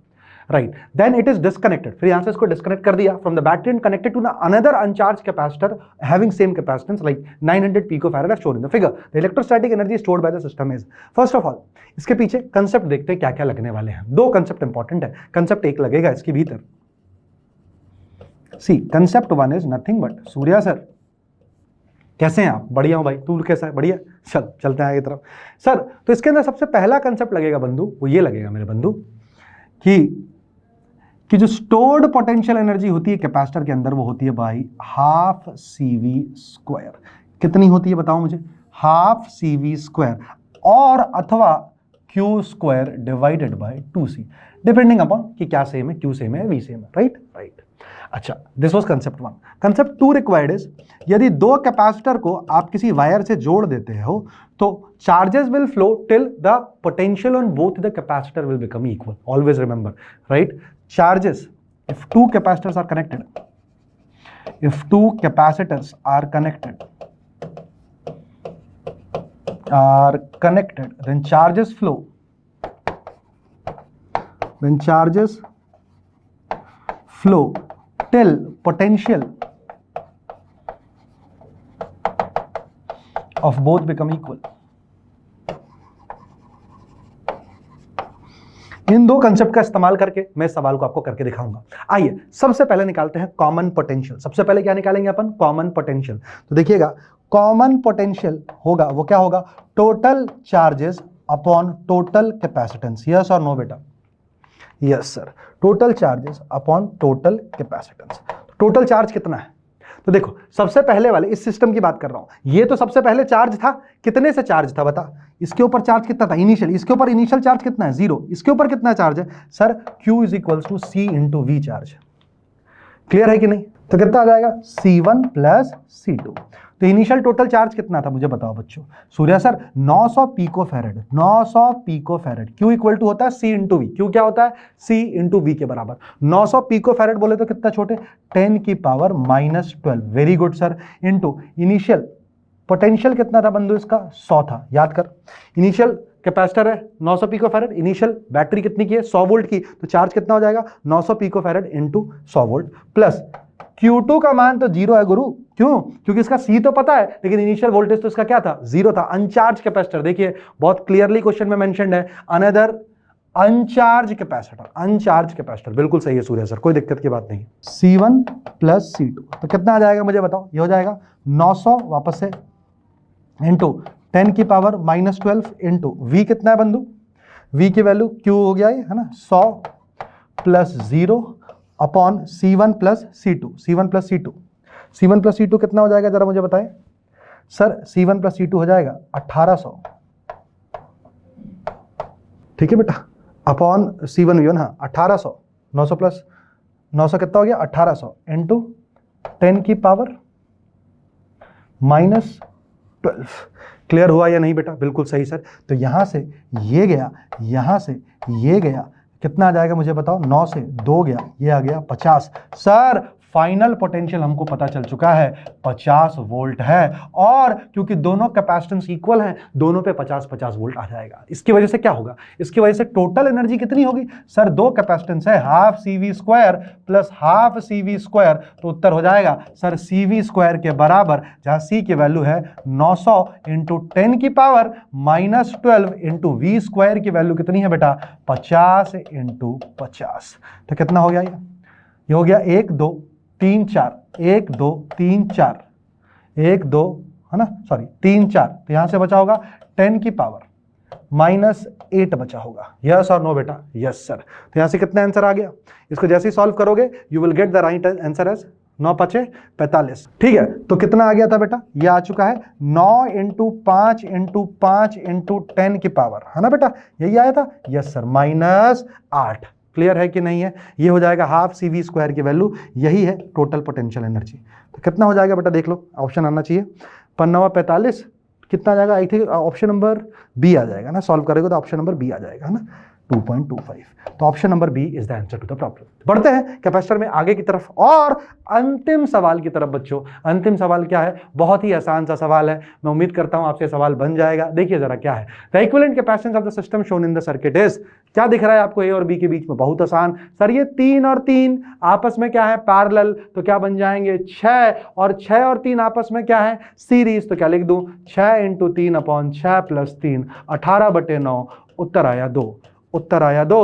right? Then it is disconnected, फिर यहां से इसको डिस्कनेक्ट कर दिया from the battery and connected to another uncharge capacitor having same capacitance like 900 picofarad as shown in the figure. The electrostatic energy stored by the system is. First of all इसके पीछे कंसेप्ट देखते हैं क्या क्या लगने वाले हैं। दो कंसेप्ट इंपॉर्टेंट है, कंसेप्ट एक लगेगा इसके भीतर। See concept one is nothing but, Surya sir कैसे हैं आप? बढ़िया हूं भाई, तू कैसा है? बढ़िया। चलते हैं आगे तरफ। सर तो इसके अंदर सबसे पहला कंसेप्ट लगेगा बंधु, वो ये लगेगा मेरे बंधु कि जो स्टोर्ड पोटेंशियल एनर्जी होती है कैपेसिटर के अंदर, वो होती है बाई हाफ CV²। कितनी होती है बताओ मुझे? हाफ CV², और अथवा Q² divided by 2c, depending upon कि क्या सेम है, Q सेम है, V सेम है, राइट? राइट। अच्छा, this was concept one. Concept two required is, यदि दो कैपेसिटर को आप किसी वायर से जोड़ देते हो तो charges will flow till the potential on both the capacitor will become equal. Always remember, right? Charges, if two capacitors are connected, then charges flow till potential of both become equal। इन दो कंसेप्ट का इस्तेमाल करके मैं इस सवाल को आपको करके दिखाऊंगा। आइए सबसे पहले निकालते हैं कॉमन पोटेंशियल। सबसे पहले क्या निकालेंगे अपन? Common potential. तो देखिएगा कॉमन पोटेंशियल होगा, वो क्या होगा? Total charges upon total capacitance. Yes और नो बेटा? Yes sir, total charges upon total capacitance. Total charge कितना है? तो देखो सबसे पहले वाले इस सिस्टम की बात कर रहा हूं, ये तो सबसे पहले चार्ज था, कितने से चार्ज था बता? इसके ऊपर चार्ज कितना था इनिशियल? इसके ऊपर इनिशियल चार्ज कितना है? 0। इसके ऊपर कितना चार्ज है sir? Q is equals to C into V charge. Clear है कि नहीं? तो कितना आ जाएगा? C1 plus C2। तो इनिशियल टोटल चार्ज कितना था मुझे बताओ बच्चों? Surya sir 900 picofarad. 900 picofarad, Q equal to होता है C इंटू V। Q क्या होता है? C इंटू V के बराबर। 900 पिकोफैरेड बोले तो कितना छोटे? 10 की power -12। Very good sir. Into initial potential कितना था बंधु इसका? 100 था। याद कर, इनिशियल कैपेसिटर है 900 पिकोफैरेड, इनिशियल बैटरी कितनी की है? 100 वोल्ट की। तो चार्ज कितना हो जाएगा? 900 picofarad into 100 volt plus Q2 का मान तो 0 है गुरु। क्यों? क्योंकि इसका C तो पता है, लेकिन इनिशियल वोल्टेज तो इसका क्या था? 0 था। अनचार्ज कैपेसिटर, देखिए बहुत क्लियरली क्वेश्चन में मेंशन्ड है, अनदर अनचार्ज कैपेसिटर। अनचार्ज कैपेसिटर बिल्कुल सही है सूर्य सर, कोई दिक्कत की बात नहीं। C1 प्लस C2 तो कितना आ जाएगा मुझे बताओ? ये हो जाएगा 900 वापस से इंटू 10 की पावर -12 इंटू V कितना है बंधु? V की वैल्यू Q हो गया है ना, 100 plus 0 upon C1 plus C2। C1 plus C2, C1 plus C2 कितना हो जाएगा जरा मुझे बताएं सर? C1 प्लस C2 हो जाएगा 1800, ठीक है बेटा, अपॉन C1 V1, हाँ 1800। 900 प्लस 900 कितना हो गया? 1800 इंटू 10 की पावर -12। क्लियर हुआ या नहीं बेटा? बिल्कुल सही सर। तो यहां से ये गया, यहां से ये गया, कितना आ जाएगा मुझे बताओ? 9 से 2 गया, ये आ गया 50। सर फाइनल पोटेंशियल हमको पता चल चुका है 50 वोल्ट है, और क्योंकि दोनों कैपेसिटेंस इक्वल हैं, दोनों पे 50-50 वोल्ट आ जाएगा। इसकी वजह से क्या होगा, इसकी वजह से टोटल एनर्जी कितनी होगी सर, दो कैपेसिटेंस है, half CV square plus half CV square, तो उत्तर हो जाएगा सर CV स्क्वायर के बराबर, जहां C की वैल्यू है 900 इंटू 10 की पावर -12 इंटू V स्क्वायर की वैल्यू कितनी है बेटा 50 इंटू 50। तो कितना हो गया ये हो गया 1 2 3 4, 1 2 3 4, 1 2 है ना, सॉरी 3 4, तो यहां से बचा होगा 10 की पावर -8 बचा होगा। यस और नो बेटा, यस सर। तो यहां से कितना आंसर आ गया, इसको जैसे ही सॉल्व करोगे you will get the right answer as 9 5 45। ठीक है, तो कितना आ गया था बेटा, ये आ चुका है 9 इंटू 5 इंटू 5 इंटू 10 की पावर, है ना बेटा, यही आया था। Yes sir, -8। क्लियर है कि नहीं है, ये हो जाएगा हाफ CV स्क्वायर की वैल्यू, यही है टोटल पोटेंशियल एनर्जी। तो कितना हो जाएगा बेटा, देख लो, ऑप्शन आना चाहिए 45, कितना आ जाएगा, I think option number B आ जाएगा ना, सॉल्व करेगा तो ऑप्शन नंबर बी आ जाएगा, है ना 2.25। तो option number B is the answer to the problem. बढ़ते हैं कैपेसिटर में आगे की तरफ और अंतिम सवाल की तरफ बच्चों। अंतिम सवाल क्या है, बहुत ही आसान सा सवाल है, मैं उम्मीद करता हूं आपसे सवाल बन जाएगा। देखिए जरा क्या है, the equivalent capacitance of the system shown in the circuit is, क्या दिख रहा है आपको ए और बी के बीच में, बहुत आसान सर, ये 3 और 3 आपस में क्या है पैरेलल, तो क्या बन जाएंगे 6, और 6 और 3 आपस में क्या है सीरीज, तो क्या लिख दूं 6 इंटू 3/6 प्लस 3, 18/9, उत्तर आया 2, उत्तर आया 2,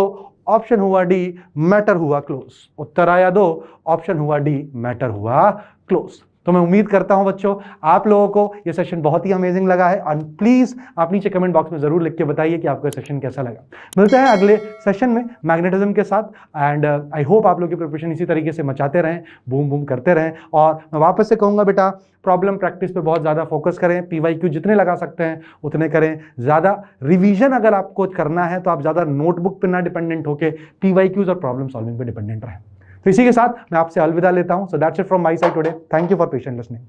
ऑप्शन हुआ डी, मैटर हुआ क्लोज, उत्तर आया 2, ऑप्शन हुआ डी, मैटर हुआ क्लोज। तो मैं उम्मीद करता हूं बच्चों आप लोगों को ये सेशन बहुत ही अमेजिंग लगा है, और प्लीज आप नीचे कमेंट बॉक्स में जरूर लिख के बताइए कि आपको ये सेशन कैसा लगा। मिलते हैं अगले सेशन में मैग्नेटिज्म के साथ, एंड आई होप आप लोग की प्रिपरेशन इसी तरीके से मचाते रहें, बूम बूम करते रहें। और मैं वापस से कहूंगा बेटा, प्रॉब्लम प्रैक्टिस पे बहुत ज़्यादा फोकस करें, PYQ जितने लगा सकते हैं उतने करें, ज़्यादा रिवीजन अगर आपको करना है तो आप ज़्यादा नोटबुक पे ना डिपेंडेंट होकर PYQs और प्रॉब्लम सॉल्विंग पे डिपेंडेंट रहें। तो इसी के साथ मैं आपसे अलविदा लेता हूं। So that's it from my side today. Thank you for patient listening.